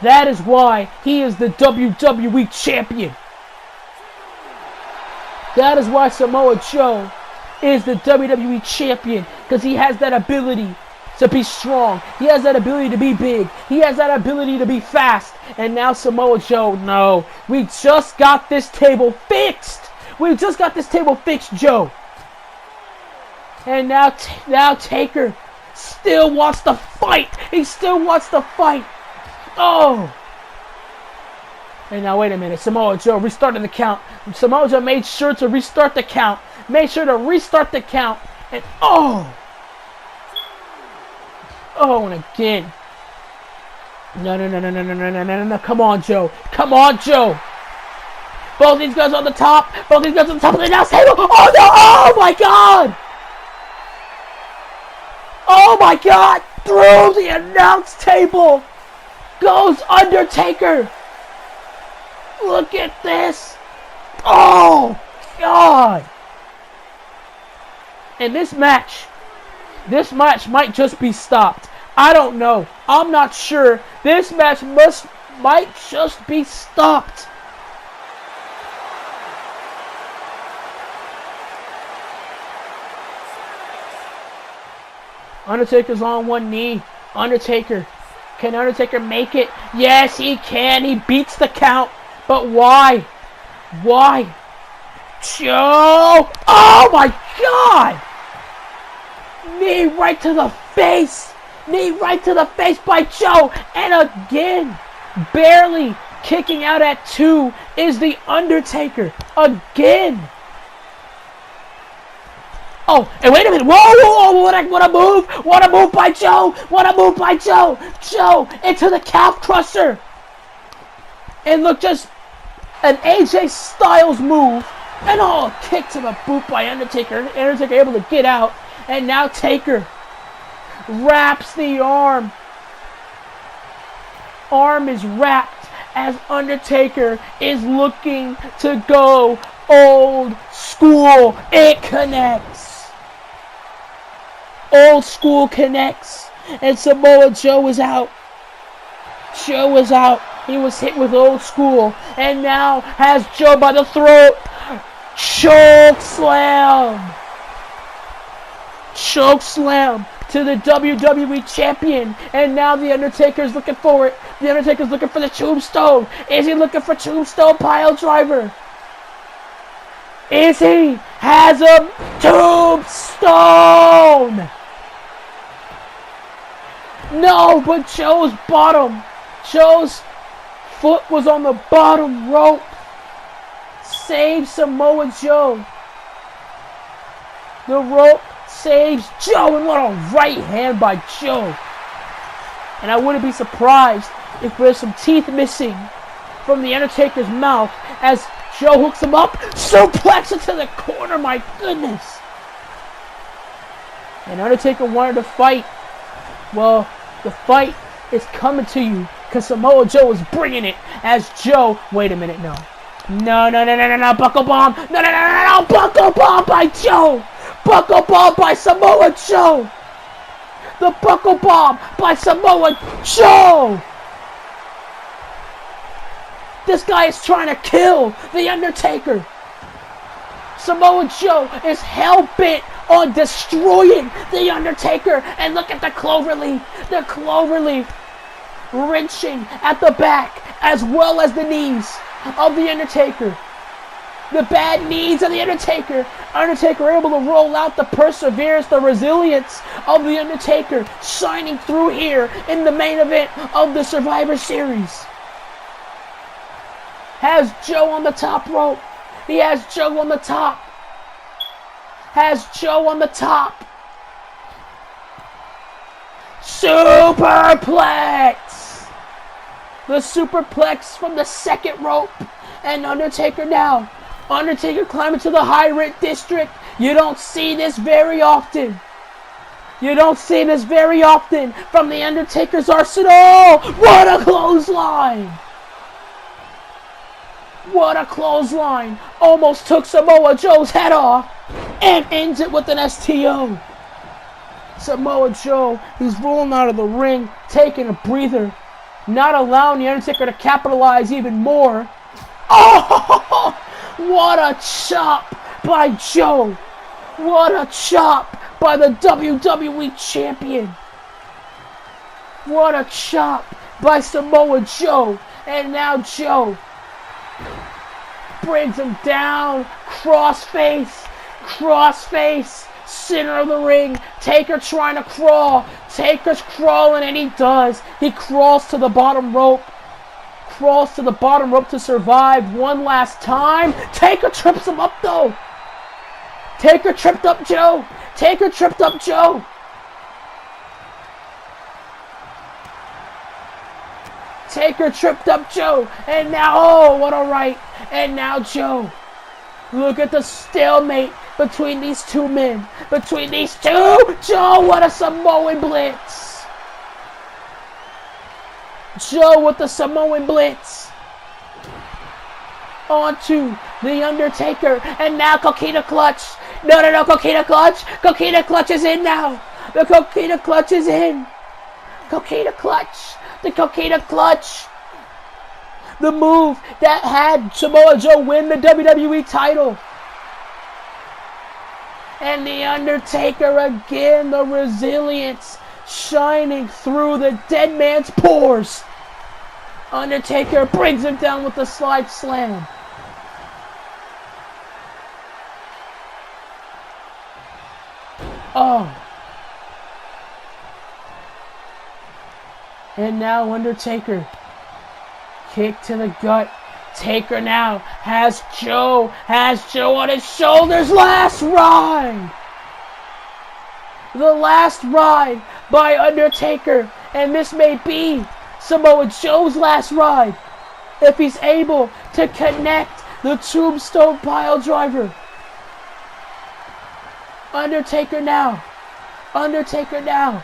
that is why he is the WWE champion. That is why Samoa Joe is the WWE champion. Because he has that ability to be strong. He has that ability to be big. He has that ability to be fast. And now Samoa Joe, no. We just got this table fixed. We just got this table fixed, Joe. And now Taker still wants to fight. He still wants to fight. Oh. And now wait a minute. Samoa Joe restarted the count. Samoa Joe made sure to restart the count. Made sure to restart the count. And oh. Oh, and again. No. Come on, Joe. Come on, Joe. Both these guys on the top. Both these guys on the top of the announce table. Oh, no. Oh, my God. Oh, my God. Through the announce table goes Undertaker. Look at this. Oh, God. And this match might just be stopped. I don't know. I'm not sure. This match might just be stopped. Undertaker's on one knee. Undertaker. Can Undertaker make it? Yes, he can. He beats the count. But why? Why? Joe! Oh my God! Knee right to the face. Knee right to the face by Joe. And again, barely kicking out at 2 is The Undertaker. Again. Oh, and wait a minute. Whoa. What a move. What a move by Joe. What a move by Joe. Joe into the calf crusher. And look, just an AJ Styles move. And oh, kick to the boot by Undertaker. Undertaker able to get out. And now Taker wraps the arm. Arm is wrapped as Undertaker is looking to go old school. It connects. Old school connects. And Samoa Joe is out. Joe is out. He was hit with old school. And now has Joe by the throat. Choke slam. Choke slam to the WWE champion. And now The Undertaker's looking for it. The Undertaker's looking for the tombstone. Is he looking for tombstone pile driver? Is he? Has a tombstone. No, but Joe's bottom. Joe's foot was on the bottom rope. Save Samoa Joe. The rope saves Joe, and what a right hand by Joe. And I wouldn't be surprised if there's some teeth missing from The Undertaker's mouth as Joe hooks him up, suplex into the corner, my goodness. And Undertaker wanted to fight. Well, the fight is coming to you because Samoa Joe is bringing it as Joe, wait a minute, no, buckle bomb, no, buckle bomb by Joe, buckle bomb by Samoa Joe, the buckle bomb by Samoa Joe. This guy is trying to kill The Undertaker. Samoa Joe is hell-bent on destroying The Undertaker. And look at the cloverleaf. The cloverleaf wrenching at the back as well as the knees of The Undertaker. The bad knees of The Undertaker. Undertaker able to roll out the perseverance, the resilience of The Undertaker shining through here in the main event of the Survivor Series. Has Joe on the top rope. He has Joe on the top. Has Joe on the top. Superplex. The superplex from the second rope. And Undertaker now. Undertaker climbing to the high rent district. You don't see this very often. You don't see this very often from The Undertaker's arsenal. What a clothesline. What a clothesline. Almost took Samoa Joe's head off and ends it with an STO. Samoa Joe, he's rolling out of the ring, taking a breather, not allowing The Undertaker to capitalize even more. Oh, what a chop by Joe. What a chop by the WWE Champion. What a chop by Samoa Joe. And now Joe brings him down, crossface, center of the ring. Taker trying to crawl. Taker's crawling, and he does. He crawls to the bottom rope. Crawls to the bottom rope to survive one last time. Taker trips him up, though. Taker tripped up Joe. Taker tripped up Joe. Taker tripped up Joe. And now, oh, what a right. And now Joe. Look at the stalemate between these two men. Between these two. Joe, what a Samoan blitz. Joe with the Samoan blitz. Onto The Undertaker. And now Coquina Clutch. No, Coquina Clutch. Coquina Clutch is in now. The Coquina Clutch is in. Coquina Clutch. The Coquina Clutch. The move that had Samoa Joe win the WWE title. And The Undertaker again, the resilience shining through the dead man's pores. Undertaker brings him down with the slide slam. Oh. And now Undertaker. Kick to the gut. Taker now has Joe on his shoulders. Last ride. The last ride by Undertaker. And this may be Samoa Joe's last ride. If he's able to connect the tombstone pile driver. Undertaker now. Undertaker now.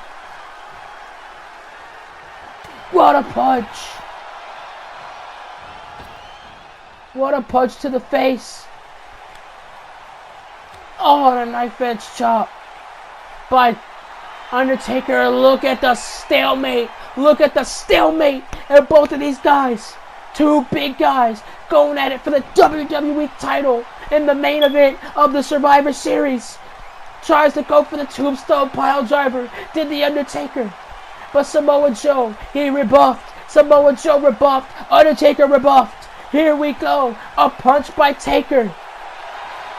What a punch. What a punch to the face. Oh, and a knife edge chop by Undertaker. Look at the stalemate. Look at the stalemate. And both of these guys, two big guys, going at it for the WWE title in the main event of the Survivor Series. Tries to go for the tombstone pile driver. Did The Undertaker. But Samoa Joe, he rebuffed. Samoa Joe rebuffed. Undertaker rebuffed. Here we go. A punch by Taker.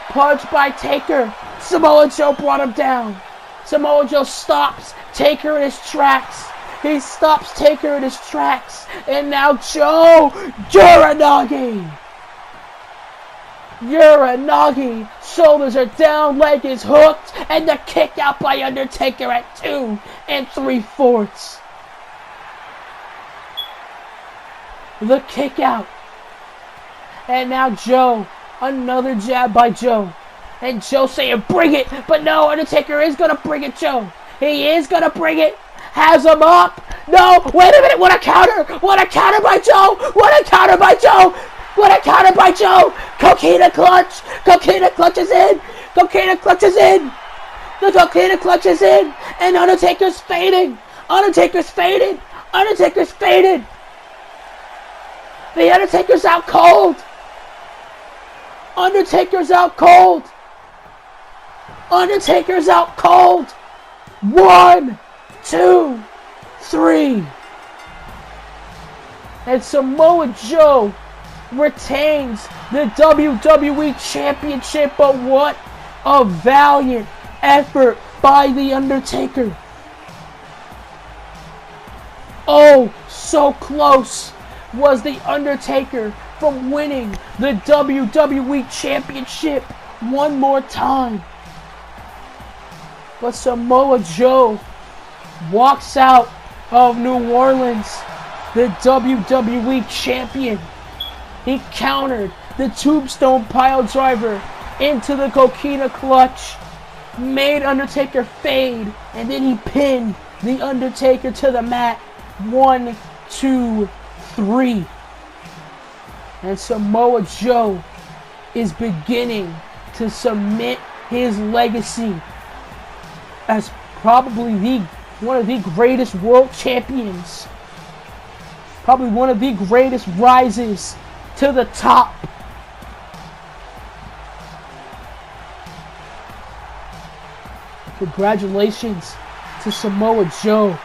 Punch by Taker. Samoa Joe brought him down. Samoa Joe stops Taker in his tracks. He stops Taker in his tracks. And now Joe Uranage. Uranagi. Shoulders are down, leg is hooked, and the kick out by Undertaker at 2 3/4. The kick out. And now Joe. Another jab by Joe. And Joe saying, bring it. But no, Undertaker is going to bring it, Joe. He is going to bring it. Has him up. No, wait a minute. What a counter. What a counter by Joe. What a counter by Joe. What a counter by Joe. Coquina clutch. Coquina clutch is in. Coquina clutch is in. The Coquina clutch is in. And Undertaker's fading. Undertaker's faded. Undertaker's faded. The Undertaker's out cold. Undertaker's out cold. Undertaker's out cold. 1, 2, 3. And Samoa Joe retains the WWE Championship, but what a valiant effort by The Undertaker. Oh, so close was The Undertaker from winning the WWE Championship one more time. But Samoa Joe walks out of New Orleans the WWE Champion. He countered the Tombstone Piledriver into the Coquina clutch, made Undertaker fade, and then he pinned The Undertaker to the mat. 1, 2, 3. And Samoa Joe is beginning to cement his legacy as probably one of the greatest world champions. Probably one of the greatest rises to the top. Congratulations to Samoa Joe.